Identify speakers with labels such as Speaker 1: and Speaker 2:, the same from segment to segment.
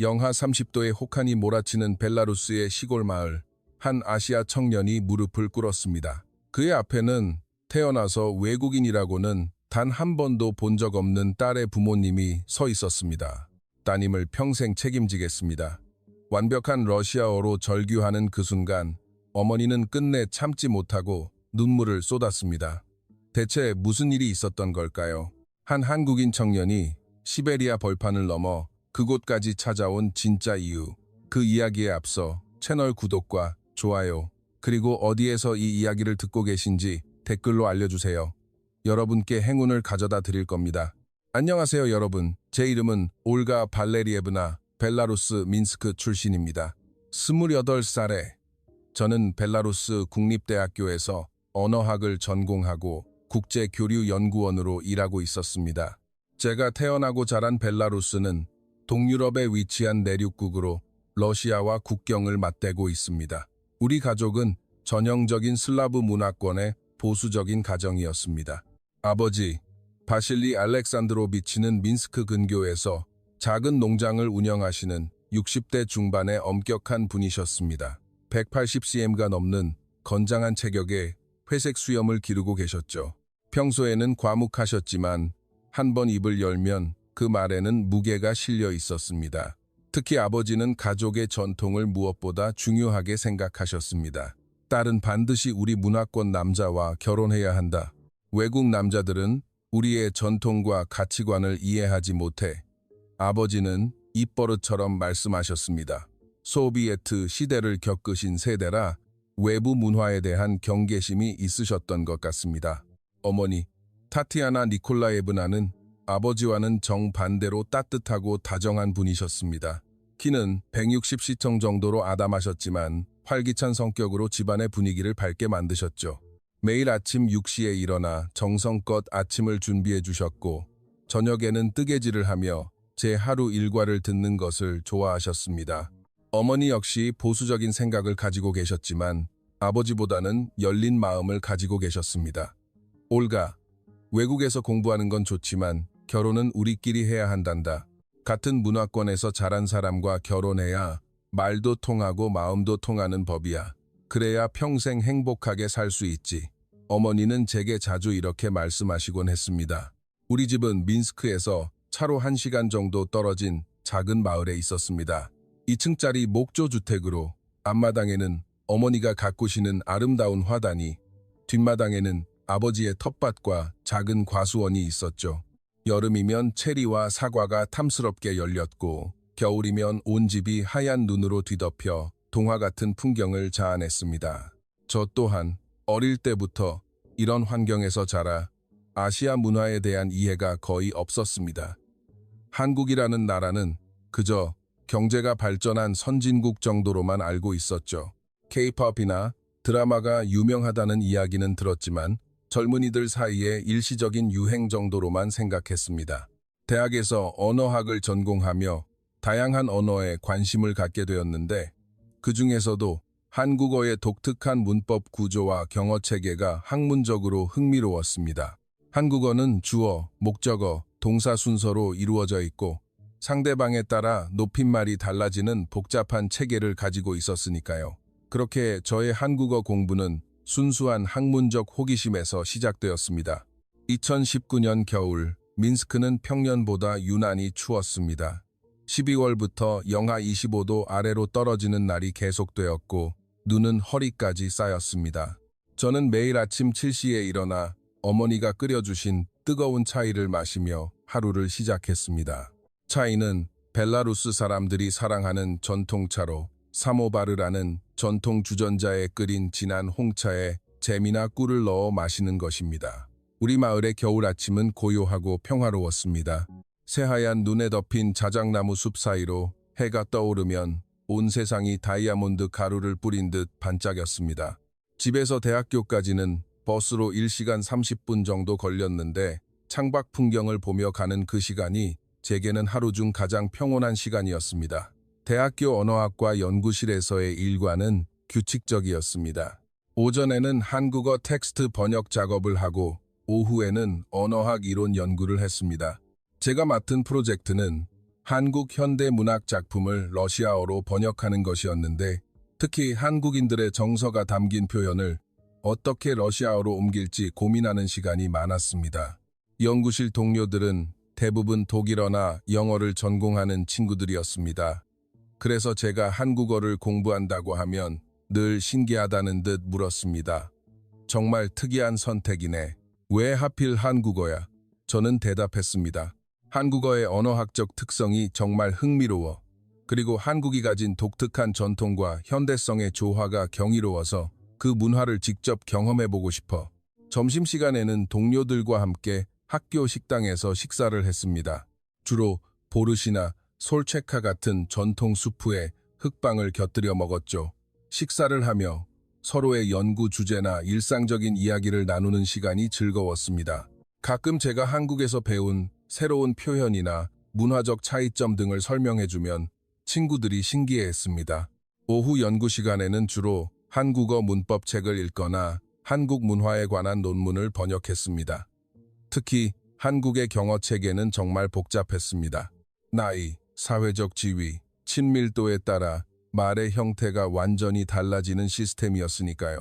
Speaker 1: 영하 30도의 혹한이 몰아치는 벨라루스의 시골 마을. 한 아시아 청년이 무릎을 꿇었습니다. 그의 앞에는 태어나서 외국인이라고는 단 한 번도 본 적 없는 딸의 부모님이 서 있었습니다. 따님을 평생 책임지겠습니다. 완벽한 러시아어로 절규하는 그 순간 어머니는 끝내 참지 못하고 눈물을 쏟았습니다. 대체 무슨 일이 있었던 걸까요? 한 한국인 청년이 시베리아 벌판을 넘어 그곳까지 찾아온 진짜 이유. 그 이야기에 앞서 채널 구독과 좋아요, 그리고 어디에서 이 이야기를 듣고 계신지 댓글로 알려주세요. 여러분께 행운을 가져다 드릴 겁니다. 안녕하세요 여러분. 제 이름은 올가 발레리에브나 벨라루스 민스크 출신입니다. 28살에 저는 벨라루스 국립대학교에서 언어학을 전공하고 국제교류연구원으로 일하고 있었습니다. 제가 태어나고 자란 벨라루스는 동유럽에 위치한 내륙국으로 러시아와 국경을 맞대고 있습니다. 우리 가족은 전형적인 슬라브 문화권의 보수적인 가정이었습니다. 아버지, 바실리 알렉산드로비치는 민스크 근교에서 작은 농장을 운영하시는 60대 중반의 엄격한 분이셨습니다. 180cm가 넘는 건장한 체격에 회색 수염을 기르고 계셨죠. 평소에는 과묵하셨지만 한 번 입을 열면 그 말에는 무게가 실려 있었습니다. 특히 아버지는 가족의 전통을 무엇보다 중요하게 생각하셨습니다. 딸은 반드시 우리 문화권 남자와 결혼해야 한다. 외국 남자들은 우리의 전통과 가치관을 이해하지 못해. 아버지는 입버릇처럼 말씀하셨습니다. 소비에트 시대를 겪으신 세대라 외부 문화에 대한 경계심이 있으셨던 것 같습니다. 어머니, 타티아나 니콜라예브나는 아버지와는 정반대로 따뜻하고 다정한 분이셨습니다. 키는 160cm 정도로 아담하셨지만 활기찬 성격으로 집안의 분위기를 밝게 만드셨죠. 매일 아침 6시에 일어나 정성껏 아침을 준비해 주셨고 저녁에는 뜨개질을 하며 제 하루 일과를 듣는 것을 좋아하셨습니다. 어머니 역시 보수적인 생각을 가지고 계셨지만 아버지보다는 열린 마음을 가지고 계셨습니다. 올가, 외국에서 공부하는 건 좋지만 결혼은 우리끼리 해야 한단다. 같은 문화권에서 자란 사람과 결혼해야 말도 통하고 마음도 통하는 법이야. 그래야 평생 행복하게 살 수 있지. 어머니는 제게 자주 이렇게 말씀하시곤 했습니다. 우리 집은 민스크에서 차로 1시간 정도 떨어진 작은 마을에 있었습니다. 2층짜리 목조주택으로 앞마당에는 어머니가 가꾸시는 아름다운 화단이, 뒷마당에는 아버지의 텃밭과 작은 과수원이 있었죠. 여름이면 체리와 사과가 탐스럽게 열렸고 겨울이면 온 집이 하얀 눈으로 뒤덮여 동화 같은 풍경을 자아냈습니다. 저 또한 어릴 때부터 이런 환경에서 자라 아시아 문화에 대한 이해가 거의 없었습니다. 한국이라는 나라는 그저 경제가 발전한 선진국 정도로만 알고 있었죠. K-팝이나 드라마가 유명하다는 이야기는 들었지만 젊은이들 사이에 일시적인 유행 정도로만 생각했습니다. 대학에서 언어학을 전공하며 다양한 언어에 관심을 갖게 되었는데 그 중에서도 한국어의 독특한 문법 구조와 경어체계가 학문적으로 흥미로웠습니다. 한국어는 주어, 목적어, 동사 순서로 이루어져 있고 상대방에 따라 높임말이 달라지는 복잡한 체계를 가지고 있었으니까요. 그렇게 저의 한국어 공부는 순수한 학문적 호기심에서 시작되었습니다. 2019년 겨울, 민스크는 평년보다 유난히 추웠습니다. 12월부터 영하 25도 아래로 떨어지는 날이 계속되었고 눈은 허리까지 쌓였습니다. 저는 매일 아침 7시에 일어나 어머니가 끓여주신 뜨거운 차이를 마시며 하루를 시작했습니다. 차이는 벨라루스 사람들이 사랑하는 전통차로 사모바르라는 전통 주전자에 끓인 진한 홍차에 잼이나 꿀을 넣어 마시는 것입니다. 우리 마을의 겨울 아침은 고요하고 평화로웠습니다. 새하얀 눈에 덮인 자작나무 숲 사이로 해가 떠오르면 온 세상이 다이아몬드 가루를 뿌린 듯 반짝였습니다. 집에서 대학교까지는 버스로 1시간 30분 정도 걸렸는데 창밖 풍경을 보며 가는 그 시간이 제게는 하루 중 가장 평온한 시간이었습니다. 대학교 언어학과 연구실에서의 일과는 규칙적이었습니다. 오전에는 한국어 텍스트 번역 작업을 하고 오후에는 언어학 이론 연구를 했습니다. 제가 맡은 프로젝트는 한국 현대 문학 작품을 러시아어로 번역하는 것이었는데 특히 한국인들의 정서가 담긴 표현을 어떻게 러시아어로 옮길지 고민하는 시간이 많았습니다. 연구실 동료들은 대부분 독일어나 영어를 전공하는 친구들이었습니다. 그래서 제가 한국어를 공부한다고 하면 늘 신기하다는 듯 물었습니다. 정말 특이한 선택이네. 왜 하필 한국어야? 저는 대답했습니다. 한국어의 언어학적 특성이 정말 흥미로워. 그리고 한국이 가진 독특한 전통과 현대성의 조화가 경이로워서 그 문화를 직접 경험해보고 싶어. 점심시간에는 동료들과 함께 학교 식당에서 식사를 했습니다. 주로 보르시나 솔체카 같은 전통 수프에 흑빵을 곁들여 먹었죠. 식사를 하며 서로의 연구 주제나 일상적인 이야기를 나누는 시간이 즐거웠습니다. 가끔 제가 한국에서 배운 새로운 표현이나 문화적 차이점 등을 설명해주면 친구들이 신기해했습니다. 오후 연구 시간에는 주로 한국어 문법 책을 읽거나 한국 문화에 관한 논문을 번역했습니다. 특히 한국의 경어체계는 정말 복잡했습니다. 나이, 사회적 지위, 친밀도에 따라 말의 형태가 완전히 달라지는 시스템이었으니까요.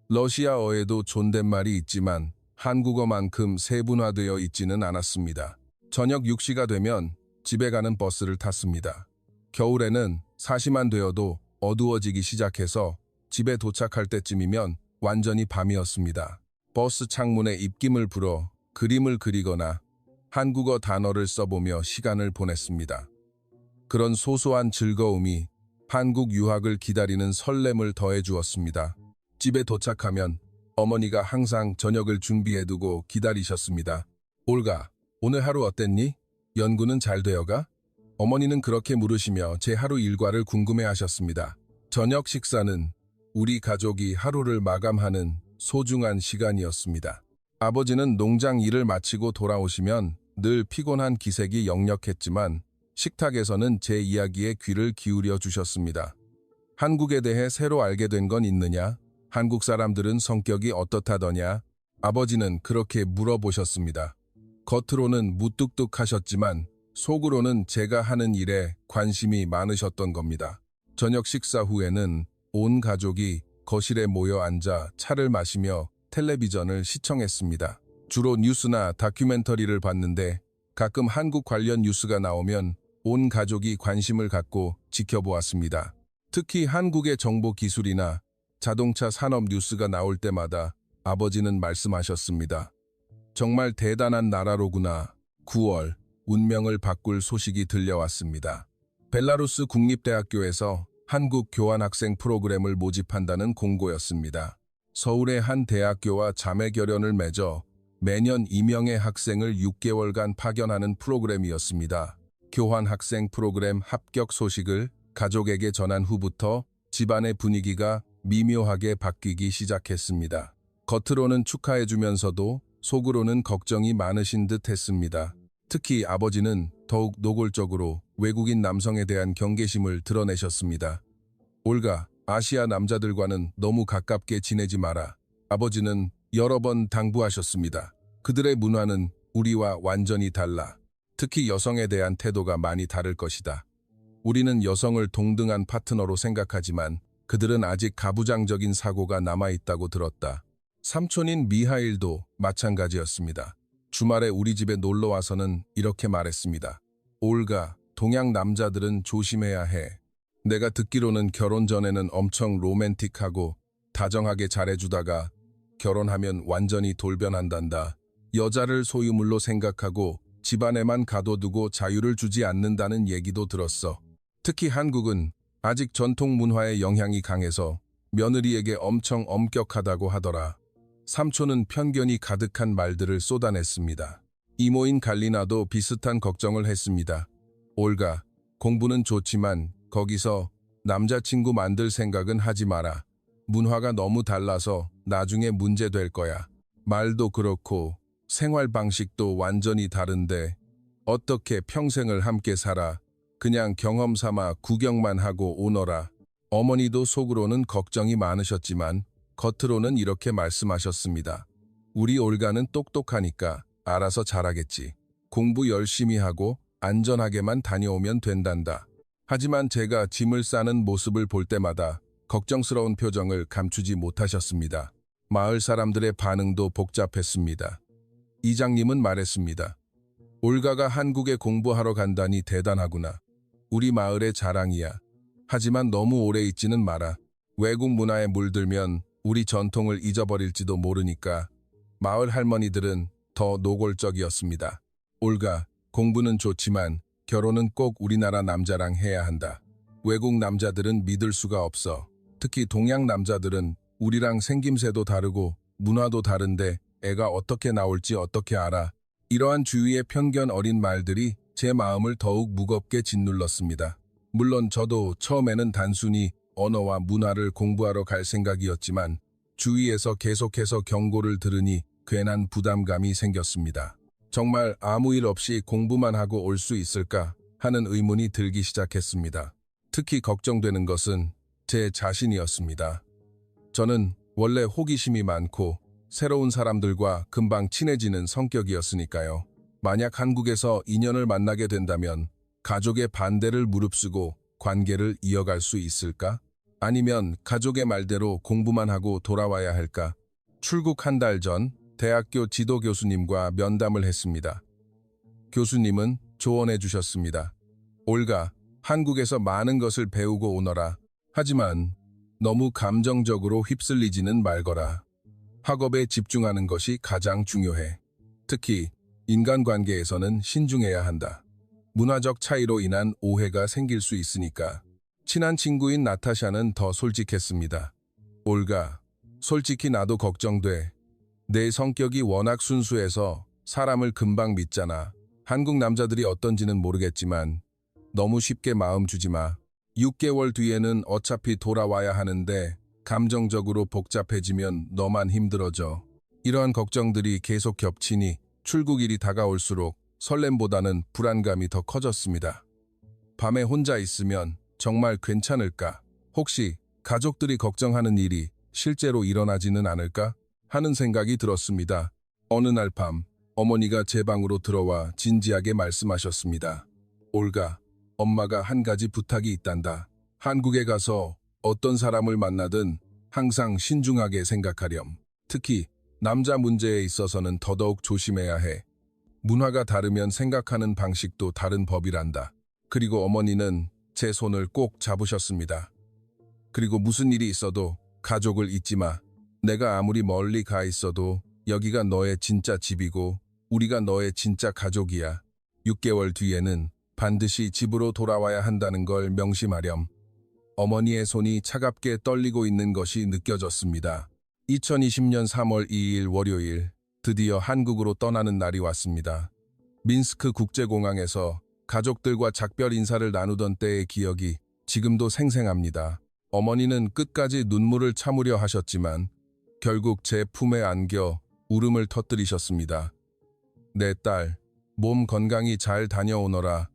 Speaker 1: 러시아어에도 존댓말이 있지만 한국어만큼 세분화되어 있지는 않았습니다. 저녁 6시가 되면 집에 가는 버스를 탔습니다. 겨울에는 4시만 되어도 어두워지기 시작해서 집에 도착할 때쯤이면 완전히 밤이었습니다. 버스 창문에 입김을 불어 그림을 그리거나 한국어 단어를 써보며 시간을 보냈습니다. 그런 소소한 즐거움이 한국 유학을 기다리는 설렘을 더해주었습니다. 집에 도착하면 어머니가 항상 저녁을 준비해두고 기다리셨습니다. 올가, 오늘 하루 어땠니? 연구는 잘 되어가? 어머니는 그렇게 물으시며 제 하루 일과를 궁금해하셨습니다. 저녁 식사는 우리 가족이 하루를 마감하는 소중한 시간이었습니다. 아버지는 농장 일을 마치고 돌아오시면 늘 피곤한 기색이 역력했지만 식탁에서는 제 이야기에 귀를 기울여 주셨습니다. 한국에 대해 새로 알게 된 건 있느냐? 한국 사람들은 성격이 어떻다더냐? 아버지는 그렇게 물어보셨습니다. 겉으로는 무뚝뚝하셨지만 속으로는 제가 하는 일에 관심이 많으셨던 겁니다. 저녁 식사 후에는 온 가족이 거실에 모여 앉아 차를 마시며 텔레비전을 시청했습니다. 주로 뉴스나 다큐멘터리를 봤는데 가끔 한국 관련 뉴스가 나오면 온 가족이 관심을 갖고 지켜보았습니다. 특히 한국의 정보 기술이나 자동차 산업 뉴스가 나올 때마다 아버지는 말씀하셨습니다. 정말 대단한 나라로구나. 9월, 운명을 바꿀 소식이 들려왔습니다. 벨라루스 국립대학교에서 한국 교환학생 프로그램을 모집한다는 공고였습니다. 서울의 한 대학교와 자매결연을 맺어 매년 2명의 학생을 6개월간 파견하는 프로그램이었습니다. 교환학생 프로그램 합격 소식을 가족에게 전한 후부터 집안의 분위기가 미묘하게 바뀌기 시작했습니다. 겉으로는 축하해주면서도 속으로는 걱정이 많으신 듯 했습니다. 특히 아버지는 더욱 노골적으로 외국인 남성에 대한 경계심을 드러내셨습니다. 올가, 아시아 남자들과는 너무 가깝게 지내지 마라. 아버지는 여러 번 당부하셨습니다. 그들의 문화는 우리와 완전히 달라. 특히 여성에 대한 태도가 많이 다를 것이다. 우리는 여성을 동등한 파트너로 생각하지만 그들은 아직 가부장적인 사고가 남아있다고 들었다. 삼촌인 미하일도 마찬가지였습니다. 주말에 우리 집에 놀러와서는 이렇게 말했습니다. 올가, 동양 남자들은 조심해야 해. 내가 듣기로는 결혼 전에는 엄청 로맨틱하고 다정하게 잘해주다가 결혼하면 완전히 돌변한단다. 여자를 소유물로 생각하고 집안에만 가둬두고 자유를 주지 않는다는 얘기도 들었어. 특히 한국은 아직 전통 문화의 영향이 강해서 며느리에게 엄청 엄격하다고 하더라. 삼촌은 편견이 가득한 말들을 쏟아냈습니다. 이모인 갈리나도 비슷한 걱정을 했습니다. 올가, 공부는 좋지만 거기서 남자친구 만들 생각은 하지 마라. 문화가 너무 달라서 나중에 문제 될 거야. 말도 그렇고 생활 방식도 완전히 다른데 어떻게 평생을 함께 살아. 그냥 경험 삼아 구경만 하고 오너라. 어머니도 속으로는 걱정이 많으셨지만 겉으로는 이렇게 말씀하셨습니다. 우리 올가는 똑똑하니까 알아서 잘하겠지. 공부 열심히 하고 안전하게만 다녀오면 된단다. 하지만 제가 짐을 싸는 모습을 볼 때마다 걱정스러운 표정을 감추지 못하셨습니다. 마을 사람들의 반응도 복잡했습니다. 이장님은 말했습니다. 올가가 한국에 공부하러 간다니 대단하구나. 우리 마을의 자랑이야. 하지만 너무 오래 있지는 마라. 외국 문화에 물들면 우리 전통을 잊어버릴지도 모르니까. 마을 할머니들은 더 노골적이었습니다. 올가, 공부는 좋지만 결혼은 꼭 우리나라 남자랑 해야 한다. 외국 남자들은 믿을 수가 없어. 특히 동양 남자들은 우리랑 생김새도 다르고 문화도 다른데 애가 어떻게 나올지 어떻게 알아. 이러한 주위의 편견 어린 말들이 제 마음을 더욱 무겁게 짓눌렀습니다. 물론 저도 처음에는 단순히 언어와 문화를 공부하러 갈 생각이었지만 주위에서 계속해서 경고를 들으니 괜한 부담감이 생겼습니다. 정말 아무 일 없이 공부만 하고 올 수 있을까 하는 의문이 들기 시작했습니다. 특히 걱정되는 것은 제 자신이었습니다. 저는 원래 호기심이 많고 새로운 사람들과 금방 친해지는 성격이었으니까요. 만약 한국에서 인연을 만나게 된다면 가족의 반대를 무릅쓰고 관계를 이어갈 수 있을까? 아니면 가족의 말대로 공부만 하고 돌아와야 할까? 출국 한 달 전 대학교 지도 교수님과 면담을 했습니다. 교수님은 조언해 주셨습니다. 올가, 한국에서 많은 것을 배우고 오너라. 하지만 너무 감정적으로 휩쓸리지는 말거라. 학업에 집중하는 것이 가장 중요해. 특히 인간관계에서는 신중해야 한다. 문화적 차이로 인한 오해가 생길 수 있으니까. 친한 친구인 나타샤는 더 솔직했습니다. 올가, 솔직히 나도 걱정돼. 내 성격이 워낙 순수해서 사람을 금방 믿잖아. 한국 남자들이 어떤지는 모르겠지만 너무 쉽게 마음 주지 마. 6개월 뒤에는 어차피 돌아와야 하는데 감정적으로 복잡해지면 너만 힘들어져. 이러한 걱정들이 계속 겹치니 출국일이 다가올수록 설렘보다는 불안감이 더 커졌습니다. 밤에 혼자 있으면 정말 괜찮을까? 혹시 가족들이 걱정하는 일이 실제로 일어나지는 않을까? 하는 생각이 들었습니다. 어느 날 밤 어머니가 제 방으로 들어와 진지하게 말씀하셨습니다. 올가, 엄마가 한 가지 부탁이 있단다. 한국에 가서 어떤 사람을 만나든 항상 신중하게 생각하렴. 특히 남자 문제에 있어서는 더더욱 조심해야 해. 문화가 다르면 생각하는 방식도 다른 법이란다. 그리고 어머니는 제 손을 꼭 잡으셨습니다. 그리고 무슨 일이 있어도 가족을 잊지 마. 내가 아무리 멀리 가 있어도 여기가 너의 진짜 집이고 우리가 너의 진짜 가족이야. 6개월 뒤에는 반드시 집으로 돌아와야 한다는 걸 명심하렴. 어머니의 손이 차갑게 떨리고 있는 것이 느껴졌습니다. 2020년 3월 2일 월요일, 드디어 한국으로 떠나는 날이 왔습니다. 민스크 국제공항에서 가족들과 작별 인사를 나누던 때의 기억이 지금도 생생합니다. 어머니는 끝까지 눈물을 참으려 하셨지만 결국 제 품에 안겨 울음을 터뜨리셨습니다. 내 딸, 몸 건강히 잘 다녀오너라.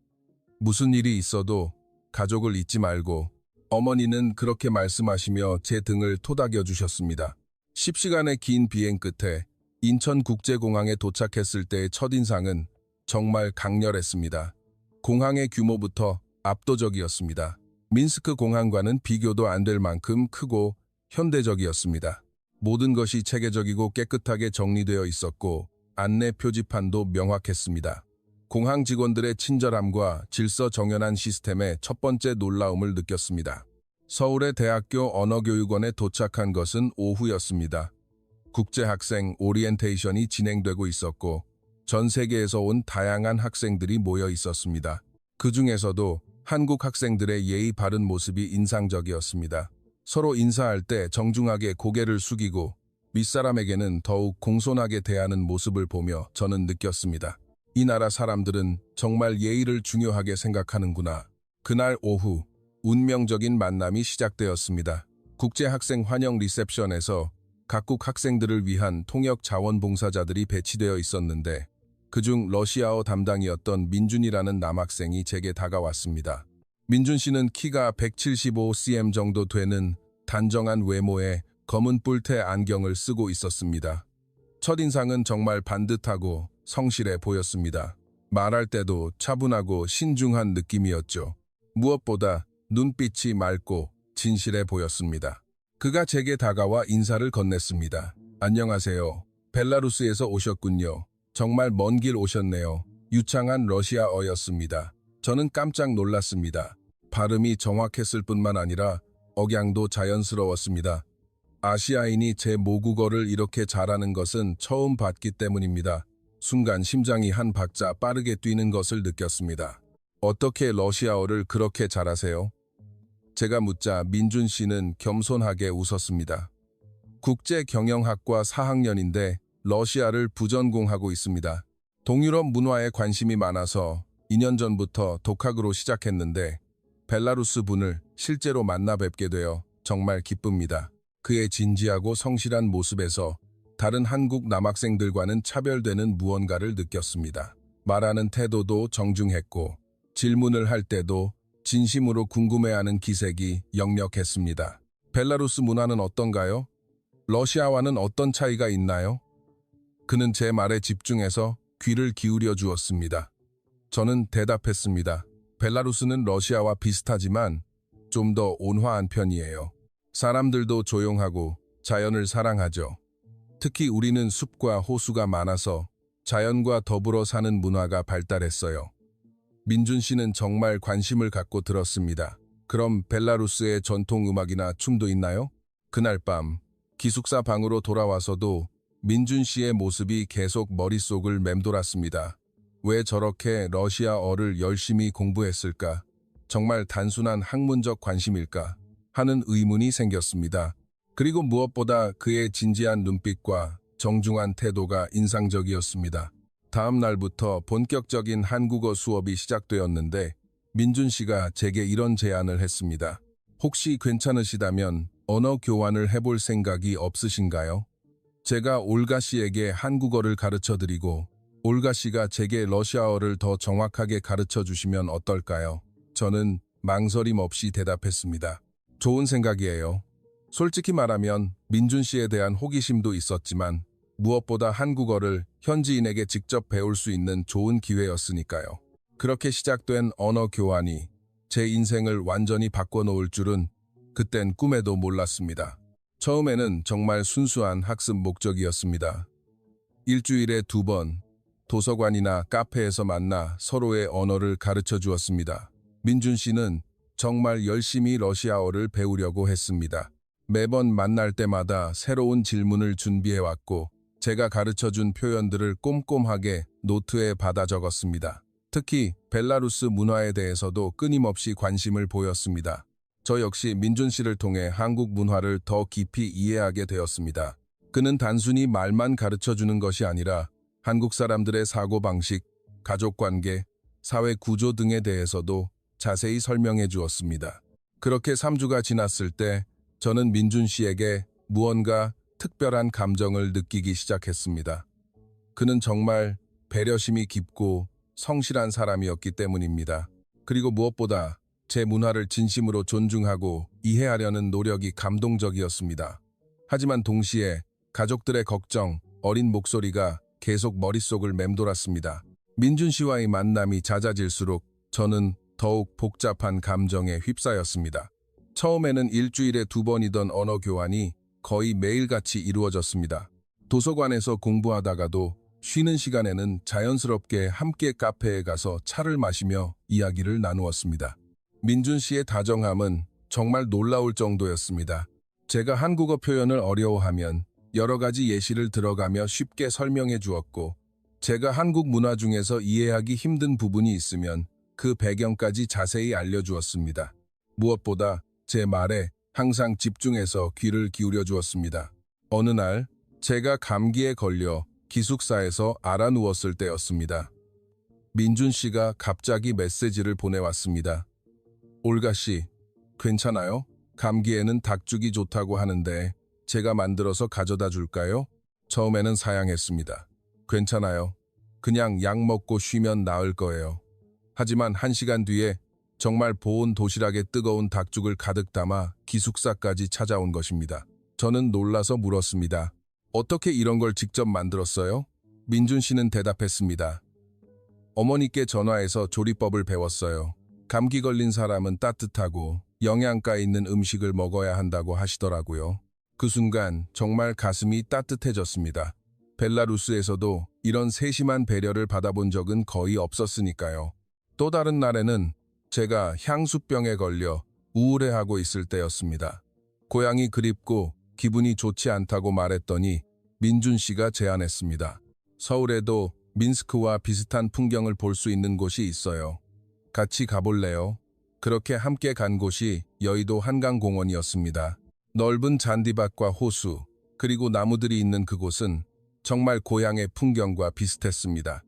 Speaker 1: 무슨 일이 있어도 가족을 잊지 말고. 어머니는 그렇게 말씀하시며 제 등을 토닥여 주셨습니다. 10시간의 긴 비행 끝에 인천국제공항에 도착했을 때의 첫인상은 정말 강렬했습니다. 공항의 규모부터 압도적이었습니다. 민스크 공항과는 비교도 안 될 만큼 크고 현대적이었습니다. 모든 것이 체계적이고 깨끗하게 정리되어 있었고 안내 표지판도 명확했습니다. 공항 직원들의 친절함과 질서정연한 시스템에 첫 번째 놀라움을 느꼈습니다. 서울의 대학교 언어교육원에 도착한 것은 오후였습니다. 국제학생 오리엔테이션이 진행되고 있었고 전 세계에서 온 다양한 학생들이 모여 있었습니다. 그 중에서도 한국 학생들의 예의 바른 모습이 인상적이었습니다. 서로 인사할 때 정중하게 고개를 숙이고 윗사람에게는 더욱 공손하게 대하는 모습을 보며 저는 느꼈습니다. 이 나라 사람들은 정말 예의를 중요하게 생각하는구나. 그날 오후 운명적인 만남이 시작되었습니다. 국제학생 환영 리셉션에서 각국 학생들을 위한 통역 자원봉사자들이 배치되어 있었는데 그중 러시아어 담당이었던 민준이라는 남학생이 제게 다가왔습니다. 민준 씨는 키가 175cm 정도 되는 단정한 외모에 검은 뿔테 안경을 쓰고 있었습니다. 첫인상은 정말 반듯하고 성실해 보였습니다. 말할 때도 차분하고 신중한 느낌이었죠. 무엇보다 눈빛이 맑고 진실해 보였습니다. 그가 제게 다가와 인사를 건넸습니다. 안녕하세요. 벨라루스에서 오셨군요. 정말 먼 길 오셨네요. 유창한 러시아어였습니다. 저는 깜짝 놀랐습니다. 발음이 정확했을 뿐만 아니라 억양도 자연스러웠습니다. 아시아인이 제 모국어를 이렇게 잘하는 것은 처음 봤기 때문입니다. 순간 심장이 한 박자 빠르게 뛰는 것을 느꼈습니다. 어떻게 러시아어를 그렇게 잘하세요? 제가 묻자 민준 씨는 겸손하게 웃었습니다. 국제경영학과 4학년인데 러시아를 부전공하고 있습니다. 동유럽 문화에 관심이 많아서 2년 전부터 독학으로 시작했는데 벨라루스 분을 실제로 만나 뵙게 되어 정말 기쁩니다. 그의 진지하고 성실한 모습에서 다른 한국 남학생들과는 차별되는 무언가를 느꼈습니다. 말하는 태도도 정중했고 질문을 할 때도 진심으로 궁금해하는 기색이 역력했습니다. 벨라루스 문화는 어떤가요? 러시아와는 어떤 차이가 있나요? 그는 제 말에 집중해서 귀를 기울여 주었습니다. 저는 대답했습니다. 벨라루스는 러시아와 비슷하지만 좀 더 온화한 편이에요. 사람들도 조용하고 자연을 사랑하죠. 특히 우리는 숲과 호수가 많아서 자연과 더불어 사는 문화가 발달했어요. 민준 씨는 정말 관심을 갖고 들었습니다. 그럼 벨라루스의 전통 음악이나 춤도 있나요? 그날 밤 기숙사 방으로 돌아와서도 민준 씨의 모습이 계속 머릿속을 맴돌았습니다. 왜 저렇게 러시아어를 열심히 공부했을까? 정말 단순한 학문적 관심일까? 하는 의문이 생겼습니다. 그리고 무엇보다 그의 진지한 눈빛과 정중한 태도가 인상적이었습니다. 다음 날부터 본격적인 한국어 수업이 시작되었는데 민준 씨가 제게 이런 제안을 했습니다. 혹시 괜찮으시다면 언어 교환을 해볼 생각이 없으신가요? 제가 올가 씨에게 한국어를 가르쳐드리고 올가 씨가 제게 러시아어를 더 정확하게 가르쳐 주시면 어떨까요? 저는 망설임 없이 대답했습니다. 좋은 생각이에요. 솔직히 말하면 민준 씨에 대한 호기심도 있었지만 무엇보다 한국어를 현지인에게 직접 배울 수 있는 좋은 기회였으니까요. 그렇게 시작된 언어 교환이 제 인생을 완전히 바꿔놓을 줄은 그땐 꿈에도 몰랐습니다. 처음에는 정말 순수한 학습 목적이었습니다. 일주일에 2번 도서관이나 카페에서 만나 서로의 언어를 가르쳐 주었습니다. 민준 씨는 정말 열심히 러시아어를 배우려고 했습니다. 매번 만날 때마다 새로운 질문을 준비해왔고 제가 가르쳐준 표현들을 꼼꼼하게 노트에 받아 적었습니다. 특히 벨라루스 문화에 대해서도 끊임없이 관심을 보였습니다. 저 역시 민준 씨를 통해 한국 문화를 더 깊이 이해하게 되었습니다. 그는 단순히 말만 가르쳐주는 것이 아니라 한국 사람들의 사고방식, 가족관계, 사회 구조 등에 대해서도 자세히 설명해 주었습니다. 그렇게 3주가 지났을 때 저는 민준 씨에게 무언가 특별한 감정을 느끼기 시작했습니다. 그는 정말 배려심이 깊고 성실한 사람이었기 때문입니다. 그리고 무엇보다 제 문화를 진심으로 존중하고 이해하려는 노력이 감동적이었습니다. 하지만 동시에 가족들의 걱정, 어린 목소리가 계속 머릿속을 맴돌았습니다. 민준 씨와의 만남이 잦아질수록 저는 더욱 복잡한 감정에 휩싸였습니다. 처음에는 일주일에 2번이던 언어 교환이 거의 매일같이 이루어졌습니다. 도서관에서 공부하다가도 쉬는 시간에는 자연스럽게 함께 카페에 가서 차를 마시며 이야기를 나누었습니다. 민준 씨의 다정함은 정말 놀라울 정도였습니다. 제가 한국어 표현을 어려워하면 여러 가지 예시를 들어가며 쉽게 설명해 주었고 제가 한국 문화 중에서 이해하기 힘든 부분이 있으면 그 배경까지 자세히 알려주었습니다. 무엇보다 제 말에 항상 집중해서 귀를 기울여 주었습니다. 어느 날 제가 감기에 걸려 기숙사에서 알아누웠을 때였습니다. 민준 씨가 갑자기 메시지를 보내왔습니다. 올가 씨, 괜찮아요? 감기에는 닭죽이 좋다고 하는데 제가 만들어서 가져다 줄까요? 처음에는 사양했습니다. 괜찮아요. 그냥 약 먹고 쉬면 나을 거예요. 하지만 1시간 뒤에 정말 보온 도시락에 뜨거운 닭죽을 가득 담아 기숙사까지 찾아온 것입니다. 저는 놀라서 물었습니다. 어떻게 이런 걸 직접 만들었어요? 민준 씨는 대답했습니다. 어머니께 전화해서 조리법을 배웠어요. 감기 걸린 사람은 따뜻하고 영양가 있는 음식을 먹어야 한다고 하시더라고요. 그 순간 정말 가슴이 따뜻해졌습니다. 벨라루스에서도 이런 세심한 배려를 받아본 적은 거의 없었으니까요. 또 다른 날에는 제가 향수병에 걸려 우울해하고 있을 때였습니다. 고향이 그립고 기분이 좋지 않다고 말했더니 민준 씨가 제안했습니다. 서울에도 민스크와 비슷한 풍경을 볼 수 있는 곳이 있어요. 같이 가볼래요? 그렇게 함께 간 곳이 여의도 한강공원이었습니다. 넓은 잔디밭과 호수, 그리고 나무들이 있는 그곳은 정말 고향의 풍경과 비슷했습니다.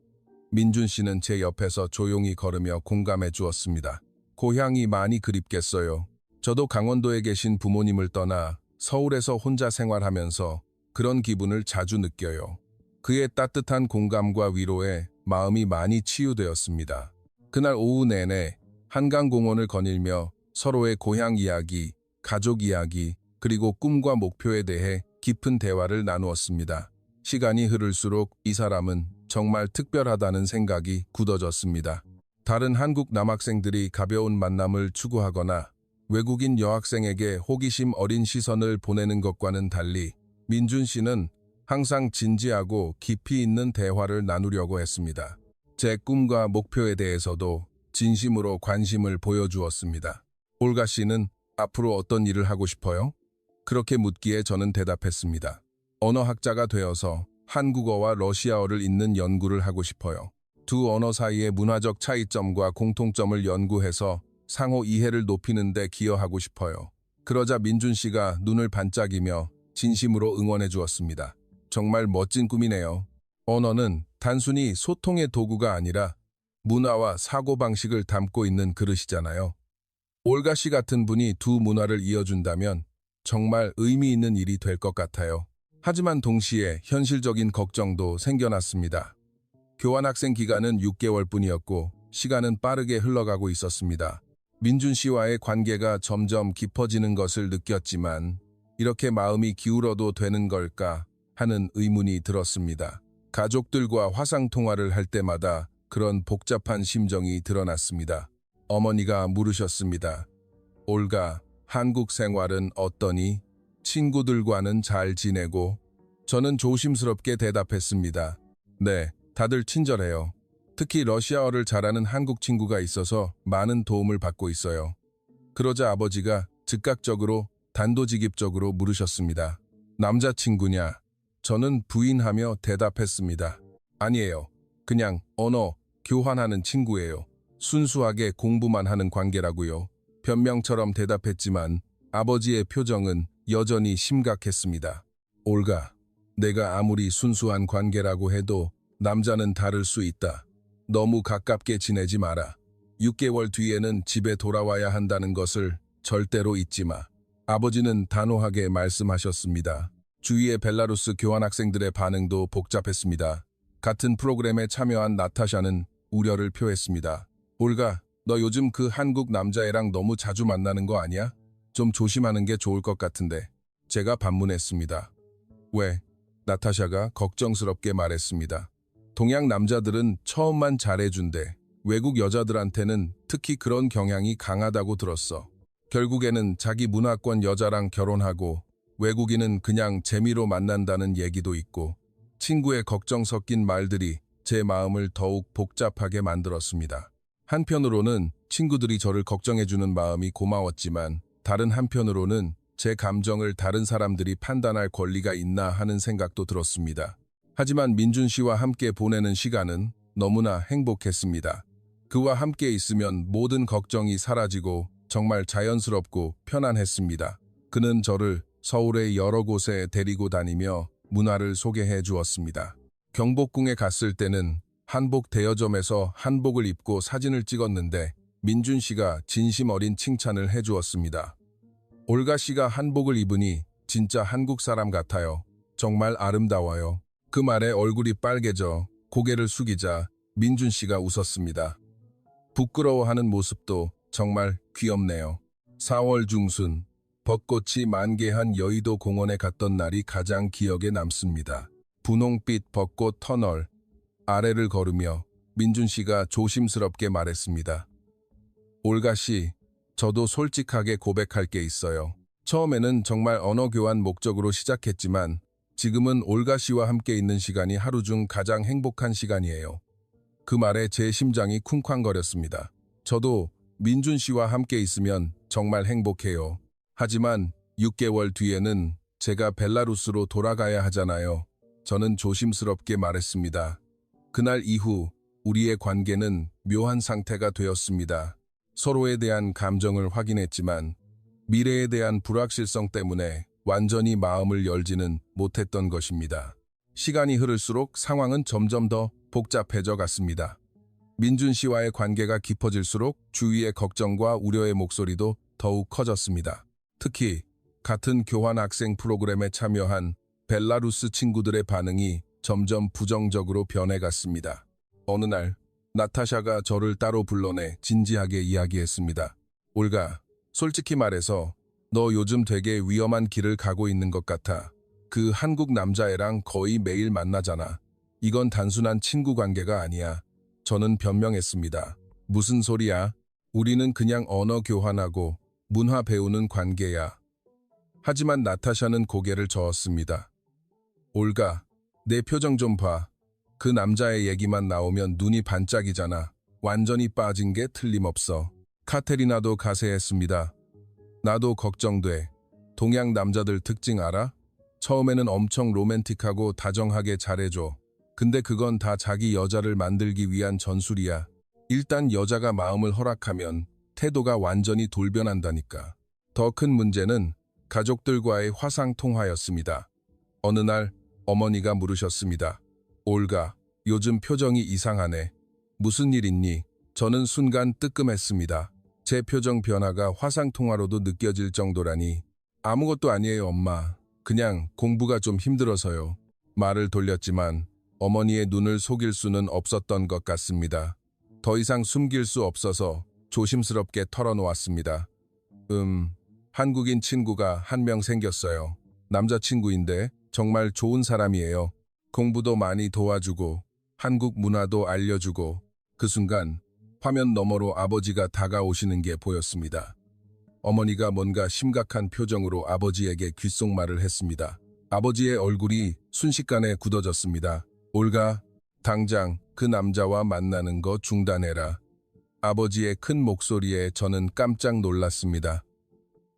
Speaker 1: 민준 씨는 제 옆에서 조용히 걸으며 공감해 주었습니다. 고향이 많이 그립겠어요. 저도 강원도에 계신 부모님을 떠나 서울에서 혼자 생활하면서 그런 기분을 자주 느껴요. 그의 따뜻한 공감과 위로에 마음이 많이 치유되었습니다. 그날 오후 내내 한강공원을 거닐며 서로의 고향 이야기, 가족 이야기, 그리고 꿈과 목표에 대해 깊은 대화를 나누었습니다. 시간이 흐를수록 이 사람은 정말 특별하다는 생각이 굳어졌습니다. 다른 한국 남학생들이 가벼운 만남을 추구하거나 외국인 여학생에게 호기심 어린 시선을 보내는 것과는 달리 민준 씨는 항상 진지하고 깊이 있는 대화를 나누려고 했습니다. 제 꿈과 목표에 대해서도 진심으로 관심을 보여주었습니다. 올가 씨는 앞으로 어떤 일을 하고 싶어요? 그렇게 묻기에 저는 대답했습니다. 언어학자가 되어서 한국어와 러시아어를 잇는 연구를 하고 싶어요. 두 언어 사이의 문화적 차이점과 공통점을 연구해서 상호 이해를 높이는 데 기여하고 싶어요. 그러자 민준 씨가 눈을 반짝이며 진심으로 응원해 주었습니다. 정말 멋진 꿈이네요. 언어는 단순히 소통의 도구가 아니라 문화와 사고방식을 담고 있는 그릇이잖아요. 올가 씨 같은 분이 두 문화를 이어준다면 정말 의미 있는 일이 될 것 같아요. 하지만 동시에 현실적인 걱정도 생겨났습니다. 교환학생 기간은 6개월뿐이었고 시간은 빠르게 흘러가고 있었습니다. 민준 씨와의 관계가 점점 깊어지는 것을 느꼈지만 이렇게 마음이 기울어도 되는 걸까 하는 의문이 들었습니다. 가족들과 화상통화를 할 때마다 그런 복잡한 심정이 드러났습니다. 어머니가 물으셨습니다. 올가, 한국 생활은 어떠니? 친구들과는 잘 지내고? 저는 조심스럽게 대답했습니다. 네, 다들 친절해요. 특히 러시아어를 잘하는 한국 친구가 있어서 많은 도움을 받고 있어요. 그러자 아버지가 즉각적으로 단도직입적으로 물으셨습니다. 남자친구냐? 저는 부인하며 대답했습니다. 아니에요. 그냥 언어 교환하는 친구예요. 순수하게 공부만 하는 관계라고요. 변명처럼 대답했지만 아버지의 표정은 여전히 심각했습니다. 올가, 내가 아무리 순수한 관계라고 해도 남자는 다를 수 있다. 너무 가깝게 지내지 마라. 6개월 뒤에는 집에 돌아와야 한다는 것을 절대로 잊지 마. 아버지는 단호하게 말씀하셨습니다. 주위의 벨라루스 교환학생들의 반응도 복잡했습니다. 같은 프로그램에 참여한 나타샤는 우려를 표했습니다. 올가, 너 요즘 그 한국 남자애랑 너무 자주 만나는 거 아니야? 좀 조심하는 게 좋을 것 같은데. 제가 반문했습니다. 왜? 나타샤가 걱정스럽게 말했습니다. 동양 남자들은 처음만 잘해준대. 외국 여자들한테는 특히 그런 경향이 강하다고 들었어. 결국에는 자기 문화권 여자랑 결혼하고 외국인은 그냥 재미로 만난다는 얘기도 있고 친구의 걱정 섞인 말들이 제 마음을 더욱 복잡하게 만들었습니다. 한편으로는 친구들이 저를 걱정해주는 마음이 고마웠지만 다른 한편으로는 제 감정을 다른 사람들이 판단할 권리가 있나 하는 생각도 들었습니다. 하지만 민준 씨와 함께 보내는 시간은 너무나 행복했습니다. 그와 함께 있으면 모든 걱정이 사라지고 정말 자연스럽고 편안했습니다. 그는 저를 서울의 여러 곳에 데리고 다니며 문화를 소개해 주었습니다. 경복궁에 갔을 때는 한복 대여점에서 한복을 입고 사진을 찍었는데 민준 씨가 진심 어린 칭찬을 해주었습니다. 올가 씨가 한복을 입으니 진짜 한국 사람 같아요. 정말 아름다워요. 그 말에 얼굴이 빨개져 고개를 숙이자 민준 씨가 웃었습니다. 부끄러워하는 모습도 정말 귀엽네요. 4월 중순, 벚꽃이 만개한 여의도 공원에 갔던 날이 가장 기억에 남습니다. 분홍빛 벚꽃 터널 아래를 걸으며 민준 씨가 조심스럽게 말했습니다. 올가 씨, 저도 솔직하게 고백할 게 있어요. 처음에는 정말 언어 교환 목적으로 시작했지만 지금은 올가 씨와 함께 있는 시간이 하루 중 가장 행복한 시간이에요. 그 말에 제 심장이 쿵쾅거렸습니다. 저도 민준 씨와 함께 있으면 정말 행복해요. 하지만 6개월 뒤에는 제가 벨라루스로 돌아가야 하잖아요. 저는 조심스럽게 말했습니다. 그날 이후 우리의 관계는 묘한 상태가 되었습니다. 서로에 대한 감정을 확인했지만 미래에 대한 불확실성 때문에 완전히 마음을 열지는 못했던 것입니다. 시간이 흐를수록 상황은 점점 더 복잡해져 갔습니다. 민준 씨와의 관계가 깊어질수록 주위의 걱정과 우려의 목소리도 더욱 커졌습니다. 특히 같은 교환학생 프로그램에 참여한 벨라루스 친구들의 반응이 점점 부정적으로 변해갔습니다. 어느 날 나타샤가 저를 따로 불러내 진지하게 이야기했습니다. 올가, 솔직히 말해서 너 요즘 되게 위험한 길을 가고 있는 것 같아. 그 한국 남자애랑 거의 매일 만나잖아. 이건 단순한 친구 관계가 아니야. 저는 변명했습니다. 무슨 소리야? 우리는 그냥 언어 교환하고 문화 배우는 관계야. 하지만 나타샤는 고개를 저었습니다. 올가, 내 표정 좀 봐. 그 남자의 얘기만 나오면 눈이 반짝이잖아. 완전히 빠진 게 틀림없어. 카테리나도 가세했습니다. 나도 걱정돼. 동양 남자들 특징 알아? 처음에는 엄청 로맨틱하고 다정하게 잘해줘. 근데 그건 다 자기 여자를 만들기 위한 전술이야. 일단 여자가 마음을 허락하면 태도가 완전히 돌변한다니까. 더 큰 문제는 가족들과의 화상통화였습니다. 어느 날 어머니가 물으셨습니다. 올가, 요즘 표정이 이상하네. 무슨 일 있니? 저는 순간 뜨끔했습니다. 제 표정 변화가 화상통화로도 느껴질 정도라니. 아무것도 아니에요, 엄마. 그냥 공부가 좀 힘들어서요. 말을 돌렸지만 어머니의 눈을 속일 수는 없었던 것 같습니다. 더 이상 숨길 수 없어서 조심스럽게 털어놓았습니다. 한국인 친구가 한 명 생겼어요. 남자친구인데 정말 좋은 사람이에요. 공부도 많이 도와주고 한국 문화도 알려주고. 그 순간 화면 너머로 아버지가 다가오시는 게 보였습니다. 어머니가 뭔가 심각한 표정으로 아버지에게 귓속말을 했습니다. 아버지의 얼굴이 순식간에 굳어졌습니다. 올가, 당장 그 남자와 만나는 거 중단해라. 아버지의 큰 목소리에 저는 깜짝 놀랐습니다.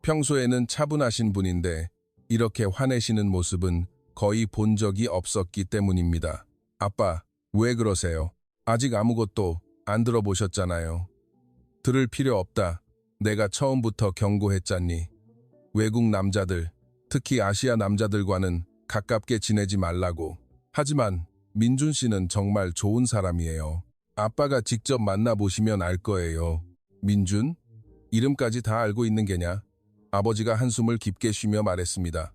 Speaker 1: 평소에는 차분하신 분인데 이렇게 화내시는 모습은 거의 본 적이 없었기 때문입니다. 아빠, 왜 그러세요? 아직 아무것도 안 들어보셨잖아요. 들을 필요 없다. 내가 처음부터 경고했잖니. 외국 남자들, 특히 아시아 남자들과는 가깝게 지내지 말라고. 하지만 민준 씨는 정말 좋은 사람이에요. 아빠가 직접 만나보시면 알 거예요. 민준? 이름까지 다 알고 있는 게냐? 아버지가 한숨을 깊게 쉬며 말했습니다.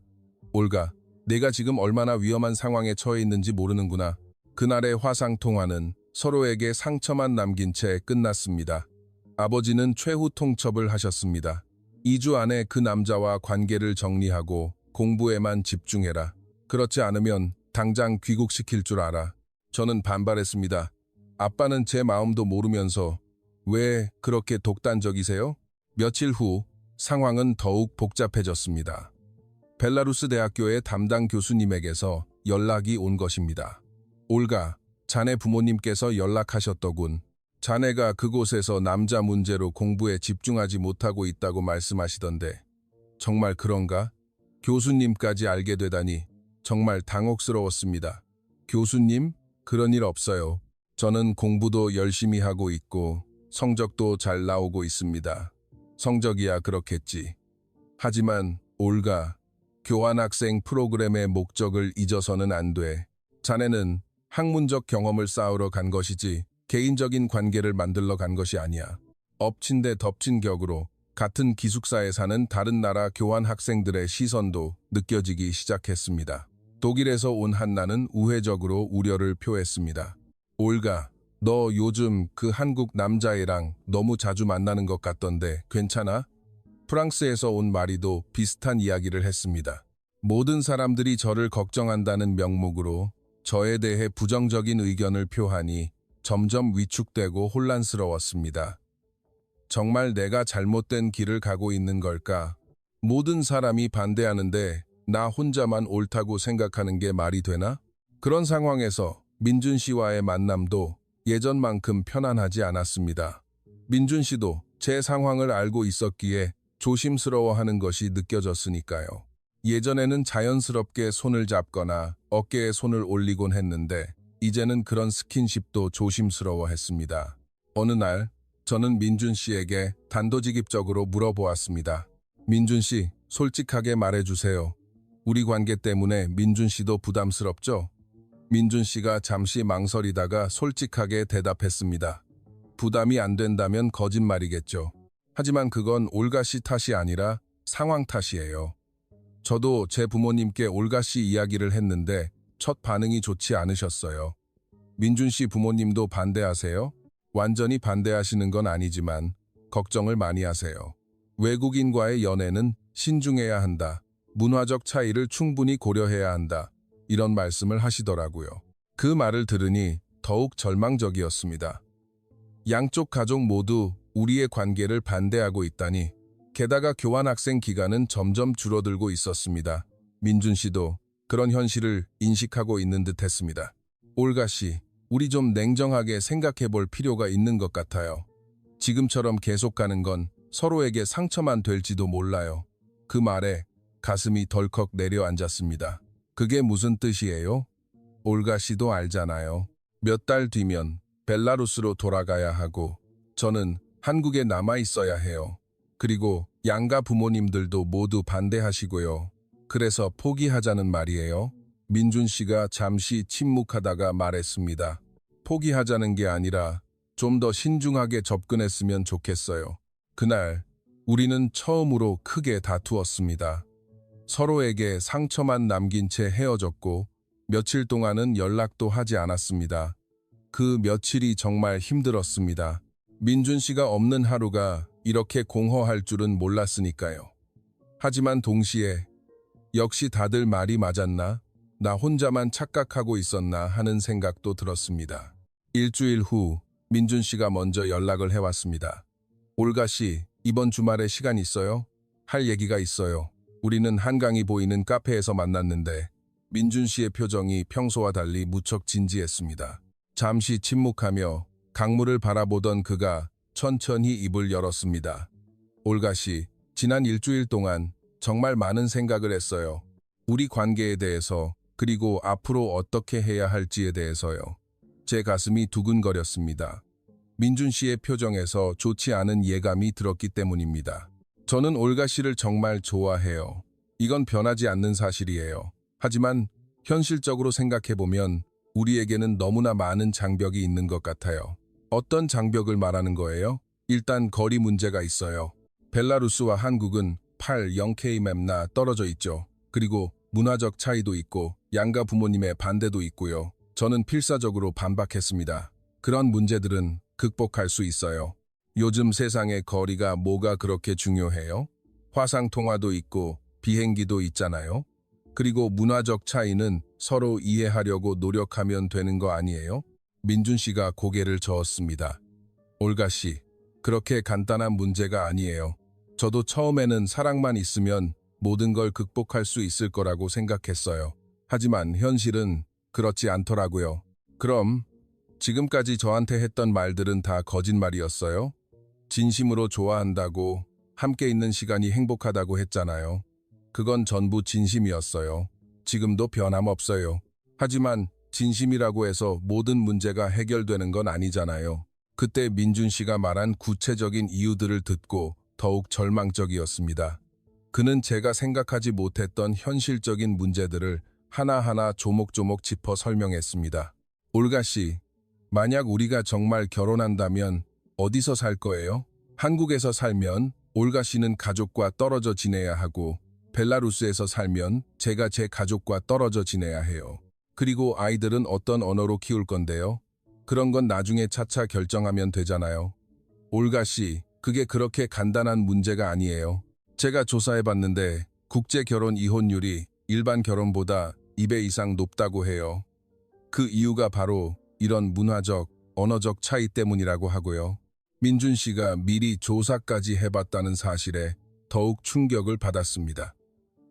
Speaker 1: 올가, 내가 지금 얼마나 위험한 상황에 처해 있는지 모르는구나. 그날의 화상통화는 서로에게 상처만 남긴 채 끝났습니다. 아버지는 최후 통첩을 하셨습니다. 2주 안에 그 남자와 관계를 정리하고 공부에만 집중해라. 그렇지 않으면 당장 귀국시킬 줄 알아. 저는 반발했습니다. 아빠는 제 마음도 모르면서 왜 그렇게 독단적이세요? 며칠 후 상황은 더욱 복잡해졌습니다. 벨라루스 대학교의 담당 교수님에게서 연락이 온 것입니다. 올가, 자네 부모님께서 연락하셨더군. 자네가 그곳에서 남자 문제로 공부에 집중하지 못하고 있다고 말씀하시던데 정말 그런가? 교수님까지 알게 되다니 정말 당혹스러웠습니다. 교수님? 그런 일 없어요. 저는 공부도 열심히 하고 있고 성적도 잘 나오고 있습니다. 성적이야 그렇겠지. 하지만 올가, 교환학생 프로그램의 목적을 잊어서는 안 돼. 자네는 학문적 경험을 쌓으러 간 것이지 개인적인 관계를 만들러 간 것이 아니야. 엎친 데 덮친 격으로 같은 기숙사에 사는 다른 나라 교환 학생들의 시선도 느껴지기 시작했습니다. 독일에서 온 한나는 우회적으로 우려를 표했습니다. 올가, 너 요즘 그 한국 남자애랑 너무 자주 만나는 것 같던데 괜찮아? 프랑스에서 온 마리도 비슷한 이야기를 했습니다. 모든 사람들이 저를 걱정한다는 명목으로 저에 대해 부정적인 의견을 표하니 점점 위축되고 혼란스러웠습니다. 정말 내가 잘못된 길을 가고 있는 걸까? 모든 사람이 반대하는데 나 혼자만 옳다고 생각하는 게 말이 되나? 그런 상황에서 민준 씨와의 만남도 예전만큼 편안하지 않았습니다. 민준 씨도 제 상황을 알고 있었기에 조심스러워하는 것이 느껴졌으니까요. 예전에는 자연스럽게 손을 잡거나 어깨에 손을 올리곤 했는데 이제는 그런 스킨십도 조심스러워했습니다. 어느 날 저는 민준 씨에게 단도직입적으로 물어보았습니다. 민준 씨, 솔직하게 말해주세요. 우리 관계 때문에 민준 씨도 부담스럽죠? 민준 씨가 잠시 망설이다가 솔직하게 대답했습니다. 부담이 안 된다면 거짓말이겠죠. 하지만 그건 올가 씨 탓이 아니라 상황 탓이에요. 저도 제 부모님께 올가 씨 이야기를 했는데 첫 반응이 좋지 않으셨어요. 민준 씨 부모님도 반대하세요? 완전히 반대하시는 건 아니지만 걱정을 많이 하세요. 외국인과의 연애는 신중해야 한다. 문화적 차이를 충분히 고려해야 한다. 이런 말씀을 하시더라고요. 그 말을 들으니 더욱 절망적이었습니다. 양쪽 가족 모두 우리의 관계를 반대하고 있다니, 게다가 교환학생 기간은 점점 줄어들고 있었습니다. 민준 씨도 그런 현실을 인식하고 있는 듯 했습니다. 올가 씨, 우리 좀 냉정하게 생각해 볼 필요가 있는 것 같아요. 지금처럼 계속 가는 건 서로에게 상처만 될지도 몰라요. 그 말에 가슴이 덜컥 내려앉았습니다. 그게 무슨 뜻이에요? 올가 씨도 알잖아요. 몇 달 뒤면 벨라루스로 돌아가야 하고 저는 한국에 남아 있어야 해요. 그리고 양가 부모님들도 모두 반대하시고요. 그래서 포기하자는 말이에요. 민준 씨가 잠시 침묵하다가 말했습니다. 포기하자는 게 아니라 좀 더 신중하게 접근했으면 좋겠어요. 그날 우리는 처음으로 크게 다투었습니다. 서로에게 상처만 남긴 채 헤어졌고 며칠 동안은 연락도 하지 않았습니다. 그 며칠이 정말 힘들었습니다. 민준 씨가 없는 하루가 이렇게 공허할 줄은 몰랐으니까요. 하지만 동시에 역시 다들 말이 맞았나? 나 혼자만 착각하고 있었나 하는 생각도 들었습니다. 일주일 후 민준 씨가 먼저 연락을 해왔습니다. 올가 씨, 이번 주말에 시간 있어요? 할 얘기가 있어요. 우리는 한강이 보이는 카페에서 만났는데 민준 씨의 표정이 평소와 달리 무척 진지했습니다. 잠시 침묵하며 강물을 바라보던 그가 천천히 입을 열었습니다. 올가 씨, 지난 일주일 동안 정말 많은 생각을 했어요. 우리 관계에 대해서, 그리고 앞으로 어떻게 해야 할지에 대해서요. 제 가슴이 두근거렸습니다. 민준 씨의 표정에서 좋지 않은 예감이 들었기 때문입니다. 저는 올가 씨를 정말 좋아해요. 이건 변하지 않는 사실이에요. 하지만 현실적으로 생각해보면 우리에게는 너무나 많은 장벽이 있는 것 같아요. 어떤 장벽을 말하는 거예요? 일단 거리 문제가 있어요. 벨라루스와 한국은 0km나 떨어져 있죠. 그리고 문화적 차이도 있고 양가 부모님의 반대도 있고요. 저는 필사적으로 반박했습니다. 그런 문제들은 극복할 수 있어요. 요즘 세상의 거리가 뭐가 그렇게 중요해요? 화상통화도 있고 비행기도 있잖아요. 그리고 문화적 차이는 서로 이해하려고 노력하면 되는 거 아니에요? 민준 씨가 고개를 저었습니다. 올가 씨, 그렇게 간단한 문제가 아니에요. 저도 처음에는 사랑만 있으면 모든 걸 극복할 수 있을 거라고 생각했어요. 하지만 현실은 그렇지 않더라고요. 그럼 지금까지 저한테 했던 말들은 다 거짓말이었어요? 진심으로 좋아한다고, 함께 있는 시간이 행복하다고 했잖아요. 그건 전부 진심이었어요. 지금도 변함없어요. 하지만 진심이라고 해서 모든 문제가 해결되는 건 아니잖아요. 그때 민준 씨가 말한 구체적인 이유들을 듣고 더욱 절망적이었습니다. 그는 제가 생각하지 못했던 현실적인 문제들을 하나하나 조목조목 짚어 설명했습니다. 올가 씨, 만약 우리가 정말 결혼한다면 어디서 살 거예요? 한국에서 살면 올가 씨는 가족과 떨어져 지내야 하고 벨라루스에서 살면 제가 제 가족과 떨어져 지내야 해요. 그리고 아이들은 어떤 언어로 키울 건데요? 그런 건 나중에 차차 결정하면 되잖아요. 올가 씨, 그게 그렇게 간단한 문제가 아니에요. 제가 조사해봤는데 국제 결혼 이혼율이 일반 결혼보다 2배 이상 높다고 해요. 그 이유가 바로 이런 문화적, 언어적 차이 때문이라고 하고요. 민준 씨가 미리 조사까지 해봤다는 사실에 더욱 충격을 받았습니다.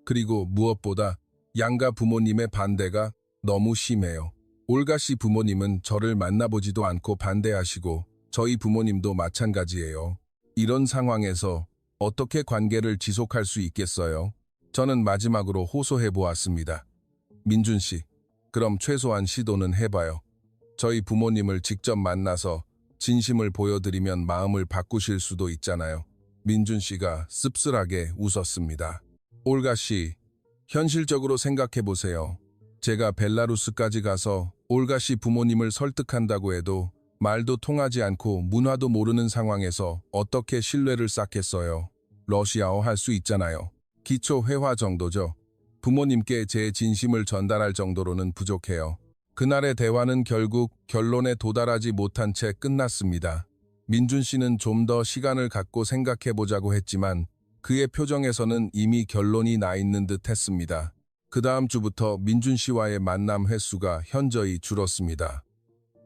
Speaker 1: 그리고 무엇보다 양가 부모님의 반대가 너무 심해요. 올가 씨 부모님은 저를 만나보지도 않고 반대하시고 저희 부모님도 마찬가지예요. 이런 상황에서 어떻게 관계를 지속할 수 있겠어요? 저는 마지막으로 호소해 보았습니다. 민준 씨, 그럼 최소한 시도는 해봐요. 저희 부모님을 직접 만나서 진심을 보여드리면 마음을 바꾸실 수도 있잖아요. 민준 씨가 씁쓸하게 웃었습니다. 올가 씨, 현실적으로 생각해 보세요. 제가 벨라루스까지 가서 올가 씨 부모님을 설득한다고 해도 말도 통하지 않고 문화도 모르는 상황에서 어떻게 신뢰를 쌓겠어요? 러시아어 할 수 있잖아요. 기초 회화 정도죠. 부모님께 제 진심을 전달할 정도로는 부족해요. 그날의 대화는 결국 결론에 도달하지 못한 채 끝났습니다. 민준 씨는 좀 더 시간을 갖고 생각해 보자고 했지만 그의 표정에서는 이미 결론이 나 있는 듯 했습니다. 그 다음 주부터 민준 씨와의 만남 횟수가 현저히 줄었습니다.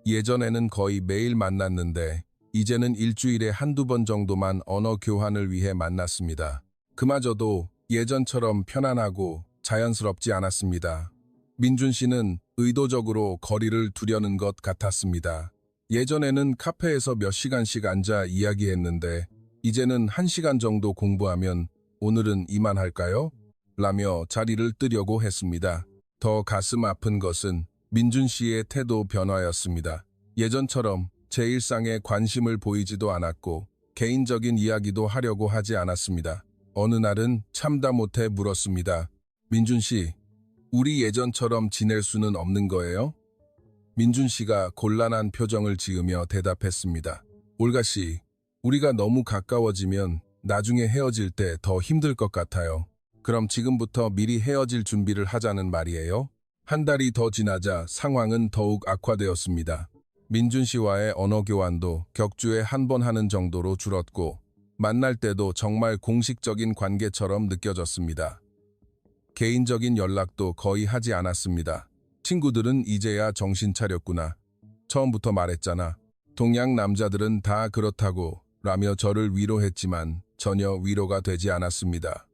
Speaker 1: 예전에는 거의 매일 만났는데 이제는 일주일에 한두 번 정도만 언어 교환을 위해 만났습니다. 그마저도 예전처럼 편안하고 자연스럽지 않았습니다. 민준 씨는 의도적으로 거리를 두려는 것 같았습니다. 예전에는 카페에서 몇 시간씩 앉아 이야기했는데 이제는 1시간 정도 공부하면 오늘은 이만할까요? 라며 자리를 뜨려고 했습니다. 더 가슴 아픈 것은 민준 씨의 태도 변화였습니다. 예전처럼 제 일상에 관심을 보이지도 않았고 개인적인 이야기도 하려고 하지 않았습니다. 어느 날은 참다 못해 물었습니다. 민준 씨, 우리 예전처럼 지낼 수는 없는 거예요? 민준 씨가 곤란한 표정을 지으며 대답했습니다. 올가 씨, 우리가 너무 가까워지면 나중에 헤어질 때 더 힘들 것 같아요. 그럼 지금부터 미리 헤어질 준비를 하자는 말이에요? 한 달이 더 지나자 상황은 더욱 악화되었습니다. 민준 씨와의 언어 교환도 격주에 한 번 하는 정도로 줄었고 만날 때도 정말 공식적인 관계처럼 느껴졌습니다. 개인적인 연락도 거의 하지 않았습니다. 친구들은 이제야 정신 차렸구나. 처음부터 말했잖아. 동양 남자들은 다 그렇다고 라며 저를 위로했지만 전혀 위로가 되지 않았습니다.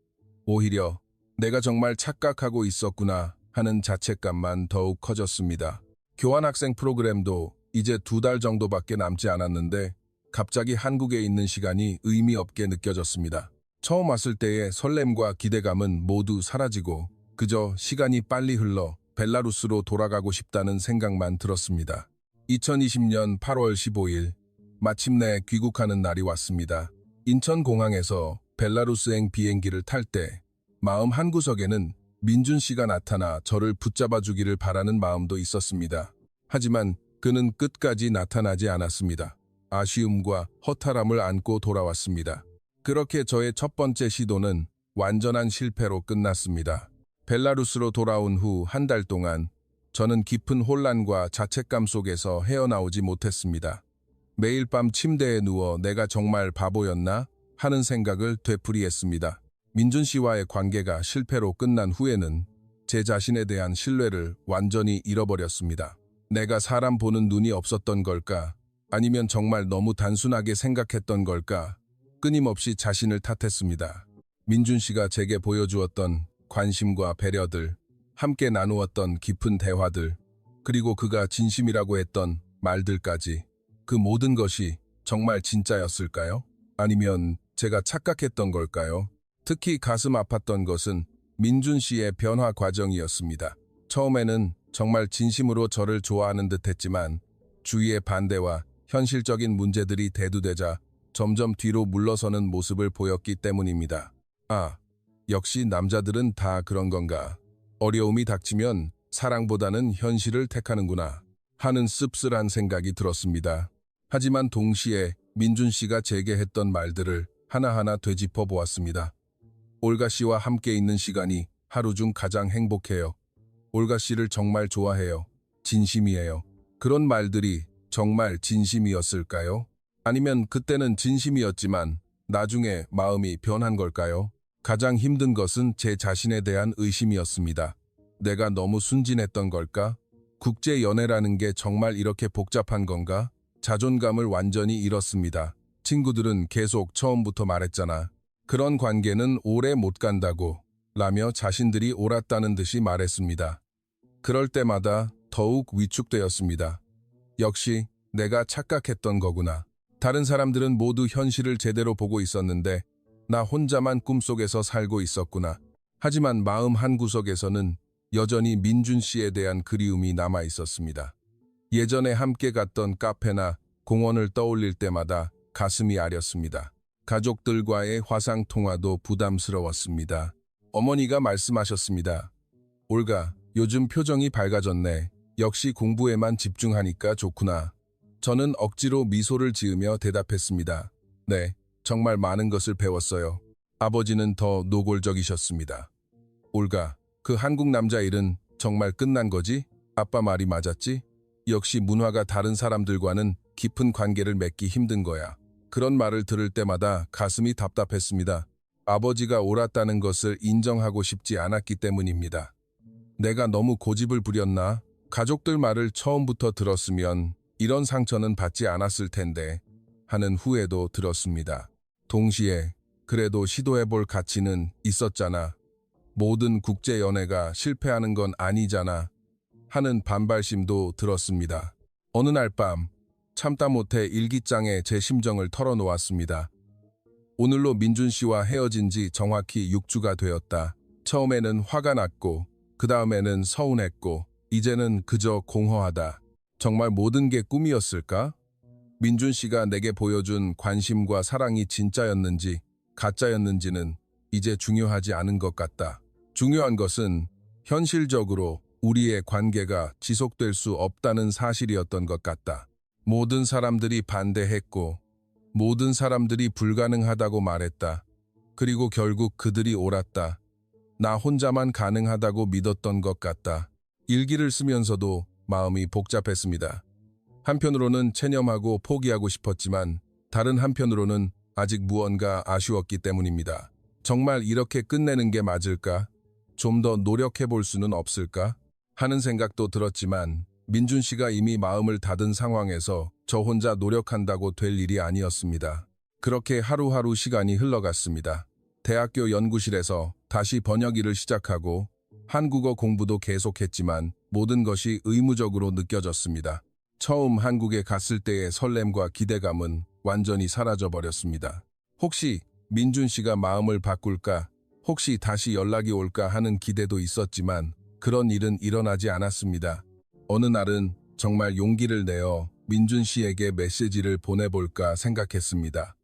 Speaker 1: 오히려 내가 정말 착각하고 있었구나 하는 자책감만 더욱 커졌습니다. 교환학생 프로그램도 이제 2달 정도밖에 남지 않았는데 갑자기 한국에 있는 시간이 의미 없게 느껴졌습니다. 처음 왔을 때의 설렘과 기대감은 모두 사라지고 그저 시간이 빨리 흘러 벨라루스로 돌아가고 싶다는 생각만 들었습니다. 2020년 8월 15일 마침내 귀국하는 날이 왔습니다. 인천공항에서 벨라루스행 비행기를 탈 때 마음 한구석에는 민준 씨가 나타나 저를 붙잡아 주기를 바라는 마음도 있었습니다. 하지만 그는 끝까지 나타나지 않았습니다. 아쉬움과 허탈함을 안고 돌아왔습니다. 그렇게 저의 첫 번째 시도는 완전한 실패로 끝났습니다. 벨라루스로 돌아온 후 한 달 동안 저는 깊은 혼란과 자책감 속에서 헤어나오지 못했습니다. 매일 밤 침대에 누워 내가 정말 바보였나 하는 생각을 되풀이했습니다. 민준 씨와의 관계가 실패로 끝난 후에는 제 자신에 대한 신뢰를 완전히 잃어버렸습니다. 내가 사람 보는 눈이 없었던 걸까? 아니면 정말 너무 단순하게 생각했던 걸까? 끊임없이 자신을 탓했습니다. 민준 씨가 제게 보여주었던 관심과 배려들, 함께 나누었던 깊은 대화들, 그리고 그가 진심이라고 했던 말들까지 그 모든 것이 정말 진짜였을까요? 아니면 제가 착각했던 걸까요? 특히 가슴 아팠던 것은 민준 씨의 변화 과정이었습니다. 처음에는 정말 진심으로 저를 좋아하는 듯 했지만 주위의 반대와 현실적인 문제들이 대두되자 점점 뒤로 물러서는 모습을 보였기 때문입니다. 아, 역시 남자들은 다 그런 건가? 어려움이 닥치면 사랑보다는 현실을 택하는구나 하는 씁쓸한 생각이 들었습니다. 하지만 동시에 민준 씨가 제게 했던 말들을 하나하나 되짚어 보았습니다. 올가 씨와 함께 있는 시간이 하루 중 가장 행복해요. 올가 씨를 정말 좋아해요. 진심이에요. 그런 말들이 정말 진심이었을까요? 아니면 그때는 진심이었지만 나중에 마음이 변한 걸까요? 가장 힘든 것은 제 자신에 대한 의심이었습니다. 내가 너무 순진했던 걸까? 국제 연애라는 게 정말 이렇게 복잡한 건가? 자존감을 완전히 잃었습니다. 친구들은 계속 처음부터 말했잖아. 그런 관계는 오래 못 간다고 라며 자신들이 옳았다는 듯이 말했습니다. 그럴 때마다 더욱 위축되었습니다. 역시 내가 착각했던 거구나. 다른 사람들은 모두 현실을 제대로 보고 있었는데 나 혼자만 꿈속에서 살고 있었구나. 하지만 마음 한구석에서는 여전히 민준 씨에 대한 그리움이 남아 있었습니다. 예전에 함께 갔던 카페나 공원을 떠올릴 때마다 가슴이 아렸습니다. 가족들과의 화상통화도 부담스러웠습니다. 어머니가 말씀하셨습니다. 올가, 요즘 표정이 밝아졌네. 역시 공부에만 집중하니까 좋구나. 저는 억지로 미소를 지으며 대답했습니다. 네, 정말 많은 것을 배웠어요. 아버지는 더 노골적이셨습니다. 올가, 그 한국 남자 일은 정말 끝난 거지? 아빠 말이 맞았지? 역시 문화가 다른 사람들과는 깊은 관계를 맺기 힘든 거야. 그런 말을 들을 때마다 가슴이 답답했습니다. 아버지가 옳았다는 것을 인정하고 싶지 않았기 때문입니다. 내가 너무 고집을 부렸나? 가족들 말을 처음부터 들었으면 이런 상처는 받지 않았을 텐데 하는 후회도 들었습니다. 동시에 그래도 시도해볼 가치는 있었잖아. 모든 국제연애가 실패하는 건 아니잖아. 하는 반발심도 들었습니다. 어느 날 밤 참다 못해 일기장에 제 심정을 털어놓았습니다. 오늘로 민준 씨와 헤어진 지 정확히 6주가 되었다. 처음에는 화가 났고 그 다음에는 서운했고 이제는 그저 공허하다. 정말 모든 게 꿈이었을까? 민준 씨가 내게 보여준 관심과 사랑이 진짜였는지 가짜였는지는 이제 중요하지 않은 것 같다. 중요한 것은 현실적으로 우리의 관계가 지속될 수 없다는 사실이었던 것 같다. 모든 사람들이 반대했고 모든 사람들이 불가능하다고 말했다. 그리고 결국 그들이 옳았다. 나 혼자만 가능하다고 믿었던 것 같다. 일기를 쓰면서도 마음이 복잡했습니다. 한편으로는 체념하고 포기하고 싶었지만 다른 한편으로는 아직 무언가 아쉬웠기 때문입니다. 정말 이렇게 끝내는 게 맞을까? 좀 더 노력해 볼 수는 없을까? 하는 생각도 들었지만 민준 씨가 이미 마음을 닫은 상황에서 저 혼자 노력한다고 될 일이 아니었습니다. 그렇게 하루하루 시간이 흘러갔습니다. 대학교 연구실에서 다시 번역 일을 시작하고 한국어 공부도 계속했지만 모든 것이 의무적으로 느껴졌습니다. 처음 한국에 갔을 때의 설렘과 기대감은 완전히 사라져버렸습니다. 혹시 민준 씨가 마음을 바꿀까? 혹시 다시 연락이 올까 하는 기대도 있었지만 그런 일은 일어나지 않았습니다. 어느 날은 정말 용기를 내어 민준 씨에게 메시지를 보내볼까 생각했습니다.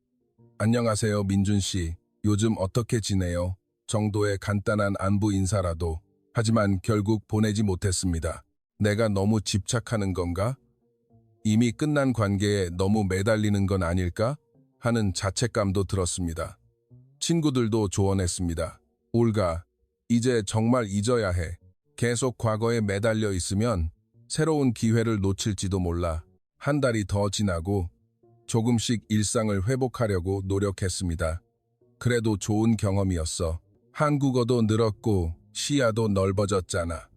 Speaker 1: 안녕하세요, 민준 씨. 요즘 어떻게 지내요? 정도의 간단한 안부 인사라도. 하지만 결국 보내지 못했습니다. 내가 너무 집착하는 건가? 이미 끝난 관계에 너무 매달리는 건 아닐까? 하는 자책감도 들었습니다. 친구들도 조언했습니다. 올가, 이제 정말 잊어야 해. 계속 과거에 매달려 있으면 새로운 기회를 놓칠지도 몰라. 한 달이 더 지나고 조금씩 일상을 회복하려고 노력했습니다. 그래도 좋은 경험이었어. 한국어도 늘었고 시야도 넓어졌잖아.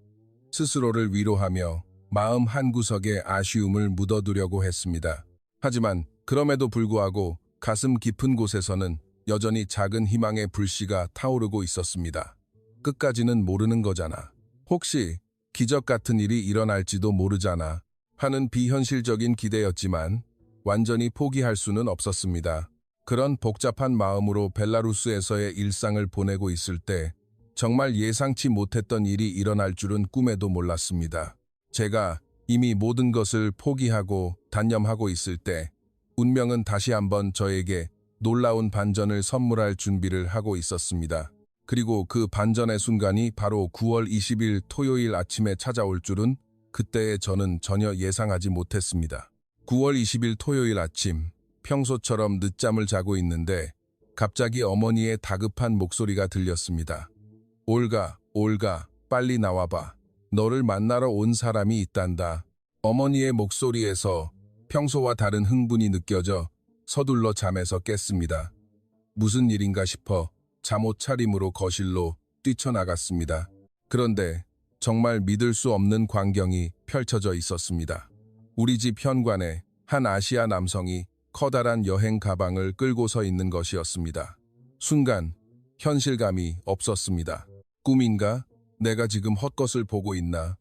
Speaker 1: 스스로를 위로하며 마음 한구석에 아쉬움을 묻어두려고 했습니다. 하지만 그럼에도 불구하고 가슴 깊은 곳에서는 여전히 작은 희망의 불씨가 타오르고 있었습니다. 끝까지는 모르는 거잖아. 혹시 기적 같은 일이 일어날지도 모르잖아. 하는 비현실적인 기대였지만 완전히 포기할 수는 없었습니다. 그런 복잡한 마음으로 벨라루스에서의 일상을 보내고 있을 때 정말 예상치 못했던 일이 일어날 줄은 꿈에도 몰랐습니다. 제가 이미 모든 것을 포기하고 단념하고 있을 때 운명은 다시 한번 저에게 놀라운 반전을 선물할 준비를 하고 있었습니다. 그리고 그 반전의 순간이 바로 9월 20일 토요일 아침에 찾아올 줄은 그때의 저는 전혀 예상하지 못했습니다. 9월 20일 토요일 아침, 평소처럼 늦잠을 자고 있는데 갑자기 어머니의 다급한 목소리가 들렸습니다. 올가, 올가, 빨리 나와봐. 너를 만나러 온 사람이 있단다. 어머니의 목소리에서 평소와 다른 흥분이 느껴져 서둘러 잠에서 깼습니다. 무슨 일인가 싶어 잠옷 차림으로 거실로 뛰쳐나갔습니다. 그런데 정말 믿을 수 없는 광경이 펼쳐져 있었습니다. 우리 집 현관에 한 아시아 남성이 커다란 여행 가방을 끌고 서 있는 것이었습니다. 순간 현실감이 없었습니다. 꿈인가? 내가 지금 헛것을 보고 있나?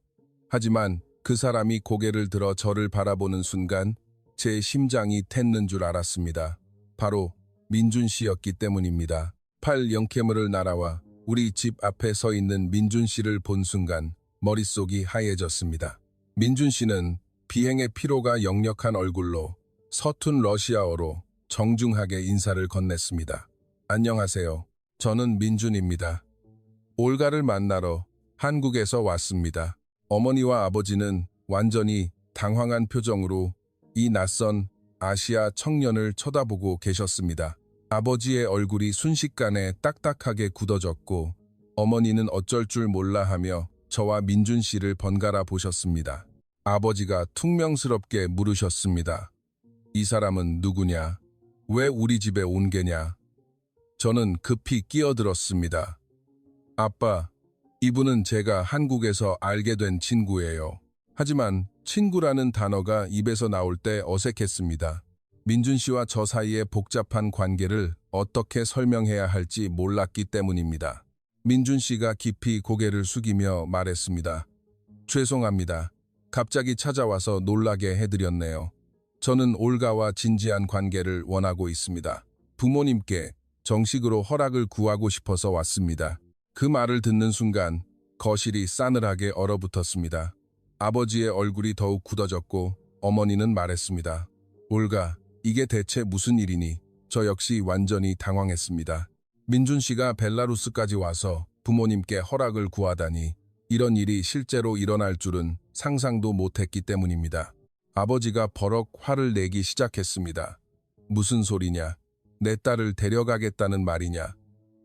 Speaker 1: 하지만 그 사람이 고개를 들어 저를 바라보는 순간 제 심장이 텄는 줄 알았습니다. 바로 민준 씨였기 때문입니다. 팔 영케물을 날아와 우리 집 앞에 서 있는 민준 씨를 본 순간 머릿속이 하얘졌습니다. 민준 씨는 비행의 피로가 역력한 얼굴로 서툰 러시아어로 정중하게 인사를 건넸습니다. 안녕하세요. 저는 민준입니다. 올가를 만나러 한국에서 왔습니다. 어머니와 아버지는 완전히 당황한 표정으로 이 낯선 아시아 청년을 쳐다보고 계셨습니다. 아버지의 얼굴이 순식간에 딱딱하게 굳어졌고 어머니는 어쩔 줄 몰라 하며 저와 민준 씨를 번갈아 보셨습니다. 아버지가 퉁명스럽게 물으셨습니다. 이 사람은 누구냐? 왜 우리 집에 온 게냐? 저는 급히 끼어들었습니다. 아빠, 이분은 제가 한국에서 알게 된 친구예요. 하지만 친구라는 단어가 입에서 나올 때 어색했습니다. 민준 씨와 저 사이의 복잡한 관계를 어떻게 설명해야 할지 몰랐기 때문입니다. 민준 씨가 깊이 고개를 숙이며 말했습니다. 죄송합니다. 갑자기 찾아와서 놀라게 해드렸네요. 저는 올가와 진지한 관계를 원하고 있습니다. 부모님께 정식으로 허락을 구하고 싶어서 왔습니다. 그 말을 듣는 순간 거실이 싸늘하게 얼어붙었습니다. 아버지의 얼굴이 더욱 굳어졌고 어머니는 말했습니다. 올가, 이게 대체 무슨 일이니? 저 역시 완전히 당황했습니다. 민준 씨가 벨라루스까지 와서 부모님께 허락을 구하다니 이런 일이 실제로 일어날 줄은 상상도 못했기 때문입니다. 아버지가 버럭 화를 내기 시작했습니다. 무슨 소리냐? 내 딸을 데려가겠다는 말이냐?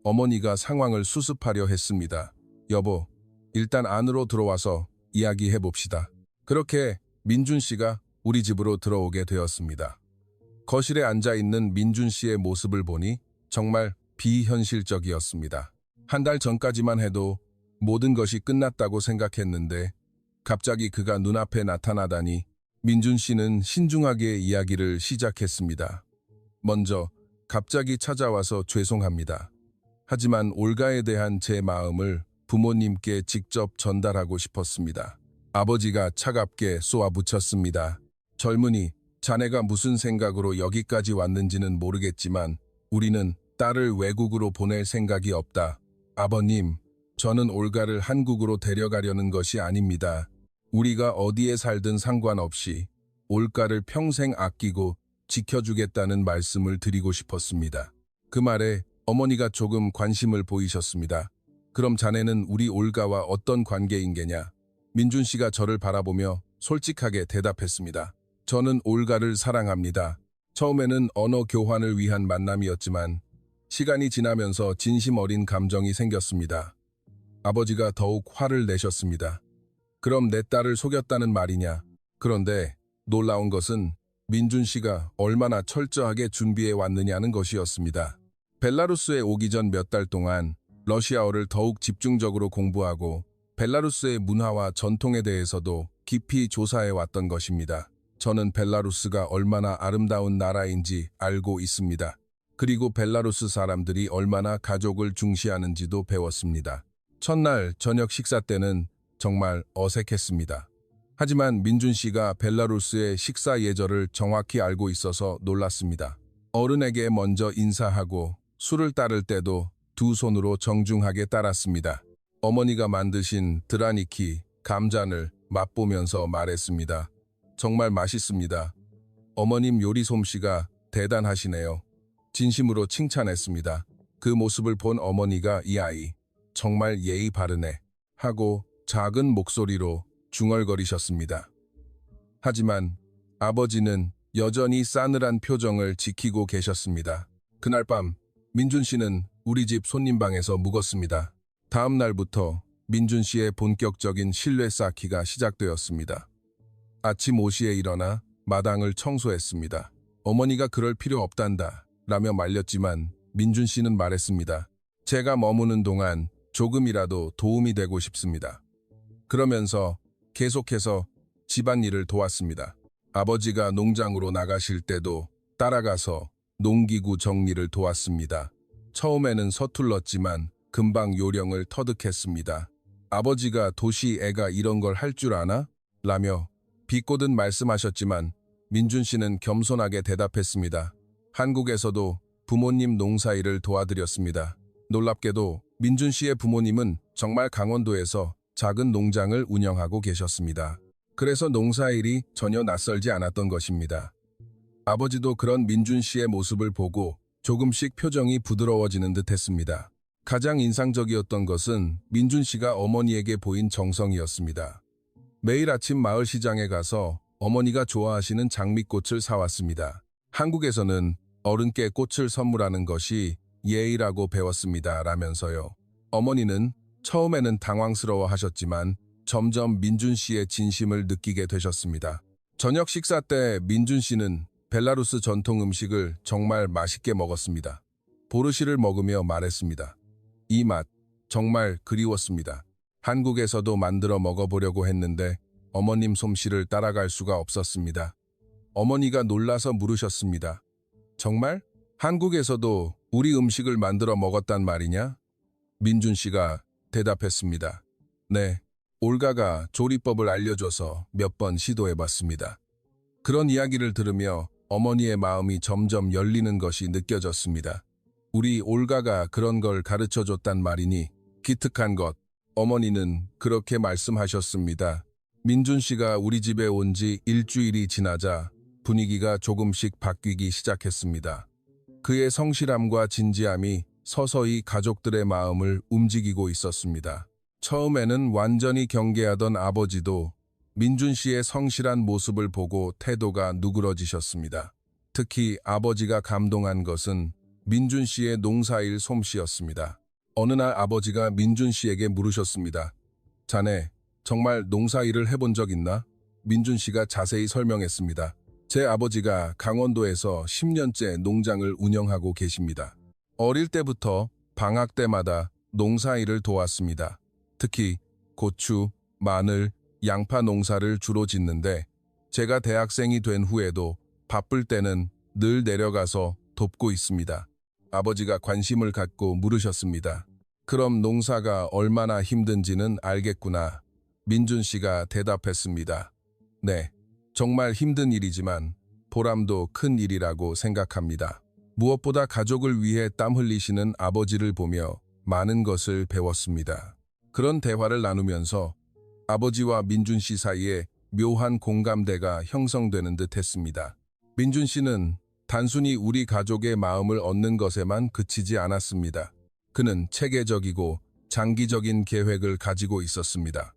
Speaker 1: 어머니가 상황을 수습하려 했습니다. 여보, 일단 안으로 들어와서 이야기해봅시다. 그렇게 민준 씨가 우리 집으로 들어오게 되었습니다. 거실에 앉아있는 민준 씨의 모습을 보니 정말 비현실적이었습니다. 한 달 전까지만 해도 모든 것이 끝났다고 생각했는데 갑자기 그가 눈앞에 나타나다니 민준 씨는 신중하게 이야기를 시작했습니다. 먼저 갑자기 찾아와서 죄송합니다. 하지만 올가에 대한 제 마음을 부모님께 직접 전달하고 싶었습니다. 아버지가 차갑게 쏘아붙였습니다. 젊은이, 자네가 무슨 생각으로 여기까지 왔는지는 모르겠지만 우리는 딸을 외국으로 보낼 생각이 없다. 아버님, 저는 올가를 한국으로 데려가려는 것이 아닙니다. 우리가 어디에 살든 상관없이 올가를 평생 아끼고 지켜주겠다는 말씀을 드리고 싶었습니다. 그 말에 어머니가 조금 관심을 보이셨습니다. 그럼 자네는 우리 올가와 어떤 관계인 게냐? 민준 씨가 저를 바라보며 솔직하게 대답했습니다. 저는 올가를 사랑합니다. 처음에는 언어 교환을 위한 만남이었지만 시간이 지나면서 진심 어린 감정이 생겼습니다. 아버지가 더욱 화를 내셨습니다. 그럼 내 딸을 속였다는 말이냐? 그런데 놀라운 것은 민준 씨가 얼마나 철저하게 준비해 왔느냐는 것이었습니다. 벨라루스에 오기 전 몇 달 동안 러시아어를 더욱 집중적으로 공부하고 벨라루스의 문화와 전통에 대해서도 깊이 조사해 왔던 것입니다. 저는 벨라루스가 얼마나 아름다운 나라인지 알고 있습니다. 그리고 벨라루스 사람들이 얼마나 가족을 중시하는지도 배웠습니다. 첫날 저녁 식사 때는 정말 어색했습니다. 하지만 민준 씨가 벨라루스의 식사 예절을 정확히 알고 있어서 놀랐습니다. 어른에게 먼저 인사하고 술을 따를 때도 두 손으로 정중하게 따랐습니다. 어머니가 만드신 드라니키, 감잔을 맛보면서 말했습니다. 정말 맛있습니다. 어머님 요리 솜씨가 대단하시네요. 진심으로 칭찬했습니다. 그 모습을 본 어머니가 이 아이 정말 예의 바르네 하고 작은 목소리로 중얼거리셨습니다. 하지만 아버지는 여전히 싸늘한 표정을 지키고 계셨습니다. 그날 밤 민준 씨는 우리 집 손님방에서 묵었습니다. 다음 날부터 민준 씨의 본격적인 실내 쌓기가 시작되었습니다. 아침 5시에 일어나 마당을 청소했습니다. 어머니가 그럴 필요 없단다 라며 말렸지만 민준 씨는 말했습니다. 제가 머무는 동안 조금이라도 도움이 되고 싶습니다. 그러면서 계속해서 집안일을 도왔습니다. 아버지가 농장으로 나가실 때도 따라가서 농기구 정리를 도왔습니다. 처음에는 서툴렀지만 금방 요령을 터득했습니다. 아버지가 도시 애가 이런 걸 할 줄 아나? 라며 비꼬듯 말씀하셨지만 민준 씨는 겸손하게 대답했습니다. 한국에서도 부모님 농사일을 도와드렸습니다. 놀랍게도 민준 씨의 부모님은 정말 강원도에서 작은 농장을 운영하고 계셨습니다. 그래서 농사일이 전혀 낯설지 않았던 것입니다. 아버지도 그런 민준 씨의 모습을 보고 조금씩 표정이 부드러워지는 듯 했습니다. 가장 인상적이었던 것은 민준 씨가 어머니에게 보인 정성이었습니다. 매일 아침 마을 시장에 가서 어머니가 좋아하시는 장미꽃을 사왔습니다. 한국에서는 어른께 꽃을 선물하는 것이 예의라고 배웠습니다. 라면서요. 어머니는 처음에는 당황스러워 하셨지만 점점 민준 씨의 진심을 느끼게 되셨습니다. 저녁 식사 때 민준 씨는 벨라루스 전통 음식을 정말 맛있게 먹었습니다. 보르시를 먹으며 말했습니다. 이 맛 정말 그리웠습니다. 한국에서도 만들어 먹어보려고 했는데 어머님 솜씨를 따라갈 수가 없었습니다. 어머니가 놀라서 물으셨습니다. 정말? 한국에서도 우리 음식을 만들어 먹었단 말이냐? 민준 씨가 대답했습니다. 네, 올가가 조리법을 알려줘서 몇 번 시도해봤습니다. 그런 이야기를 들으며 어머니의 마음이 점점 열리는 것이 느껴졌습니다. 우리 올가가 그런 걸 가르쳐줬단 말이니 기특한 것. 어머니는 그렇게 말씀하셨습니다. 민준 씨가 우리 집에 온 지 일주일이 지나자 분위기가 조금씩 바뀌기 시작했습니다. 그의 성실함과 진지함이 서서히 가족들의 마음을 움직이고 있었습니다. 처음에는 완전히 경계하던 아버지도 민준 씨의 성실한 모습을 보고 태도가 누그러지셨습니다. 특히 아버지가 감동한 것은 민준 씨의 농사일 솜씨였습니다. 어느 날 아버지가 민준 씨에게 물으셨습니다. 자네, 정말 농사일을 해본 적 있나? 민준 씨가 자세히 설명했습니다. 제 아버지가 강원도에서 10년째 농장을 운영하고 계십니다. 어릴 때부터 방학 때마다 농사일을 도왔습니다. 특히 고추, 마늘, 양파 농사를 주로 짓는데 제가 대학생이 된 후에도 바쁠 때는 늘 내려가서 돕고 있습니다. 아버지가 관심을 갖고 물으셨습니다. 그럼 농사가 얼마나 힘든지는 알겠구나. 민준 씨가 대답했습니다. 네, 정말 힘든 일이지만 보람도 큰 일이라고 생각합니다. 무엇보다 가족을 위해 땀 흘리시는 아버지를 보며 많은 것을 배웠습니다. 그런 대화를 나누면서 아버지와 민준 씨 사이에 묘한 공감대가 형성되는 듯 했습니다. 민준 씨는 단순히 우리 가족의 마음을 얻는 것에만 그치지 않았습니다. 그는 체계적이고 장기적인 계획을 가지고 있었습니다.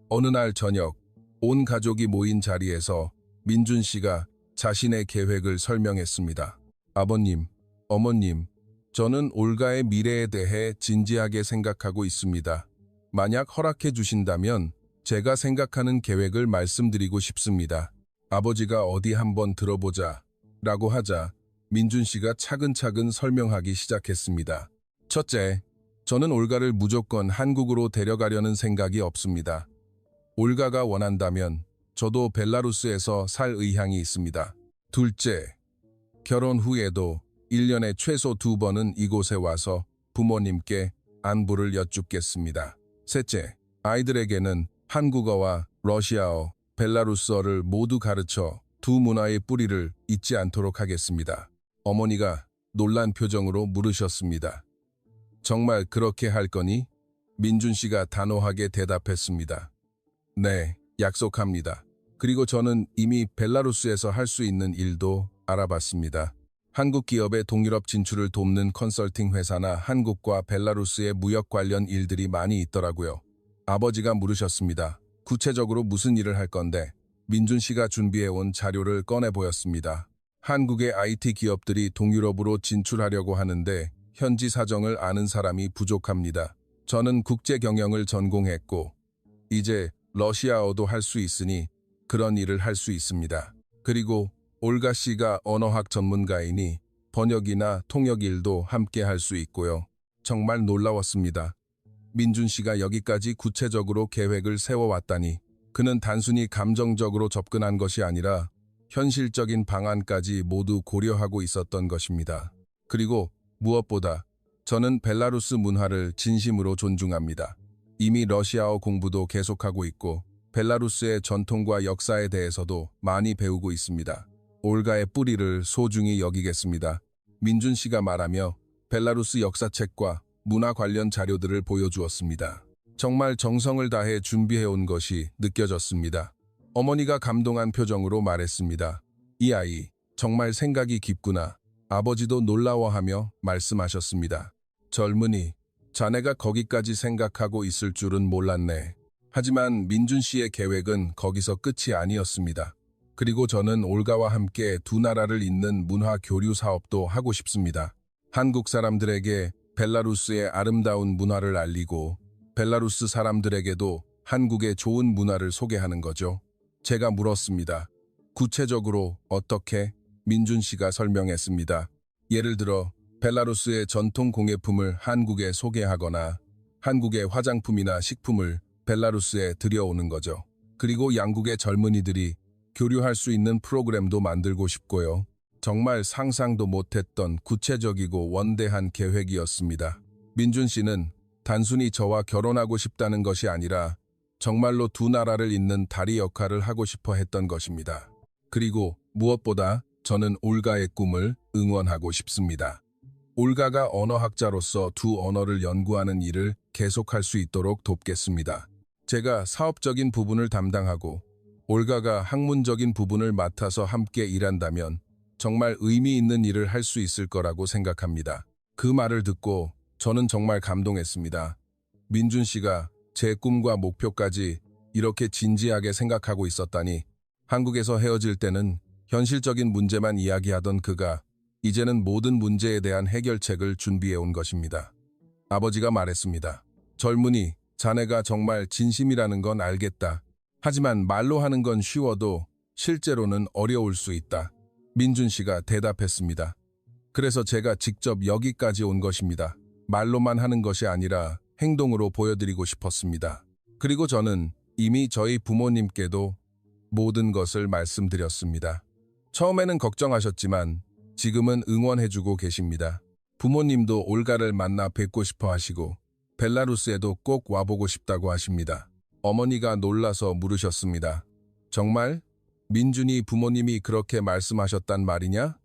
Speaker 1: 어느 날 저녁, 온 가족이 모인 자리에서 민준 씨가 자신의 계획을 설명했습니다. 아버님, 어머님, 저는 올가의 미래에 대해 진지하게 생각하고 있습니다. 만약 허락해 주신다면 제가 생각하는 계획을 말씀드리고 싶습니다. 아버지가 어디 한번 들어보자 라고 하자 민준 씨가 차근차근 설명하기 시작했습니다. 첫째, 저는 올가를 무조건 한국으로 데려가려는 생각이 없습니다. 올가가 원한다면 저도 벨라루스에서 살 의향이 있습니다. 둘째, 결혼 후에도 1년에 최소 2번은 이곳에 와서 부모님께 안부를 여쭙겠습니다. 셋째, 아이들에게는 한국어와 러시아어, 벨라루스어를 모두 가르쳐 두 문화의 뿌리를 잊지 않도록 하겠습니다. 어머니가 놀란 표정으로 물으셨습니다. 정말 그렇게 할 거니? 민준 씨가 단호하게 대답했습니다. 네, 약속합니다. 그리고 저는 이미 벨라루스에서 할 수 있는 일도 알아봤습니다. 한국 기업의 동유럽 진출을 돕는 컨설팅 회사나 한국과 벨라루스의 무역 관련 일들이 많이 있더라고요. 아버지가 물으셨습니다. 구체적으로 무슨 일을 할 건데? 민준 씨가 준비해온 자료를 꺼내 보였습니다. 한국의 IT 기업들이 동유럽으로 진출하려고 하는데 현지 사정을 아는 사람이 부족합니다. 저는 국제 경영을 전공했고 이제 러시아어도 할 수 있으니 그런 일을 할 수 있습니다. 그리고 올가 씨가 언어학 전문가이니 번역이나 통역 일도 함께 할 수 있고요. 정말 놀라웠습니다. 민준 씨가 여기까지 구체적으로 계획을 세워왔다니 그는 단순히 감정적으로 접근한 것이 아니라 현실적인 방안까지 모두 고려하고 있었던 것입니다. 그리고 무엇보다 저는 벨라루스 문화를 진심으로 존중합니다. 이미 러시아어 공부도 계속하고 있고 벨라루스의 전통과 역사에 대해서도 많이 배우고 있습니다. 올가의 뿌리를 소중히 여기겠습니다. 민준 씨가 말하며 벨라루스 역사책과 문화 관련 자료들을 보여주었습니다. 정말 정성을 다해 준비해온 것이 느껴졌습니다. 어머니가 감동한 표정으로 말했습니다. 이 아이 정말 생각이 깊구나. 아버지도 놀라워하며 말씀하셨습니다. 젊은이, 자네가 거기까지 생각하고 있을 줄은 몰랐네. 하지만 민준 씨의 계획은 거기서 끝이 아니었습니다. 그리고 저는 올가와 함께 두 나라를 잇는 문화 교류 사업도 하고 싶습니다. 한국 사람들에게 벨라루스의 아름다운 문화를 알리고 벨라루스 사람들에게도 한국의 좋은 문화를 소개하는 거죠. 제가 물었습니다. 구체적으로 어떻게? 민준 씨가 설명했습니다. 예를 들어 벨라루스의 전통 공예품을 한국에 소개하거나 한국의 화장품이나 식품을 벨라루스에 들여오는 거죠. 그리고 양국의 젊은이들이 교류할 수 있는 프로그램도 만들고 싶고요. 정말 상상도 못했던 구체적이고 원대한 계획이었습니다. 민준 씨는 단순히 저와 결혼하고 싶다는 것이 아니라 정말로 두 나라를 잇는 다리 역할을 하고 싶어 했던 것입니다. 그리고 무엇보다 저는 올가의 꿈을 응원하고 싶습니다. 올가가 언어학자로서 두 언어를 연구하는 일을 계속할 수 있도록 돕겠습니다. 제가 사업적인 부분을 담당하고 올가가 학문적인 부분을 맡아서 함께 일한다면 정말 의미 있는 일을 할 수 있을 거라고 생각합니다. 그 말을 듣고 저는 정말 감동했습니다. 민준 씨가 제 꿈과 목표까지 이렇게 진지하게 생각하고 있었다니. 한국에서 헤어질 때는 현실적인 문제만 이야기하던 그가 이제는 모든 문제에 대한 해결책을 준비해 온 것입니다. 아버지가 말했습니다. 젊은이, 자네가 정말 진심이라는 건 알겠다. 하지만 말로 하는 건 쉬워도 실제로는 어려울 수 있다. 민준 씨가 대답했습니다. 그래서 제가 직접 여기까지 온 것입니다. 말로만 하는 것이 아니라 행동으로 보여드리고 싶었습니다. 그리고 저는 이미 저희 부모님께도 모든 것을 말씀드렸습니다. 처음에는 걱정하셨지만 지금은 응원해주고 계십니다. 부모님도 올가를 만나 뵙고 싶어 하시고 벨라루스에도 꼭 와보고 싶다고 하십니다. 어머니가 놀라서 물으셨습니다. 정말? 민준이 부모님이 그렇게 말씀하셨단 말이냐?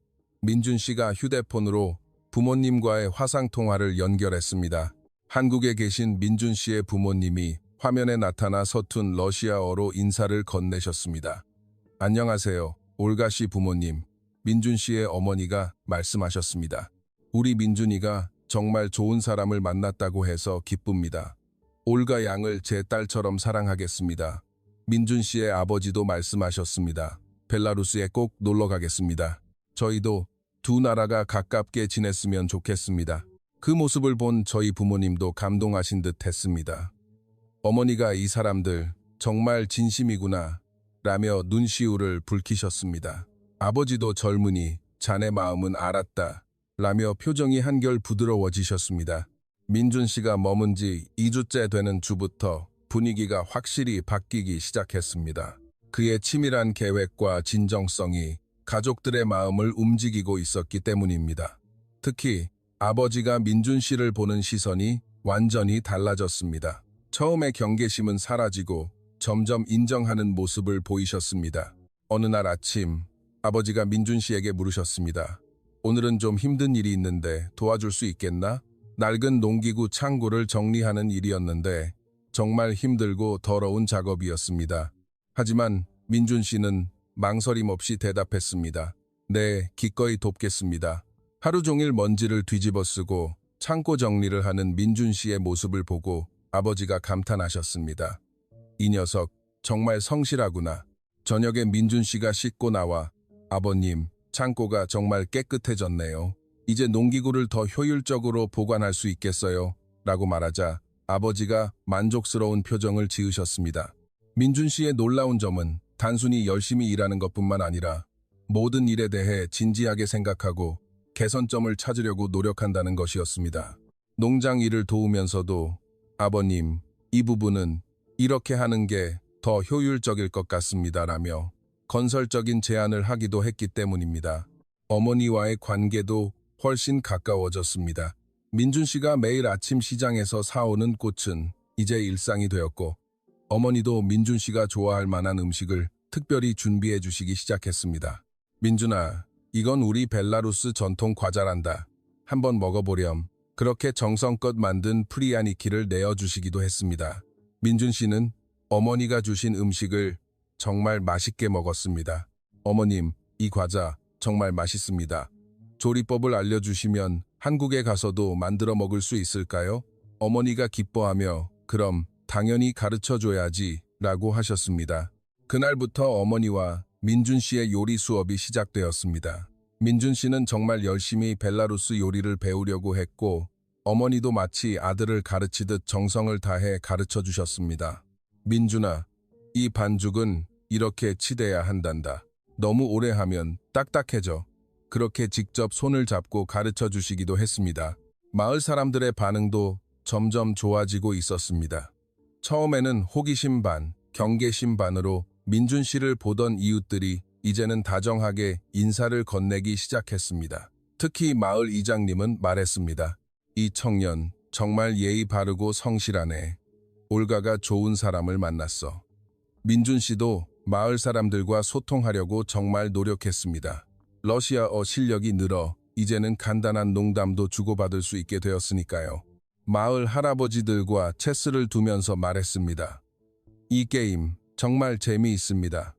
Speaker 1: 민준 씨가 휴대폰으로 부모님과의 화상통화를 연결했습니다. 한국에 계신 민준 씨의 부모님이 화면에 나타나 서툰 러시아어로 인사를 건네셨습니다. 안녕하세요, 올가 씨 부모님. 민준 씨의 어머니가 말씀하셨습니다. 우리 민준이가 정말 좋은 사람을 만났다고 해서 기쁩니다. 올가 양을 제 딸처럼 사랑하겠습니다. 민준 씨의 아버지도 말씀하셨습니다. 벨라루스에 꼭 놀러 가겠습니다. 저희도 두 나라가 가깝게 지냈으면 좋겠습니다. 그 모습을 본 저희 부모님도 감동하신 듯 했습니다. 어머니가 이 사람들 정말 진심이구나 라며 눈시울을 붉히셨습니다. 아버지도 젊으니 자네 마음은 알았다 라며 표정이 한결 부드러워지셨습니다. 민준 씨가 머문 지 2주째 되는 주부터 분위기가 확실히 바뀌기 시작했습니다. 그의 치밀한 계획과 진정성이 가족들의 마음을 움직이고 있었기 때문입니다. 특히 아버지가 민준 씨를 보는 시선이 완전히 달라졌습니다. 처음에 경계심은 사라지고 점점 인정하는 모습을 보이셨습니다. 어느 날 아침 아버지가 민준 씨에게 물으셨습니다. 오늘은 좀 힘든 일이 있는데 도와줄 수 있겠나? 낡은 농기구 창고를 정리하는 일이었는데 정말 힘들고 더러운 작업이었습니다. 하지만 민준 씨는 망설임 없이 대답했습니다. 네, 기꺼이 돕겠습니다. 하루 종일 먼지를 뒤집어 쓰고 창고 정리를 하는 민준 씨의 모습을 보고 아버지가 감탄하셨습니다. 이 녀석 정말 성실하구나. 저녁에 민준 씨가 씻고 나와 아버님, 창고가 정말 깨끗해졌네요. 이제 농기구를 더 효율적으로 보관할 수 있겠어요? 라고 말하자 아버지가 만족스러운 표정을 지으셨습니다. 민준 씨의 놀라운 점은 단순히 열심히 일하는 것뿐만 아니라 모든 일에 대해 진지하게 생각하고 개선점을 찾으려고 노력한다는 것이었습니다. 농장 일을 도우면서도 아버님, 이 부분은 이렇게 하는 게 더 효율적일 것 같습니다 라며 건설적인 제안을 하기도 했기 때문입니다. 어머니와의 관계도 훨씬 가까워졌습니다. 민준 씨가 매일 아침 시장에서 사오는 꽃은 이제 일상이 되었고, 어머니도 민준 씨가 좋아할 만한 음식을 특별히 준비해 주시기 시작했습니다. 민준아, 이건 우리 벨라루스 전통 과자란다. 한번 먹어보렴. 그렇게 정성껏 만든 프리아니키를 내어주시기도 했습니다. 민준 씨는 어머니가 주신 음식을 정말 맛있게 먹었습니다. 어머님, 이 과자 정말 맛있습니다. 조리법을 알려주시면 한국에 가서도 만들어 먹을 수 있을까요? 어머니가 기뻐하며 그럼 당연히 가르쳐줘야지 라고 하셨습니다. 그날부터 어머니와 민준 씨의 요리 수업이 시작되었습니다. 민준 씨는 정말 열심히 벨라루스 요리를 배우려고 했고, 어머니도 마치 아들을 가르치듯 정성을 다해 가르쳐 주셨습니다. 민준아, 이 반죽은 이렇게 치대야 한단다. 너무 오래 하면 딱딱해져. 그렇게 직접 손을 잡고 가르쳐 주시기도 했습니다. 마을 사람들의 반응도 점점 좋아지고 있었습니다. 처음에는 호기심 반, 경계심 반으로 민준 씨를 보던 이웃들이 이제는 다정하게 인사를 건네기 시작했습니다. 특히 마을 이장님은 말했습니다. 이 청년 정말 예의 바르고 성실하네. 올가가 좋은 사람을 만났어. 민준 씨도 마을 사람들과 소통하려고 정말 노력했습니다. 러시아어 실력이 늘어 이제는 간단한 농담도 주고받을 수 있게 되었으니까요. 마을 할아버지들과 체스를 두면서 말했습니다. 이 게임 정말 재미있습니다.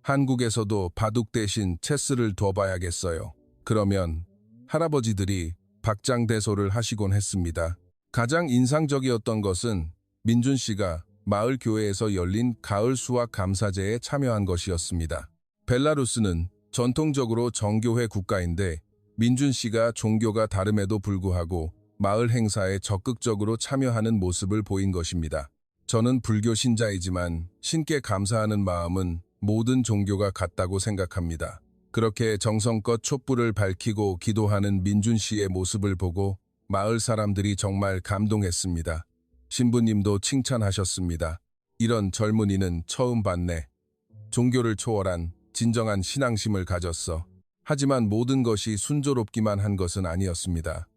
Speaker 1: 한국에서도 바둑 대신 체스를 둬봐야겠어요. 그러면 할아버지들이 박장대소를 하시곤 했습니다. 가장 인상적이었던 것은 민준 씨가 마을 교회에서 열린 가을 수학 감사제에 참여한 것이었습니다. 벨라루스는 전통적으로 정교회 국가인데 민준 씨가 종교가 다름에도 불구하고 마을 행사에 적극적으로 참여하는 모습을 보인 것입니다. 저는 불교 신자이지만 신께 감사하는 마음은 모든 종교가 같다고 생각합니다. 그렇게 정성껏 촛불을 밝히고 기도하는 민준 씨의 모습을 보고 마을 사람들이 정말 감동했습니다. 신부님도 칭찬하셨습니다. 이런 젊은이는 처음 봤네. 종교를 초월한 진정한 신앙심을 가졌어. 하지만 모든 것이 순조롭기만 한 것은 아니었습니다.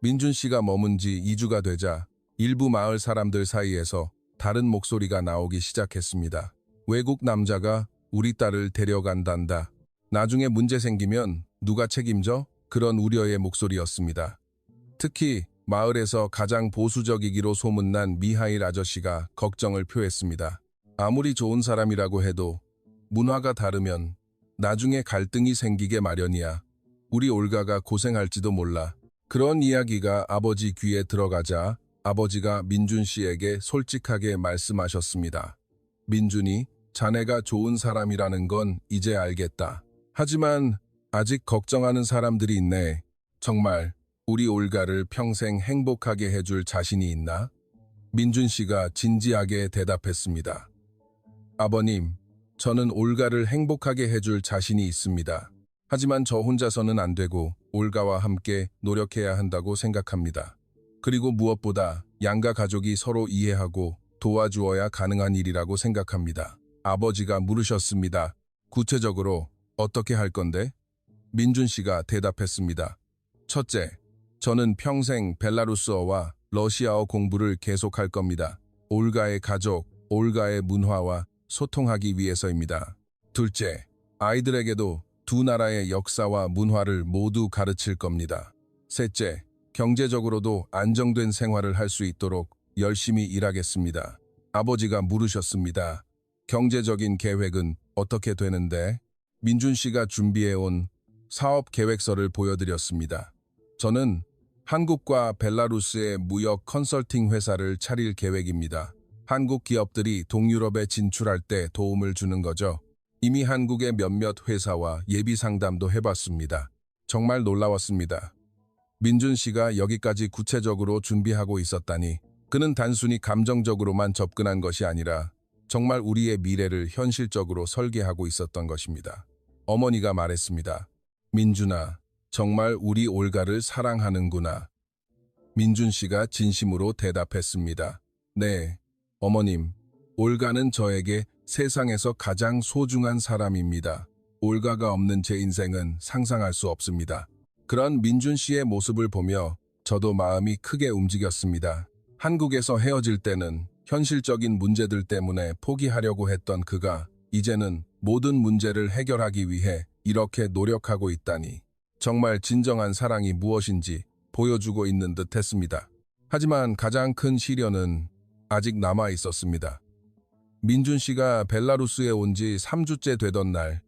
Speaker 1: 민준 씨가 머문 지 2주가 되자 일부 마을 사람들 사이에서 다른 목소리가 나오기 시작했습니다. 외국 남자가 우리 딸을 데려간단다. 나중에 문제 생기면 누가 책임져? 그런 우려의 목소리였습니다. 특히 마을에서 가장 보수적이기로 소문난 미하일 아저씨가 걱정을 표했습니다. 아무리 좋은 사람이라고 해도 문화가 다르면 나중에 갈등이 생기게 마련이야. 우리 올가가 고생할지도 몰라. 그런 이야기가 아버지 귀에 들어가자 아버지가 민준 씨에게 솔직하게 말씀하셨습니다. 민준이 자네가 좋은 사람이라는 건 이제 알겠다. 하지만 아직 걱정하는 사람들이 있네. 정말 우리 올가를 평생 행복하게 해줄 자신이 있나? 민준 씨가 진지하게 대답했습니다. 아버님, 저는 올가를 행복하게 해줄 자신이 있습니다. 하지만 저 혼자서는 안 되고 올가와 함께 노력해야 한다고 생각합니다. 그리고 무엇보다 양가 가족이 서로 이해하고 도와주어야 가능한 일이라고 생각합니다. 아버지가 물으셨습니다. 구체적으로 어떻게 할 건데? 민준 씨가 대답했습니다. 첫째, 저는 평생 벨라루스어와 러시아어 공부를 계속할 겁니다. 올가의 가족, 올가의 문화와 소통하기 위해서입니다. 둘째, 아이들에게도 두 나라의 역사와 문화를 모두 가르칠 겁니다. 셋째, 경제적으로도 안정된 생활을 할 수 있도록 열심히 일하겠습니다. 아버지가 물으셨습니다. 경제적인 계획은 어떻게 되는데? 민준 씨가 준비해온 사업 계획서를 보여드렸습니다. 저는 한국과 벨라루스의 무역 컨설팅 회사를 차릴 계획입니다. 한국 기업들이 동유럽에 진출할 때 도움을 주는 거죠. 이미 한국의 몇몇 회사와 예비 상담도 해봤습니다. 정말 놀라웠습니다. 민준 씨가 여기까지 구체적으로 준비하고 있었다니, 그는 단순히 감정적으로만 접근한 것이 아니라 정말 우리의 미래를 현실적으로 설계하고 있었던 것입니다. 어머니가 말했습니다. 민준아, 정말 우리 올가를 사랑하는구나. 민준 씨가 진심으로 대답했습니다. 네, 어머님, 올가는 저에게 세상에서 가장 소중한 사람입니다. 올가가 없는 제 인생은 상상할 수 없습니다. 그런 민준 씨의 모습을 보며 저도 마음이 크게 움직였습니다. 한국에서 헤어질 때는 현실적인 문제들 때문에 포기하려고 했던 그가 이제는 모든 문제를 해결하기 위해 이렇게 노력하고 있다니 정말 진정한 사랑이 무엇인지 보여주고 있는 듯 했습니다. 하지만 가장 큰 시련은 아직 남아 있었습니다. 민준 씨가 벨라루스에 온 지 3주째 되던 날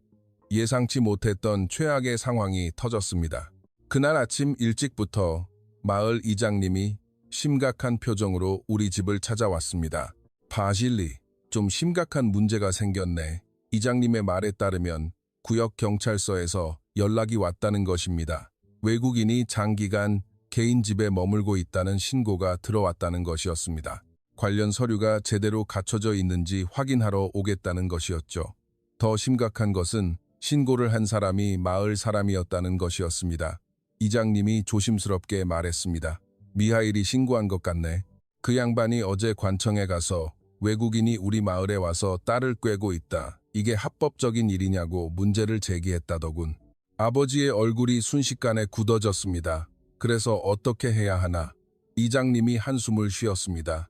Speaker 1: 예상치 못했던 최악의 상황이 터졌습니다. 그날 아침 일찍부터 마을 이장님이 심각한 표정으로 우리 집을 찾아왔습니다. 바실리, 좀 심각한 문제가 생겼네. 이장님의 말에 따르면 구역 경찰서에서 연락이 왔다는 것입니다. 외국인이 장기간 개인 집에 머물고 있다는 신고가 들어왔다는 것이었습니다. 관련 서류가 제대로 갖춰져 있는지 확인하러 오겠다는 것이었죠. 더 심각한 것은 신고를 한 사람이 마을 사람이었다는 것이었습니다. 이장님이 조심스럽게 말했습니다. 미하일이 신고한 것 같네. 그 양반이 어제 관청에 가서 외국인이 우리 마을에 와서 딸을 꿰고 있다. 이게 합법적인 일이냐고 문제를 제기했다더군. 아버지의 얼굴이 순식간에 굳어졌습니다. 그래서 어떻게 해야 하나? 이장님이 한숨을 쉬었습니다.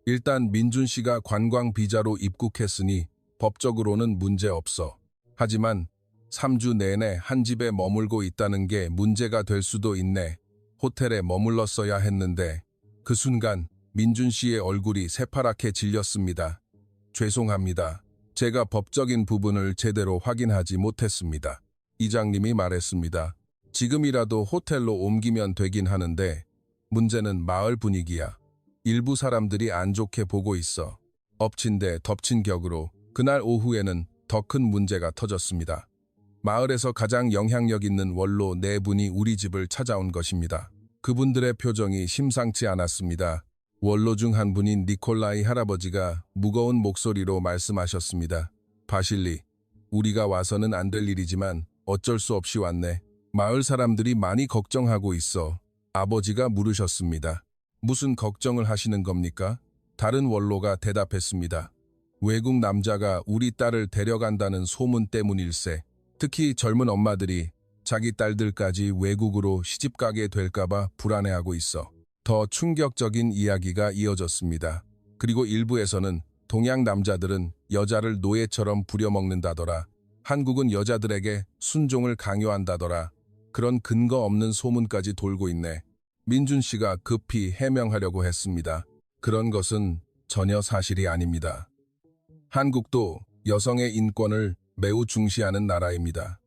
Speaker 1: 일단 민준 씨가 관광 비자로 입국했으니 법적으로는 문제 없어. 하지만 3주 내내 한 집에 머물고 있다는 게 문제가 될 수도 있네. 호텔에 머물렀어야 했는데 그 순간 민준 씨의 얼굴이 새파랗게 질렸습니다. 죄송합니다. 제가 법적인 부분을 제대로 확인하지 못했습니다. 이장님이 말했습니다. 지금이라도 호텔로 옮기면 되긴 하는데 문제는 마을 분위기야. 일부 사람들이 안 좋게 보고 있어. 엎친 데 덮친 격으로 그날 오후에는 더 큰 문제가 터졌습니다. 마을에서 가장 영향력 있는 원로 4분이 우리 집을 찾아온 것입니다. 그분들의 표정이 심상치 않았습니다. 원로 중 한 분인 니콜라이 할아버지가 무거운 목소리로 말씀하셨습니다. 바실리, 우리가 와서는 안 될 일이지만 어쩔 수 없이 왔네. 마을 사람들이 많이 걱정하고 있어. 아버지가 물으셨습니다. 무슨 걱정을 하시는 겁니까? 다른 원로가 대답했습니다. 외국 남자가 우리 딸을 데려간다는 소문 때문일세. 특히 젊은 엄마들이 자기 딸들까지 외국으로 시집가게 될까봐 불안해하고 있어. 더 충격적인 이야기가 이어졌습니다. 그리고 일부에서는 동양 남자들은 여자를 노예처럼 부려먹는다더라. 한국은 여자들에게 순종을 강요한다더라. 그런 근거 없는 소문까지 돌고 있네. 민준 씨가 급히 해명하려고 했습니다. 그런 것은 전혀 사실이 아닙니다. 한국도 여성의 인권을 매우 중시하는 나라입니다.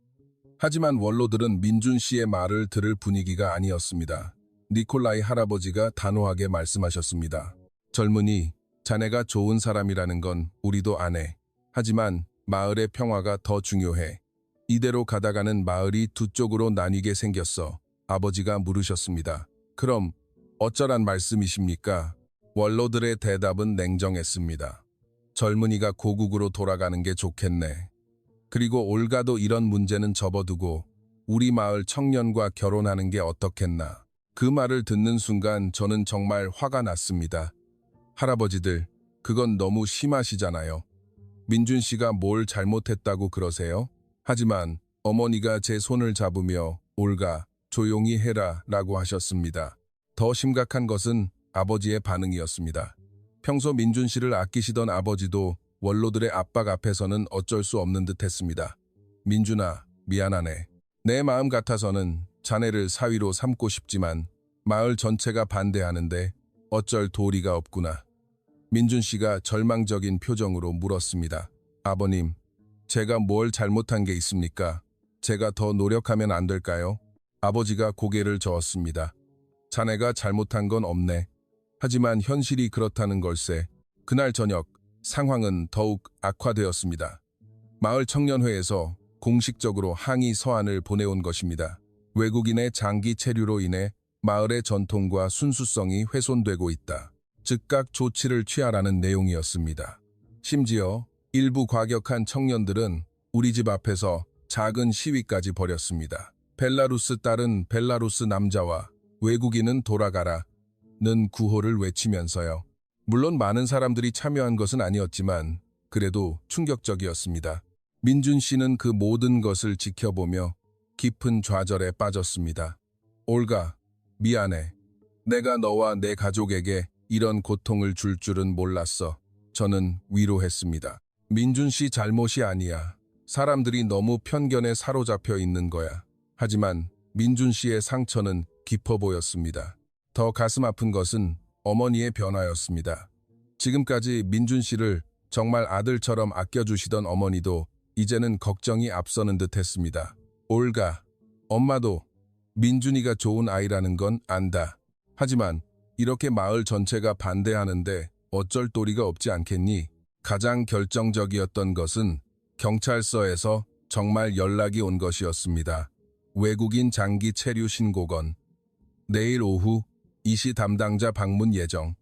Speaker 1: 하지만 원로들은 민준 씨의 말을 들을 분위기가 아니었습니다. 니콜라이 할아버지가 단호하게 말씀하셨습니다. 젊은이, 자네가 좋은 사람이라는 건 우리도 아네. 하지만 마을의 평화가 더 중요해. 이대로 가다가는 마을이 두 쪽으로 나뉘게 생겼어. 아버지가 물으셨습니다. 그럼 어쩌란 말씀이십니까? 원로들의 대답은 냉정했습니다. 젊은이가 고국으로 돌아가는 게 좋겠네. 그리고 올가도 이런 문제는 접어두고 우리 마을 청년과 결혼하는 게 어떻겠나. 그 말을 듣는 순간 저는 정말 화가 났습니다. 할아버지들, 그건 너무 심하시잖아요. 민준 씨가 뭘 잘못했다고 그러세요? 하지만 어머니가 제 손을 잡으며 올가, 조용히 해라 라고 하셨습니다. 더 심각한 것은 아버지의 반응이었습니다. 평소 민준 씨를 아끼시던 아버지도 원로들의 압박 앞에서는 어쩔 수 없는 듯 했습니다. 민준아, 미안하네. 내 마음 같아서는 자네를 사위로 삼고 싶지만 마을 전체가 반대하는데 어쩔 도리가 없구나. 민준 씨가 절망적인 표정으로 물었습니다. 아버님, 제가 뭘 잘못한 게 있습니까? 제가 더 노력하면 안 될까요? 아버지가 고개를 저었습니다. 자네가 잘못한 건 없네. 하지만 현실이 그렇다는 걸세. 그날 저녁 상황은 더욱 악화되었습니다. 마을 청년회에서 공식적으로 항의 서한을 보내온 것입니다. 외국인의 장기 체류로 인해 마을의 전통과 순수성이 훼손되고 있다. 즉각 조치를 취하라는 내용이었습니다. 심지어 일부 과격한 청년들은 우리 집 앞에서 작은 시위까지 벌였습니다. 벨라루스 딸은 벨라루스 남자와 외국인은 돌아가라 는 구호를 외치면서요. 물론 많은 사람들이 참여한 것은 아니었지만 그래도 충격적이었습니다. 민준 씨는 그 모든 것을 지켜보며 깊은 좌절에 빠졌습니다. 올가, 미안해. 내가 너와 내 가족에게 이런 고통을 줄 줄은 몰랐어. 저는 위로했습니다. 민준 씨 잘못이 아니야. 사람들이 너무 편견에 사로잡혀 있는 거야. 하지만 민준 씨의 상처는 깊어 보였습니다. 더 가슴 아픈 것은 어머니의 변화였습니다. 지금까지 민준 씨를 정말 아들처럼 아껴주시던 어머니도 이제는 걱정이 앞서는 듯 했습니다. 올가, 엄마도 민준이가 좋은 아이라는 건 안다. 하지만 이렇게 마을 전체가 반대하는데 어쩔 도리가 없지 않겠니? 가장 결정적이었던 것은 경찰서에서 정말 연락이 온 것이었습니다. 외국인 장기 체류 신고건. 내일 오후 이시 담당자 방문 예정.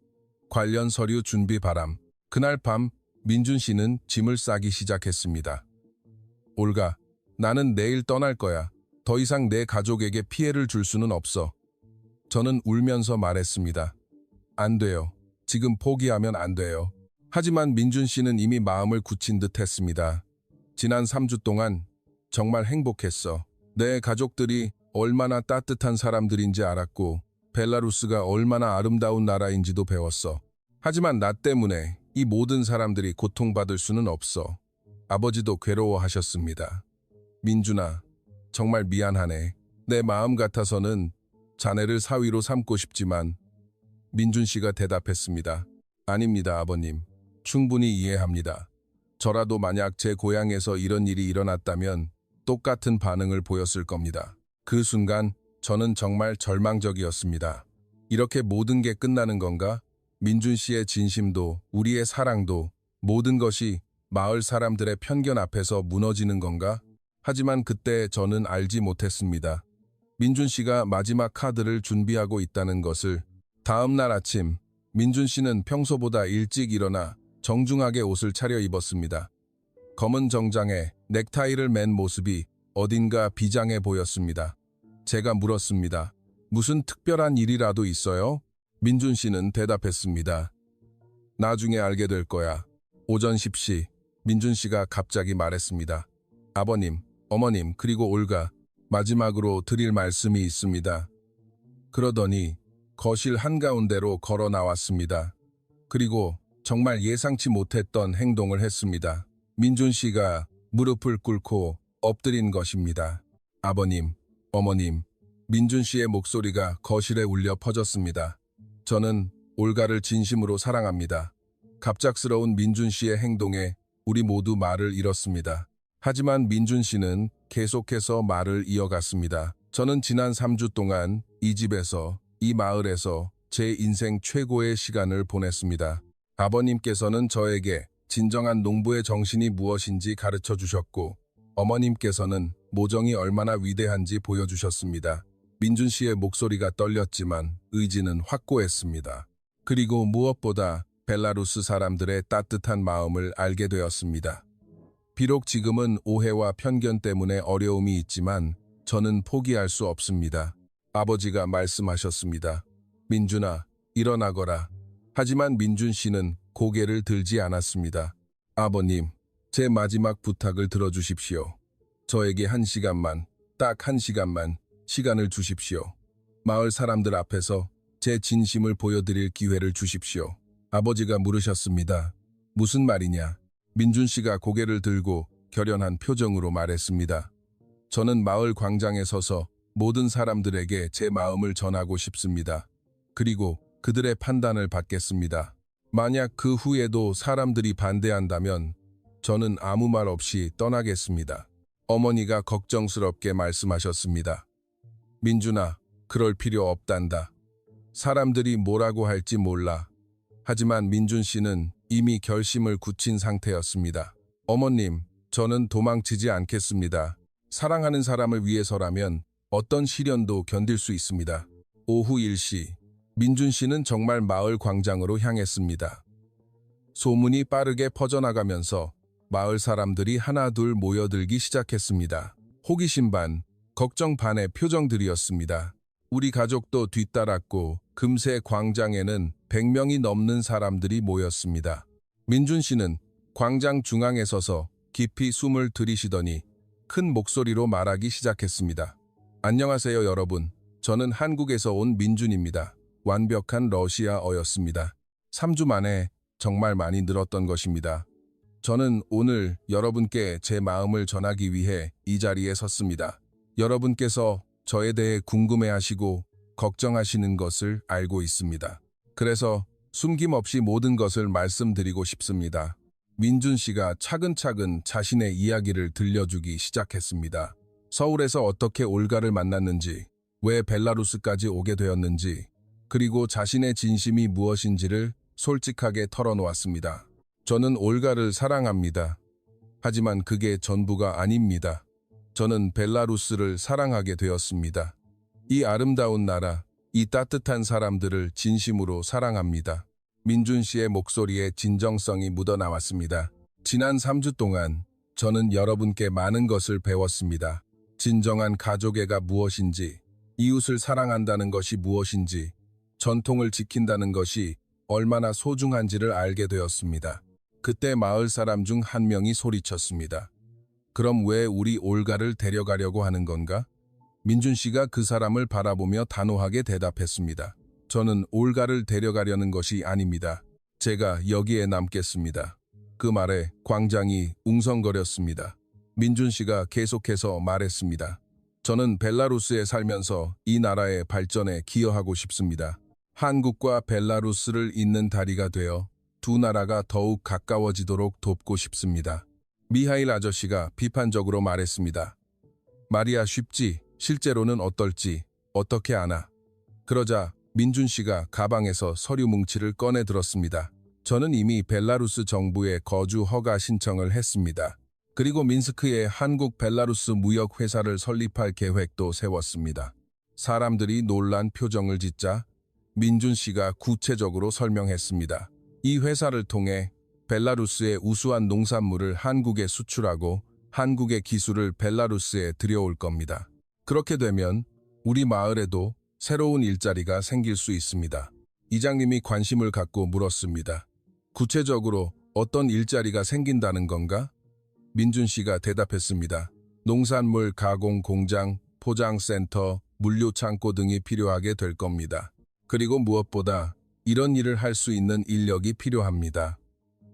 Speaker 1: 관련 서류 준비 바람. 그날 밤 민준 씨는 짐을 싸기 시작했습니다. 올가, 나는 내일 떠날 거야. 더 이상 내 가족에게 피해를 줄 수는 없어. 저는 울면서 말했습니다. 안 돼요. 지금 포기하면 안 돼요. 하지만 민준 씨는 이미 마음을 굳힌 듯 했습니다. 지난 3주 동안 정말 행복했어. 내 가족들이 얼마나 따뜻한 사람들인지 알았고 벨라루스가 얼마나 아름다운 나라인지도 배웠어. 하지만 나 때문에 이 모든 사람들이 고통받을 수는 없어. 아버지도 괴로워하셨습니다. 민준아, 정말 미안하네. 내 마음 같아서는 자네를 사위로 삼고 싶지만 민준 씨가 대답했습니다. 아닙니다, 아버님. 충분히 이해합니다. 저라도 만약 제 고향에서 이런 일이 일어났다면 똑같은 반응을 보였을 겁니다. 그 순간 저는 정말 절망적이었습니다. 이렇게 모든 게 끝나는 건가? 민준 씨의 진심도 우리의 사랑도 모든 것이 마을 사람들의 편견 앞에서 무너지는 건가? 하지만 그때 저는 알지 못했습니다. 민준 씨가 마지막 카드를 준비하고 있다는 것을. 다음 날 아침, 민준 씨는 평소보다 일찍 일어나 정중하게 옷을 차려 입었습니다. 검은 정장에 넥타이를 맨 모습이 어딘가 비장해 보였습니다. 제가 물었습니다. 무슨 특별한 일이라도 있어요? 민준 씨는 대답했습니다. 나중에 알게 될 거야. 오전 10시, 민준 씨가 갑자기 말했습니다. 아버님, 어머님, 그리고 올가, 마지막으로 드릴 말씀이 있습니다. 그러더니 거실 한가운데로 걸어 나왔습니다. 그리고 정말 예상치 못했던 행동을 했습니다. 민준 씨가 무릎을 꿇고 엎드린 것입니다. 아버님, 어머님, 민준 씨의 목소리가 거실에 울려 퍼졌습니다. 저는 올가를 진심으로 사랑합니다. 갑작스러운 민준 씨의 행동에 우리 모두 말을 잃었습니다. 하지만 민준 씨는 계속해서 말을 이어갔습니다. 저는 지난 3주 동안 이 집에서, 이 마을에서 제 인생 최고의 시간을 보냈습니다. 아버님께서는 저에게 진정한 농부의 정신이 무엇인지 가르쳐 주셨고, 어머님께서는 모정이 얼마나 위대한지 보여주셨습니다. 민준 씨의 목소리가 떨렸지만 의지는 확고했습니다. 그리고 무엇보다 벨라루스 사람들의 따뜻한 마음을 알게 되었습니다. 비록 지금은 오해와 편견 때문에 어려움이 있지만 저는 포기할 수 없습니다. 아버지가 말씀하셨습니다. 민준아, 일어나거라. 하지만 민준 씨는 고개를 들지 않았습니다. 아버님, 제 마지막 부탁을 들어주십시오. 저에게 1시간만, 딱 1시간만 시간을 주십시오. 마을 사람들 앞에서 제 진심을 보여드릴 기회를 주십시오. 아버지가 물으셨습니다. 무슨 말이냐? 민준 씨가 고개를 들고 결연한 표정으로 말했습니다. 저는 마을 광장에 서서 모든 사람들에게 제 마음을 전하고 싶습니다. 그리고 그들의 판단을 받겠습니다. 만약 그 후에도 사람들이 반대한다면 저는 아무 말 없이 떠나겠습니다. 어머니가 걱정스럽게 말씀하셨습니다. 민준아, 그럴 필요 없단다. 사람들이 뭐라고 할지 몰라. 하지만 민준 씨는 이미 결심을 굳힌 상태였습니다. 어머님, 저는 도망치지 않겠습니다. 사랑하는 사람을 위해서라면 어떤 시련도 견딜 수 있습니다. 오후 1시, 민준 씨는 정말 마을 광장으로 향했습니다. 소문이 빠르게 퍼져나가면서 마을 사람들이 하나둘 모여들기 시작했습니다. 호기심 반, 걱정 반의 표정들이었습니다. 우리 가족도 뒤따랐고 금세 광장에는 100명이 넘는 사람들이 모였습니다. 민준 씨는 광장 중앙에 서서 깊이 숨을 들이쉬더니 큰 목소리로 말하기 시작했습니다. 안녕하세요 여러분. 저는 한국에서 온 민준입니다. 완벽한 러시아어였습니다. 3주 만에 정말 많이 늘었던 것입니다. 저는 오늘 여러분께 제 마음을 전하기 위해 이 자리에 섰습니다. 여러분께서 저에 대해 궁금해하시고 걱정하시는 것을 알고 있습니다. 그래서 숨김없이 모든 것을 말씀드리고 싶습니다. 민준 씨가 차근차근 자신의 이야기를 들려주기 시작했습니다. 서울에서 어떻게 올가를 만났는지, 왜 벨라루스까지 오게 되었는지, 그리고 자신의 진심이 무엇인지를 솔직하게 털어놓았습니다. 저는 올가를 사랑합니다. 하지만 그게 전부가 아닙니다. 저는 벨라루스를 사랑하게 되었습니다. 이 아름다운 나라, 이 따뜻한 사람들을 진심으로 사랑합니다. 민준 씨의 목소리에 진정성이 묻어나왔습니다. 지난 3주 동안 저는 여러분께 많은 것을 배웠습니다. 진정한 가족애가 무엇인지, 이웃을 사랑한다는 것이 무엇인지, 전통을 지킨다는 것이 얼마나 소중한지를 알게 되었습니다. 그때 마을 사람 중 한 명이 소리쳤습니다. 그럼 왜 우리 올가를 데려가려고 하는 건가? 민준 씨가 그 사람을 바라보며 단호하게 대답했습니다. 저는 올가를 데려가려는 것이 아닙니다. 제가 여기에 남겠습니다. 그 말에 광장이 웅성거렸습니다. 민준 씨가 계속해서 말했습니다. 저는 벨라루스에 살면서 이 나라의 발전에 기여하고 싶습니다. 한국과 벨라루스를 잇는 다리가 되어 두 나라가 더욱 가까워지도록 돕고 싶습니다. 미하일 아저씨가 비판적으로 말했습니다. 말이야 쉽지, 실제로는 어떨지, 어떻게 아나. 그러자 민준 씨가 가방에서 서류 뭉치를 꺼내 들었습니다. 저는 이미 벨라루스 정부에 거주 허가 신청을 했습니다. 그리고 민스크에 한국 벨라루스 무역회사를 설립할 계획도 세웠습니다. 사람들이 놀란 표정을 짓자 민준 씨가 구체적으로 설명했습니다. 이 회사를 통해 벨라루스의 우수한 농산물을 한국에 수출하고 한국의 기술을 벨라루스에 들여올 겁니다. 그렇게 되면 우리 마을에도 새로운 일자리가 생길 수 있습니다. 이장님이 관심을 갖고 물었습니다. 구체적으로 어떤 일자리가 생긴다는 건가? 민준 씨가 대답했습니다. 농산물 가공 공장, 포장센터, 물류창고 등이 필요하게 될 겁니다. 그리고 무엇보다 이런 일을 할 수 있는 인력이 필요합니다.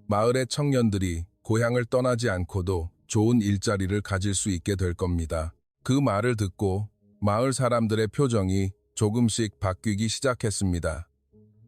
Speaker 1: 마을의 청년들이 고향을 떠나지 않고도 좋은 일자리를 가질 수 있게 될 겁니다. 그 말을 듣고 마을 사람들의 표정이 조금씩 바뀌기 시작했습니다.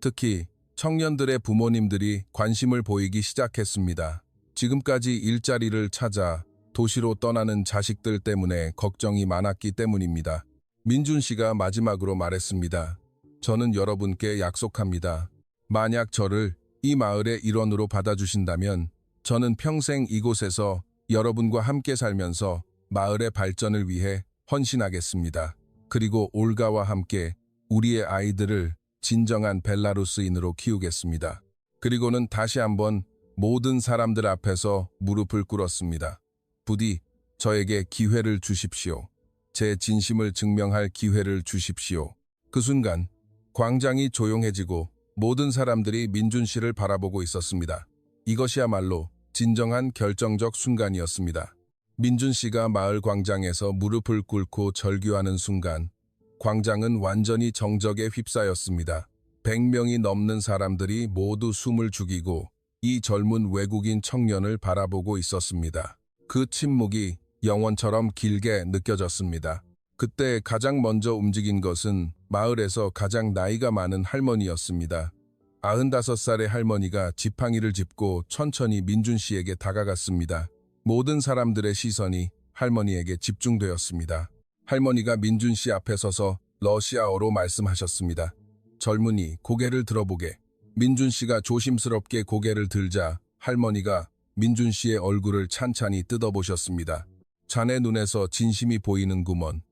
Speaker 1: 특히 청년들의 부모님들이 관심을 보이기 시작했습니다. 지금까지 일자리를 찾아 도시로 떠나는 자식들 때문에 걱정이 많았기 때문입니다. 민준 씨가 마지막으로 말했습니다. 저는 여러분께 약속합니다. 만약 저를 이 마을의 일원으로 받아주신다면 저는 평생 이곳에서 여러분과 함께 살면서 마을의 발전을 위해 헌신하겠습니다. 그리고 올가와 함께 우리의 아이들을 진정한 벨라루스인으로 키우겠습니다. 그리고는 다시 한번 모든 사람들 앞에서 무릎을 꿇었습니다. 부디 저에게 기회를 주십시오. 제 진심을 증명할 기회를 주십시오. 그 순간 광장이 조용해지고 모든 사람들이 민준 씨를 바라보고 있었습니다. 이것이야말로 진정한 결정적 순간이었습니다. 민준 씨가 마을 광장에서 무릎을 꿇고 절규하는 순간 광장은 완전히 정적에 휩싸였습니다. 100명이 넘는 사람들이 모두 숨을 죽이고 이 젊은 외국인 청년을 바라보고 있었습니다. 그 침묵이 영원처럼 길게 느껴졌습니다. 그때 가장 먼저 움직인 것은 마을에서 가장 나이가 많은 할머니였습니다. 95살의 할머니가 지팡이를 짚고 천천히 민준 씨에게 다가갔습니다. 모든 사람들의 시선이 할머니에게 집중되었습니다. 할머니가 민준 씨 앞에 서서 러시아어로 말씀하셨습니다. 젊은이, 고개를 들어보게. 민준 씨가 조심스럽게 고개를 들자 할머니가 민준 씨의 얼굴을 찬찬히 뜯어보셨습니다. 자네 눈에서 진심이 보이는구먼.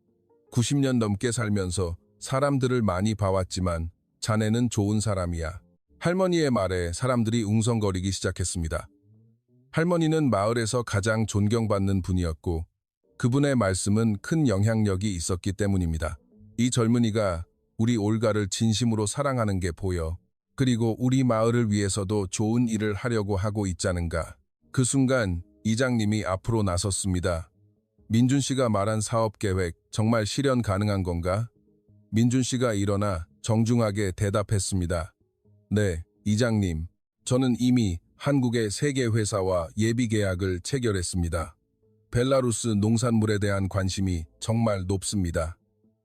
Speaker 1: 90년 넘게 살면서 사람들을 많이 봐왔지만 자네는 좋은 사람이야. 할머니의 말에 사람들이 웅성거리기 시작했습니다. 할머니는 마을에서 가장 존경받는 분이었고 그분의 말씀은 큰 영향력이 있었기 때문입니다. 이 젊은이가 우리 올가를 진심으로 사랑하는 게 보여. 그리고 우리 마을을 위해서도 좋은 일을 하려고 하고 있자는가. 그 순간 이장님이 앞으로 나섰습니다. 민준 씨가 말한 사업 계획 정말 실현 가능한 건가? 민준 씨가 일어나 정중하게 대답했습니다. 네, 이장님. 저는 이미 한국의 3개 회사와 예비 계약을 체결했습니다. 벨라루스 농산물에 대한 관심이 정말 높습니다.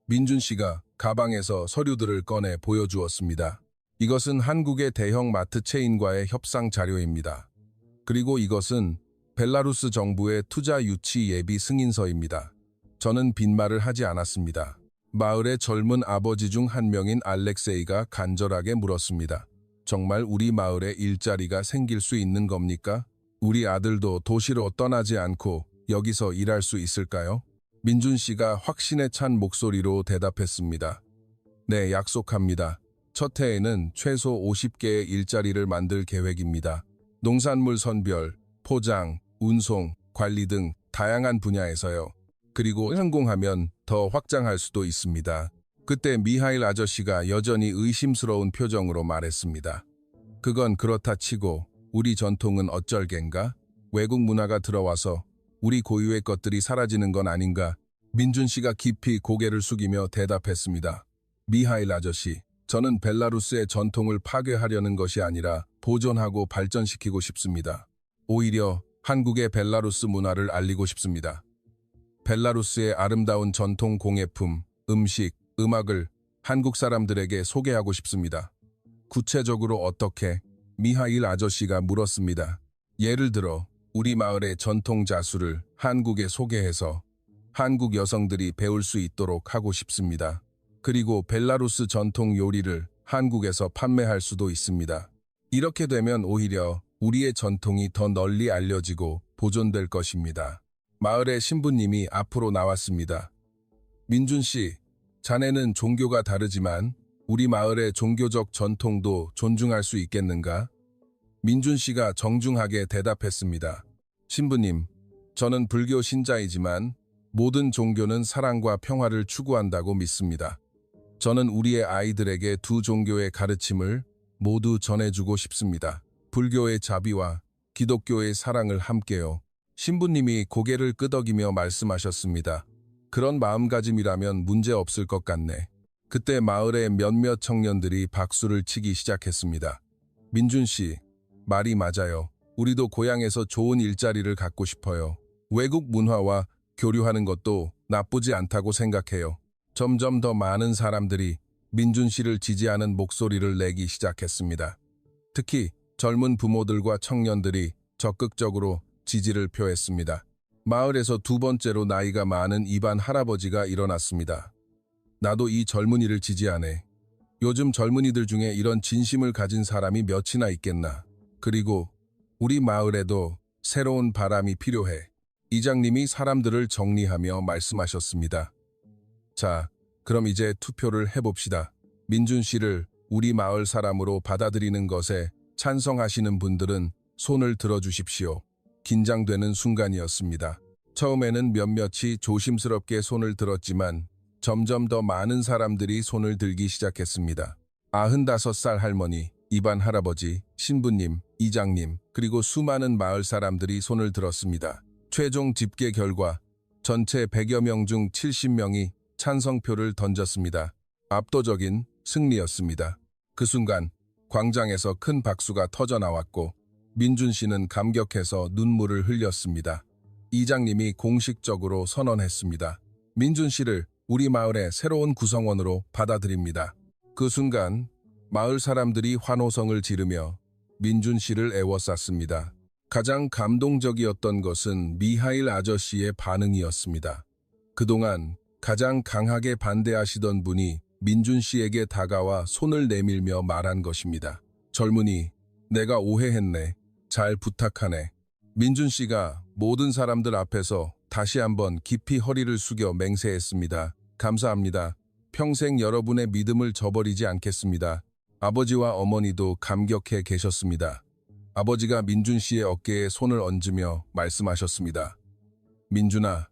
Speaker 1: 민준 씨가 가방에서 서류들을 꺼내 보여주었습니다. 이것은 한국의 대형 마트 체인과의 협상 자료입니다. 그리고 이것은 벨라루스 정부의 투자 유치 예비 승인서입니다. 저는 빈말을 하지 않았습니다. 마을의 젊은 아버지 중 한 명인 알렉세이가 간절하게 물었습니다. 정말 우리 마을에 일자리가 생길 수 있는 겁니까? 우리 아들도 도시로 떠나지 않고 여기서 일할 수 있을까요? 민준 씨가 확신에 찬 목소리로 대답했습니다. 네, 약속합니다. 첫 해에는 최소 50개의 일자리를 만들 계획입니다. 농산물 선별, 포장, 운송, 관리 등 다양한 분야에서요. 그리고 성공하면 더 확장할 수도 있습니다. 그때 미하일 아저씨가 여전히 의심스러운 표정으로 말했습니다. 그건 그렇다 치고 우리 전통은 어쩔 겐가? 외국 문화가 들어와서 우리 고유의 것들이 사라지는 건 아닌가? 민준 씨가 깊이 고개를 숙이며 대답했습니다. 미하일 아저씨, 저는 벨라루스의 전통을 파괴하려는 것이 아니라 보존하고 발전시키고 싶습니다. 오히려 한국의 벨라루스 문화를 알리고 싶습니다. 벨라루스의 아름다운 전통 공예품, 음식, 음악을 한국 사람들에게 소개하고 싶습니다. 구체적으로 어떻게? 미하일 아저씨가 물었습니다. 예를 들어 우리 마을의 전통 자수를 한국에 소개해서 한국 여성들이 배울 수 있도록 하고 싶습니다. 그리고 벨라루스 전통 요리를 한국에서 판매할 수도 있습니다. 이렇게 되면 오히려 우리의 전통이 더 널리 알려지고 보존될 것입니다. 마을의 신부님이 앞으로 나왔습니다. 민준 씨, 자네는 종교가 다르지만 우리 마을의 종교적 전통도 존중할 수 있겠는가? 민준 씨가 정중하게 대답했습니다. 신부님, 저는 불교 신자이지만 모든 종교는 사랑과 평화를 추구한다고 믿습니다. 저는 우리의 아이들에게 두 종교의 가르침을 모두 전해주고 싶습니다. 불교의 자비와 기독교의 사랑을 함께요. 신부님이 고개를 끄덕이며 말씀하셨습니다. 그런 마음가짐이라면 문제 없을 것 같네. 그때 마을의 몇몇 청년들이 박수를 치기 시작했습니다. 민준 씨, 말이 맞아요. 우리도 고향에서 좋은 일자리를 갖고 싶어요. 외국 문화와 교류하는 것도 나쁘지 않다고 생각해요. 점점 더 많은 사람들이 민준 씨를 지지하는 목소리를 내기 시작했습니다. 특히 젊은 부모들과 청년들이 적극적으로 지지를 표했습니다. 마을에서 두 번째로 나이가 많은 이반 할아버지가 일어났습니다. 나도 이 젊은이를 지지하네. 요즘 젊은이들 중에 이런 진심을 가진 사람이 몇이나 있겠나. 그리고 우리 마을에도 새로운 바람이 필요해. 이장님이 사람들을 정리하며 말씀하셨습니다. 자, 그럼 이제 투표를 해봅시다. 민준 씨를 우리 마을 사람으로 받아들이는 것에 찬성하시는 분들은 손을 들어주십시오. 긴장되는 순간이었습니다. 처음에는 몇몇이 조심스럽게 손을 들었지만 점점 더 많은 사람들이 손을 들기 시작했습니다. 95살 할머니, 이반 할아버지, 신부님, 이장님, 그리고 수많은 마을 사람들이 손을 들었습니다. 최종 집계 결과 전체 100여 명 중 70명이 찬성표를 던졌습니다. 압도적인 승리였습니다. 그 순간 광장에서 큰 박수가 터져나왔고 민준 씨는 감격해서 눈물을 흘렸습니다. 이장님이 공식적으로 선언했습니다. 민준 씨를 우리 마을의 새로운 구성원으로 받아들입니다. 그 순간 마을 사람들이 환호성을 지르며 민준 씨를 애워쌌습니다. 가장 감동적이었던 것은 미하일 아저씨의 반응이었습니다. 그동안 가장 강하게 반대하시던 분이 민준 씨에게 다가와 손을 내밀며 말한 것입니다. 젊은이, 내가 오해했네. 잘 부탁하네. 민준 씨가 모든 사람들 앞에서 다시 한번 깊이 허리를 숙여 맹세했습니다. 감사합니다. 평생 여러분의 믿음을 저버리지 않겠습니다. 아버지와 어머니도 감격해 계셨습니다. 아버지가 민준 씨의 어깨에 손을 얹으며 말씀하셨습니다. 민준아,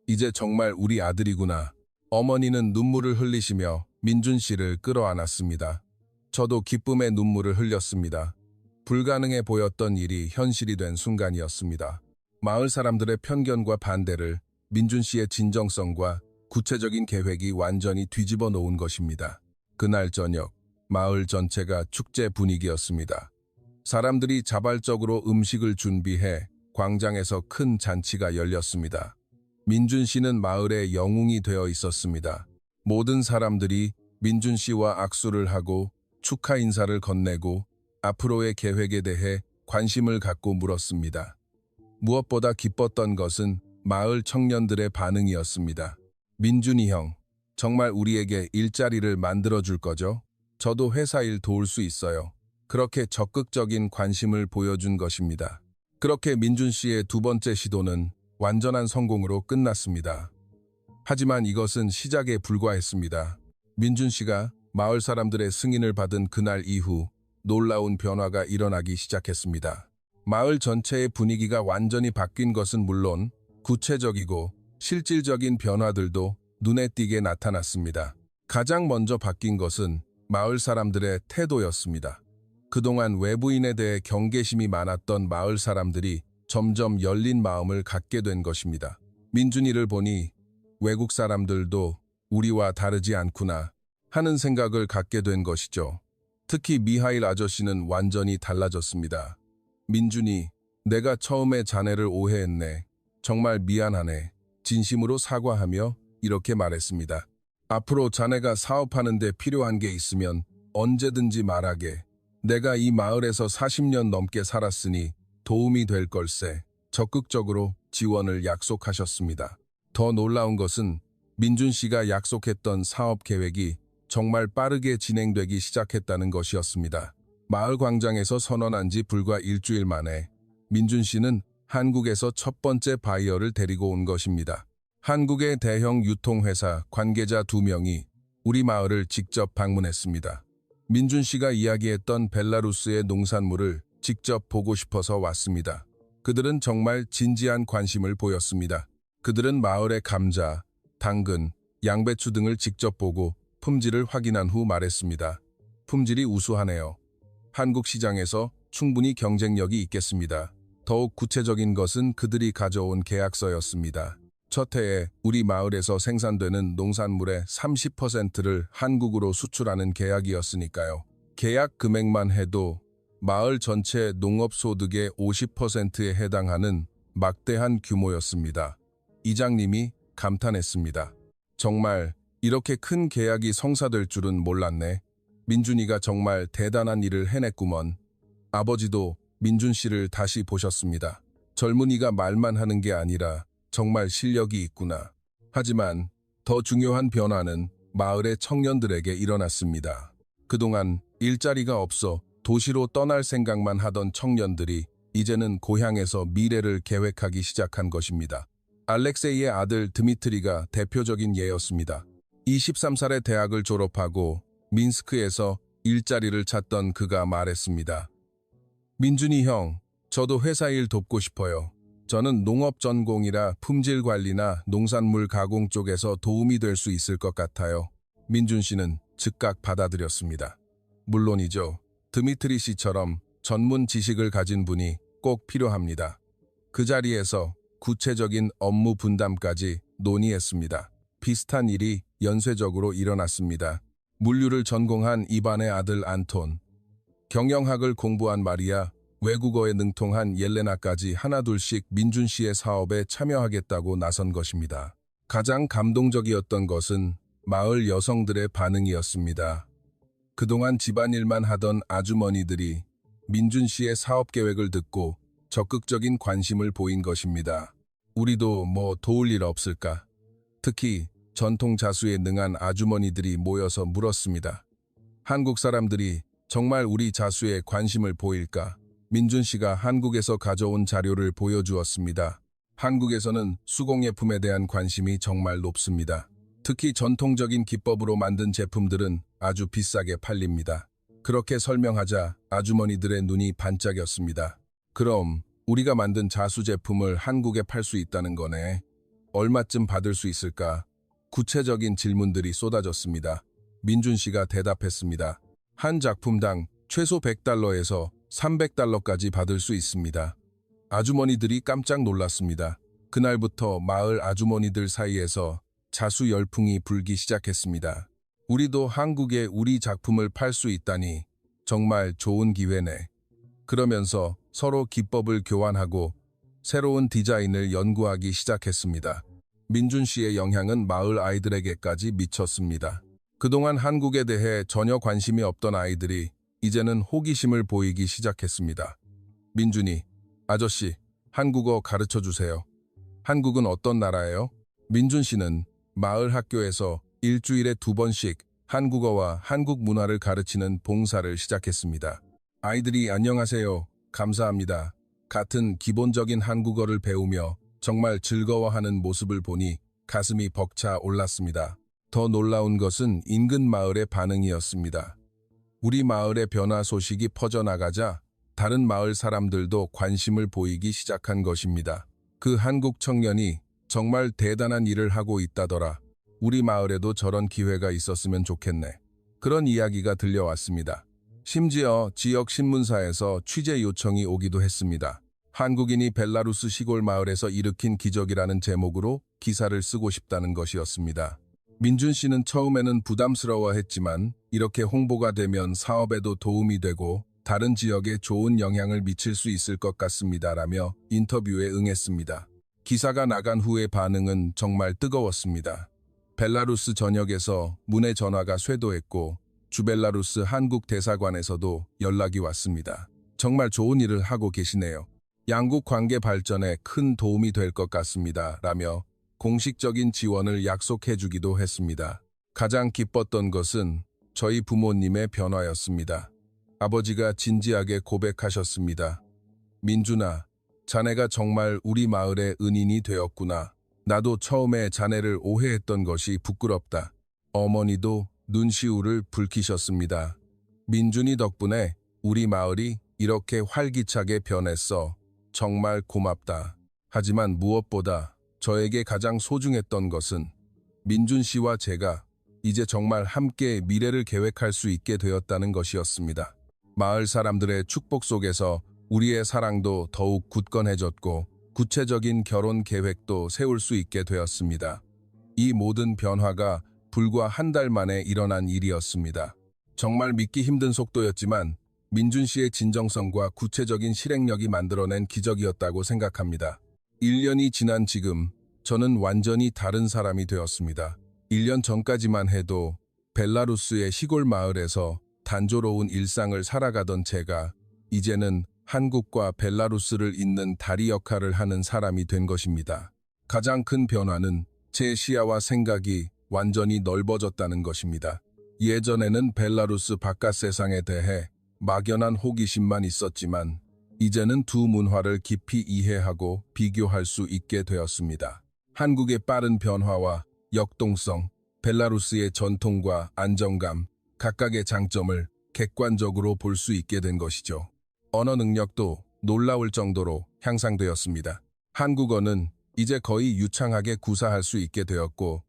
Speaker 1: 이제 정말 우리 아들이구나. 어머니는 눈물을 흘리시며 민준 씨를 끌어안았습니다. 저도 기쁨의 눈물을 흘렸습니다. 불가능해 보였던 일이 현실이 된 순간이었습니다. 마을 사람들의 편견과 반대를 민준 씨의 진정성과 구체적인 계획이 완전히 뒤집어 놓은 것입니다. 그날 저녁, 마을 전체가 축제 분위기였습니다. 사람들이 자발적으로 음식을 준비해 광장에서 큰 잔치가 열렸습니다. 민준 씨는 마을의 영웅이 되어 있었습니다. 모든 사람들이 민준 씨와 악수를 하고 축하 인사를 건네고 앞으로의 계획에 대해 관심을 갖고 물었습니다. 무엇보다 기뻤던 것은 마을 청년들의 반응이었습니다. 민준이 형, 정말 우리에게 일자리를 만들어줄 거죠? 저도 회사 일 도울 수 있어요. 그렇게 적극적인 관심을 보여준 것입니다. 그렇게 민준 씨의 두 번째 시도는 완전한 성공으로 끝났습니다. 하지만 이것은 시작에 불과했습니다. 민준 씨가 마을 사람들의 승인을 받은 그날 이후 놀라운 변화가 일어나기 시작했습니다. 마을 전체의 분위기가 완전히 바뀐 것은 물론 구체적이고 실질적인 변화들도 눈에 띄게 나타났습니다. 가장 먼저 바뀐 것은 마을 사람들의 태도였습니다. 그동안 외부인에 대해 경계심이 많았던 마을 사람들이 점점 열린 마음을 갖게 된 것입니다. 민준이를 보니 외국 사람들도 우리와 다르지 않구나 하는 생각을 갖게 된 것이죠. 특히 미하일 아저씨는 완전히 달라졌습니다. 민준이, 내가 처음에 자네를 오해했네. 정말 미안하네. 진심으로 사과하며 이렇게 말했습니다. 앞으로 자네가 사업하는 데 필요한 게 있으면 언제든지 말하게. 내가 이 마을에서 40년 넘게 살았으니 도움이 될 걸세. 적극적으로 지원을 약속하셨습니다. 더 놀라운 것은 민준 씨가 약속했던 사업 계획이 정말 빠르게 진행되기 시작했다는 것이었습니다. 마을 광장에서 선언한 지 불과 일주일 만에 민준 씨는 한국에서 첫 번째 바이어를 데리고 온 것입니다. 한국의 대형 유통회사 관계자 2명이 우리 마을을 직접 방문했습니다. 민준 씨가 이야기했던 벨라루스의 농산물을 직접 보고 싶어서 왔습니다. 그들은 정말 진지한 관심을 보였습니다. 그들은 마을의 감자, 당근, 양배추 등을 직접 보고 품질을 확인한 후 말했습니다. 품질이 우수하네요. 한국 시장에서 충분히 경쟁력이 있겠습니다. 더욱 구체적인 것은 그들이 가져온 계약서였습니다. 첫 해에 우리 마을에서 생산되는 농산물의 30%를 한국으로 수출하는 계약이었으니까요. 계약 금액만 해도 마을 전체 농업소득의 50%에 해당하는 막대한 규모였습니다. 이장님이 감탄했습니다. 정말 이렇게 큰 계약이 성사될 줄은 몰랐네. 민준이가 정말 대단한 일을 해냈구먼. 아버지도 민준 씨를 다시 보셨습니다. 젊은이가 말만 하는 게 아니라 정말 실력이 있구나. 하지만 더 중요한 변화는 마을의 청년들에게 일어났습니다. 그동안 일자리가 없어 도시로 떠날 생각만 하던 청년들이 이제는 고향에서 미래를 계획하기 시작한 것입니다. 알렉세이의 아들 드미트리가 대표적인 예였습니다. 23살에 대학을 졸업하고 민스크에서 일자리를 찾던 그가 말했습니다. 민준이 형, 저도 회사 일 돕고 싶어요. 저는 농업 전공이라 품질 관리나 농산물 가공 쪽에서 도움이 될 수 있을 것 같아요. 민준 씨는 즉각 받아들였습니다. 물론이죠. 드미트리 씨처럼 전문 지식을 가진 분이 꼭 필요합니다. 그 자리에서 구체적인 업무 분담까지 논의했습니다. 비슷한 일이 연쇄적으로 일어났습니다. 물류를 전공한 이반의 아들 안톤, 경영학을 공부한 마리아, 외국어에 능통한 옐레나까지 하나둘씩 민준 씨의 사업에 참여하겠다고 나선 것입니다. 가장 감동적이었던 것은 마을 여성들의 반응이었습니다. 그동안 집안일만 하던 아주머니들이 민준 씨의 사업 계획을 듣고 적극적인 관심을 보인 것입니다. 우리도 뭐 도울 일 없을까? 특히 전통 자수에 능한 아주머니들이 모여서 물었습니다. 한국 사람들이 정말 우리 자수에 관심을 보일까? 민준 씨가 한국에서 가져온 자료를 보여주었습니다. 한국에서는 수공예품에 대한 관심이 정말 높습니다. 특히 전통적인 기법으로 만든 제품들은 아주 비싸게 팔립니다. 그렇게 설명하자 아주머니들의 눈이 반짝였습니다. 그럼 우리가 만든 자수 제품을 한국에 팔 수 있다는 거네. 얼마쯤 받을 수 있을까? 구체적인 질문들이 쏟아졌습니다. 민준 씨가 대답했습니다. 한 작품당 최소 $100에서 $300까지 받을 수 있습니다. 아주머니들이 깜짝 놀랐습니다. 그날부터 마을 아주머니들 사이에서 자수 열풍이 불기 시작했습니다. 우리도 한국에 우리 작품을 팔 수 있다니 정말 좋은 기회네. 그러면서 서로 기법을 교환하고 새로운 디자인을 연구하기 시작했습니다. 민준 씨의 영향은 마을 아이들에게까지 미쳤습니다. 그동안 한국에 대해 전혀 관심이 없던 아이들이 이제는 호기심을 보이기 시작했습니다. 민준이, 아저씨, 한국어 가르쳐 주세요. 한국은 어떤 나라예요? 민준 씨는 마을 학교에서 일주일에 2번씩 한국어와 한국 문화를 가르치는 봉사를 시작했습니다. 아이들이 안녕하세요, 감사합니다 같은 기본적인 한국어를 배우며 정말 즐거워하는 모습을 보니 가슴이 벅차 올랐습니다. 더 놀라운 것은 인근 마을의 반응이었습니다. 우리 마을의 변화 소식이 퍼져나가자 다른 마을 사람들도 관심을 보이기 시작한 것입니다. 그 한국 청년이 정말 대단한 일을 하고 있다더라. 우리 마을에도 저런 기회가 있었으면 좋겠네. 그런 이야기가 들려왔습니다. 심지어 지역 신문사에서 취재 요청이 오기도 했습니다. 한국인이 벨라루스 시골 마을에서 일으킨 기적이라는 제목으로 기사를 쓰고 싶다는 것이었습니다. 민준 씨는 처음에는 부담스러워했지만 이렇게 홍보가 되면 사업에도 도움이 되고 다른 지역에 좋은 영향을 미칠 수 있을 것 같습니다라며 인터뷰에 응했습니다. 기사가 나간 후의 반응은 정말 뜨거웠습니다. 벨라루스 전역에서 문의 전화가 쇄도했고 주벨라루스 한국 대사관에서도 연락이 왔습니다. 정말 좋은 일을 하고 계시네요. 양국 관계 발전에 큰 도움이 될 것 같습니다. 라며 공식적인 지원을 약속해주기도 했습니다. 가장 기뻤던 것은 저희 부모님의 변화였습니다. 아버지가 진지하게 고백하셨습니다. 민준아, 자네가 정말 우리 마을의 은인이 되었구나. 나도 처음에 자네를 오해했던 것이 부끄럽다. 어머니도 눈시울을 붉히셨습니다. 민준이 덕분에 우리 마을이 이렇게 활기차게 변했어. 정말 고맙다. 하지만 무엇보다 저에게 가장 소중했던 것은 민준 씨와 제가 이제 정말 함께 미래를 계획할 수 있게 되었다는 것이었습니다. 마을 사람들의 축복 속에서 우리의 사랑도 더욱 굳건해졌고 구체적인 결혼 계획도 세울 수 있게 되었습니다. 이 모든 변화가 불과 한 달 만에 일어난 일이었습니다. 정말 믿기 힘든 속도였지만 민준 씨의 진정성과 구체적인 실행력이 만들어낸 기적이었다고 생각합니다. 1년이 지난 지금 저는 완전히 다른 사람이 되었습니다. 1년 전까지만 해도 벨라루스의 시골 마을에서 단조로운 일상을 살아가던 제가 이제는 한국과 벨라루스를 잇는 다리 역할을 하는 사람이 된 것입니다. 가장 큰 변화는 제 시야와 생각이 완전히 넓어졌다는 것입니다. 예전에는 벨라루스 바깥 세상에 대해 막연한 호기심만 있었지만 이제는 두 문화를 깊이 이해하고 비교할 수 있게 되었습니다. 한국의 빠른 변화와 역동성, 벨라루스의 전통과 안정감, 각각의 장점을 객관적으로 볼 수 있게 된 것이죠. 언어 능력도 놀라울 정도로 향상되었습니다. 한국어는 이제 거의 유창하게 구사할 수 있게 되었고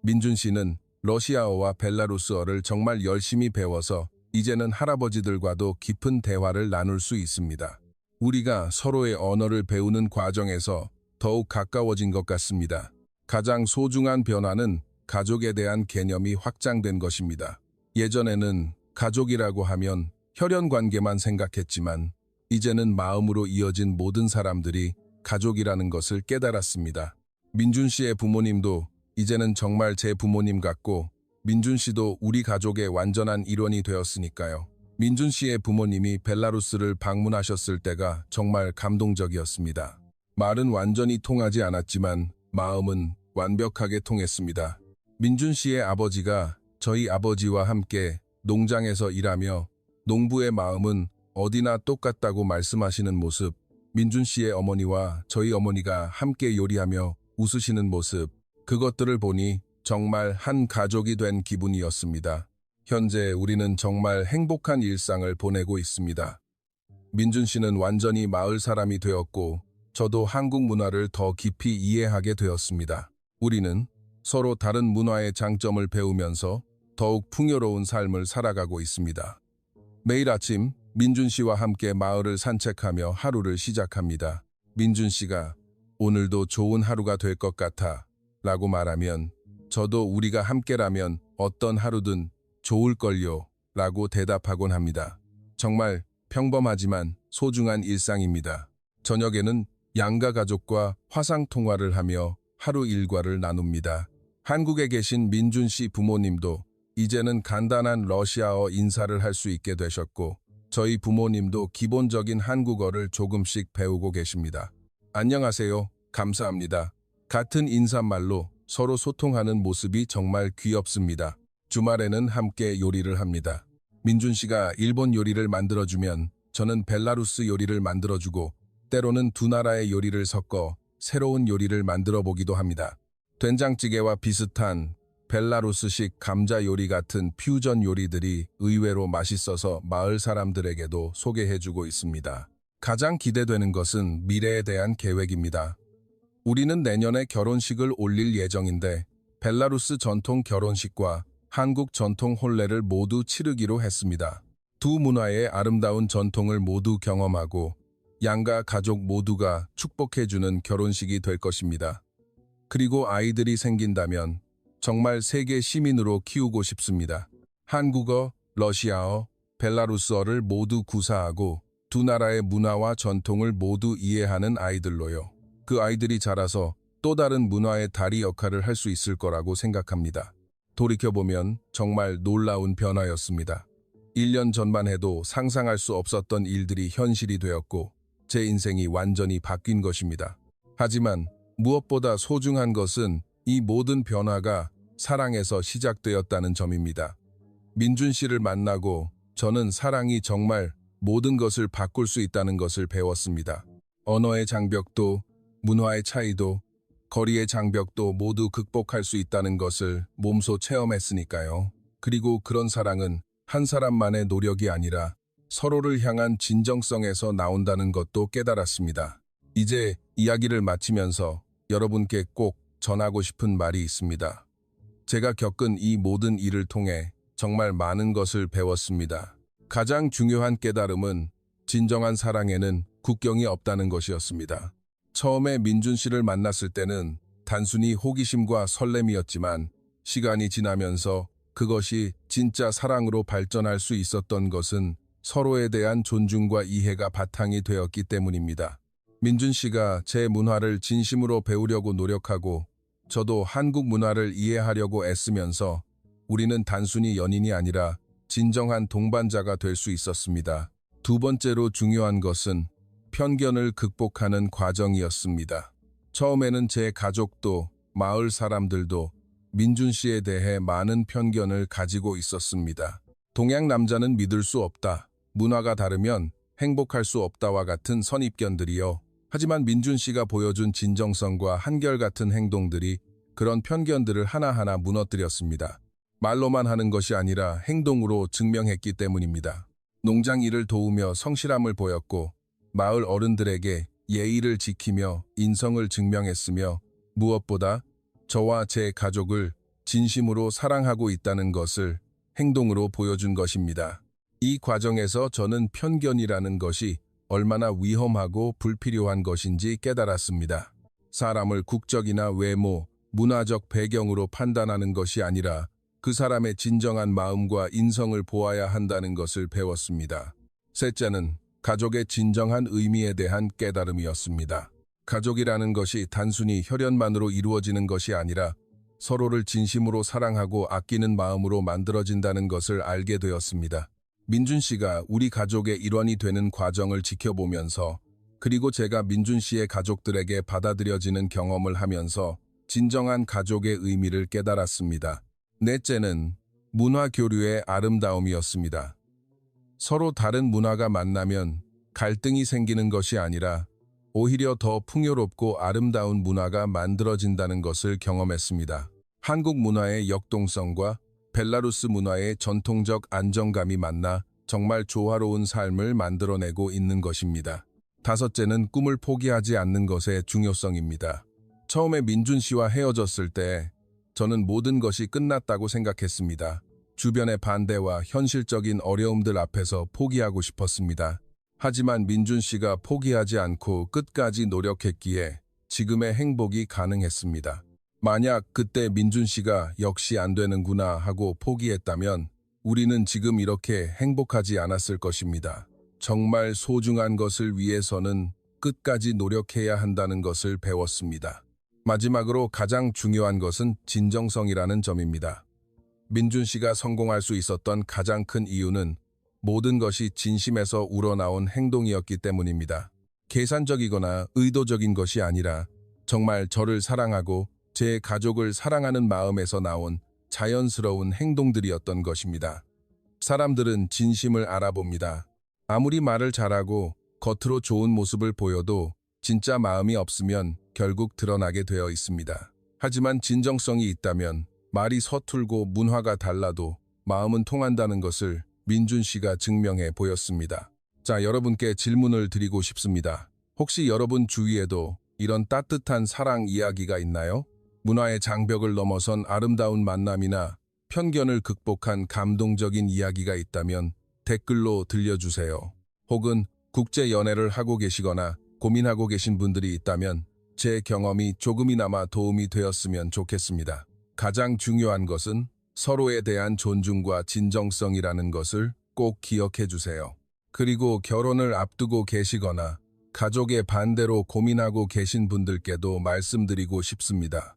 Speaker 1: 민준 씨는 러시아어와 벨라루스어를 정말 열심히 배워서 이제는 할아버지들과도 깊은 대화를 나눌 수 있습니다. 우리가 서로의 언어를 배우는 과정에서 더욱 가까워진 것 같습니다. 가장 소중한 변화는 가족에 대한 개념이 확장된 것입니다. 예전에는 가족이라고 하면 혈연 관계만 생각했지만 이제는 마음으로 이어진 모든 사람들이 가족이라는 것을 깨달았습니다. 민준 씨의 부모님도 이제는 정말 제 부모님 같고 민준 씨도 우리 가족의 완전한 일원이 되었으니까요. 민준 씨의 부모님이 벨라루스를 방문하셨을 때가 정말 감동적이었습니다. 말은 완전히 통하지 않았지만 마음은 완벽하게 통했습니다. 민준 씨의 아버지가 저희 아버지와 함께 농장에서 일하며 농부의 마음은 어디나 똑같다고 말씀하시는 모습, 민준 씨의 어머니와 저희 어머니가 함께 요리하며 웃으시는 모습, 그것들을 보니 정말 한 가족이 된 기분이었습니다. 현재 우리는 정말 행복한 일상을 보내고 있습니다. 민준 씨는 완전히 마을 사람이 되었고 저도 한국 문화를 더 깊이 이해하게 되었습니다. 우리는 서로 다른 문화의 장점을 배우면서 더욱 풍요로운 삶을 살아가고 있습니다. 매일 아침 민준 씨와 함께 마을을 산책하며 하루를 시작합니다. 민준 씨가 오늘도 좋은 하루가 될 것 같아 라고 말하면 저도 우리가 함께라면 어떤 하루든 좋을걸요 라고 대답하곤 합니다. 정말 평범하지만 소중한 일상입니다. 저녁에는 양가 가족과 화상통화를 하며 하루 일과를 나눕니다. 한국에 계신 민준 씨 부모님도 이제는 간단한 러시아어 인사를 할 수 있게 되셨고 저희 부모님도 기본적인 한국어를 조금씩 배우고 계십니다. 안녕하세요. 감사합니다. 같은 인사말로 서로 소통하는 모습이 정말 귀엽습니다. 주말에는 함께 요리를 합니다. 민준 씨가 일본 요리를 만들어주면 저는 벨라루스 요리를 만들어주고 때로는 두 나라의 요리를 섞어 새로운 요리를 만들어 보기도 합니다. 된장찌개와 비슷한 벨라루스식 감자 요리 같은 퓨전 요리들이 의외로 맛있어서 마을 사람들에게도 소개해주고 있습니다. 가장 기대되는 것은 미래에 대한 계획입니다. 우리는 내년에 결혼식을 올릴 예정인데 벨라루스 전통 결혼식과 한국 전통 혼례를 모두 치르기로 했습니다. 두 문화의 아름다운 전통을 모두 경험하고 양가 가족 모두가 축복해주는 결혼식이 될 것입니다. 그리고 아이들이 생긴다면 정말 세계 시민으로 키우고 싶습니다. 한국어, 러시아어, 벨라루스어를 모두 구사하고 두 나라의 문화와 전통을 모두 이해하는 아이들로요. 그 아이들이 자라서 또 다른 문화의 다리 역할을 할 수 있을 거라고 생각합니다. 돌이켜보면 정말 놀라운 변화였습니다. 1년 전만 해도 상상할 수 없었던 일들이 현실이 되었고 제 인생이 완전히 바뀐 것입니다. 하지만 무엇보다 소중한 것은 이 모든 변화가 사랑에서 시작되었다는 점입니다. 민준 씨를 만나고 저는 사랑이 정말 모든 것을 바꿀 수 있다는 것을 배웠습니다. 언어의 장벽도, 문화의 차이도, 거리의 장벽도 모두 극복할 수 있다는 것을 몸소 체험했으니까요. 그리고 그런 사랑은 한 사람만의 노력이 아니라 서로를 향한 진정성에서 나온다는 것도 깨달았습니다. 이제 이야기를 마치면서 여러분께 꼭 전하고 싶은 말이 있습니다. 제가 겪은 이 모든 일을 통해 정말 많은 것을 배웠습니다. 가장 중요한 깨달음은 진정한 사랑에는 국경이 없다는 것이었습니다. 처음에 민준 씨를 만났을 때는 단순히 호기심과 설렘이었지만 시간이 지나면서 그것이 진짜 사랑으로 발전할 수 있었던 것은 서로에 대한 존중과 이해가 바탕이 되었기 때문입니다. 민준 씨가 제 문화를 진심으로 배우려고 노력하고 저도 한국 문화를 이해하려고 애쓰면서 우리는 단순히 연인이 아니라 진정한 동반자가 될 수 있었습니다. 두 번째로 중요한 것은 편견을 극복하는 과정이었습니다. 처음에는 제 가족도 마을 사람들도 민준 씨에 대해 많은 편견을 가지고 있었습니다. 동양 남자는 믿을 수 없다. 문화가 다르면 행복할 수 없다와 같은 선입견들이요. 하지만 민준 씨가 보여준 진정성과 한결같은 행동들이 그런 편견들을 하나하나 무너뜨렸습니다. 말로만 하는 것이 아니라 행동으로 증명했기 때문입니다. 농장 일을 도우며 성실함을 보였고 마을 어른들에게 예의를 지키며 인성을 증명했으며 무엇보다 저와 제 가족을 진심으로 사랑하고 있다는 것을 행동으로 보여준 것입니다. 이 과정에서 저는 편견이라는 것이 얼마나 위험하고 불필요한 것인지 깨달았습니다. 사람을 국적이나 외모, 문화적 배경으로 판단하는 것이 아니라 그 사람의 진정한 마음과 인성을 보아야 한다는 것을 배웠습니다. 셋째는 가족의 진정한 의미에 대한 깨달음이었습니다. 가족이라는 것이 단순히 혈연만으로 이루어지는 것이 아니라 서로를 진심으로 사랑하고 아끼는 마음으로 만들어진다는 것을 알게 되었습니다. 민준 씨가 우리 가족의 일원이 되는 과정을 지켜보면서 그리고 제가 민준 씨의 가족들에게 받아들여지는 경험을 하면서 진정한 가족의 의미를 깨달았습니다. 넷째는 문화 교류의 아름다움이었습니다. 서로 다른 문화가 만나면 갈등이 생기는 것이 아니라 오히려 더 풍요롭고 아름다운 문화가 만들어진다는 것을 경험했습니다. 한국 문화의 역동성과 벨라루스 문화의 전통적 안정감이 만나 정말 조화로운 삶을 만들어내고 있는 것입니다. 다섯째는 꿈을 포기하지 않는 것의 중요성입니다. 처음에 민준 씨와 헤어졌을 때 저는 모든 것이 끝났다고 생각했습니다. 주변의 반대와 현실적인 어려움들 앞에서 포기하고 싶었습니다. 하지만 민준 씨가 포기하지 않고 끝까지 노력했기에 지금의 행복이 가능했습니다. 만약 그때 민준 씨가 역시 안 되는구나 하고 포기했다면 우리는 지금 이렇게 행복하지 않았을 것입니다. 정말 소중한 것을 위해서는 끝까지 노력해야 한다는 것을 배웠습니다. 마지막으로 가장 중요한 것은 진정성이라는 점입니다. 민준 씨가 성공할 수 있었던 가장 큰 이유는 모든 것이 진심에서 우러나온 행동이었기 때문입니다. 계산적이거나 의도적인 것이 아니라 정말 저를 사랑하고 제 가족을 사랑하는 마음에서 나온 자연스러운 행동들이었던 것입니다. 사람들은 진심을 알아봅니다. 아무리 말을 잘하고 겉으로 좋은 모습을 보여도 진짜 마음이 없으면 결국 드러나게 되어 있습니다. 하지만 진정성이 있다면 말이 서툴고 문화가 달라도 마음은 통한다는 것을 민준 씨가 증명해 보였습니다. 자, 여러분께 질문을 드리고 싶습니다. 혹시 여러분 주위에도 이런 따뜻한 사랑 이야기가 있나요? 문화의 장벽을 넘어선 아름다운 만남이나 편견을 극복한 감동적인 이야기가 있다면 댓글로 들려주세요. 혹은 국제 연애를 하고 계시거나 고민하고 계신 분들이 있다면 제 경험이 조금이나마 도움이 되었으면 좋겠습니다. 가장 중요한 것은 서로에 대한 존중과 진정성이라는 것을 꼭 기억해 주세요. 그리고 결혼을 앞두고 계시거나 가족의 반대로 고민하고 계신 분들께도 말씀드리고 싶습니다.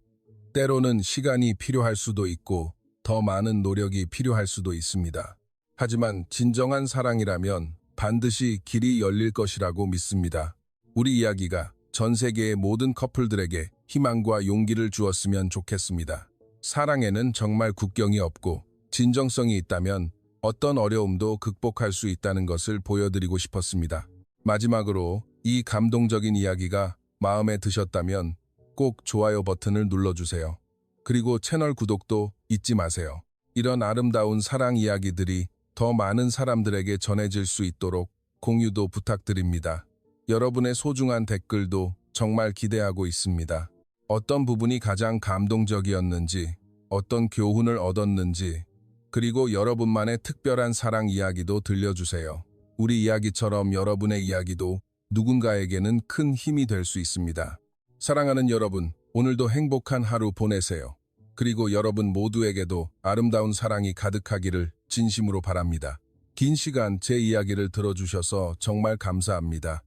Speaker 1: 때로는 시간이 필요할 수도 있고 더 많은 노력이 필요할 수도 있습니다. 하지만 진정한 사랑이라면 반드시 길이 열릴 것이라고 믿습니다. 우리 이야기가 전 세계의 모든 커플들에게 희망과 용기를 주었으면 좋겠습니다. 사랑에는 정말 국경이 없고 진정성이 있다면 어떤 어려움도 극복할 수 있다는 것을 보여드리고 싶었습니다. 마지막으로 이 감동적인 이야기가 마음에 드셨다면 꼭 좋아요 버튼을 눌러주세요. 그리고 채널 구독도 잊지 마세요. 이런 아름다운 사랑 이야기들이 더 많은 사람들에게 전해질 수 있도록 공유도 부탁드립니다. 여러분의 소중한 댓글도 정말 기대하고 있습니다. 어떤 부분이 가장 감동적이었는지, 어떤 교훈을 얻었는지, 그리고 여러분만의 특별한 사랑 이야기도 들려주세요. 우리 이야기처럼 여러분의 이야기도 누군가에게는 큰 힘이 될 수 있습니다. 사랑하는 여러분, 오늘도 행복한 하루 보내세요. 그리고 여러분 모두에게도 아름다운 사랑이 가득하기를 진심으로 바랍니다. 긴 시간 제 이야기를 들어주셔서 정말 감사합니다.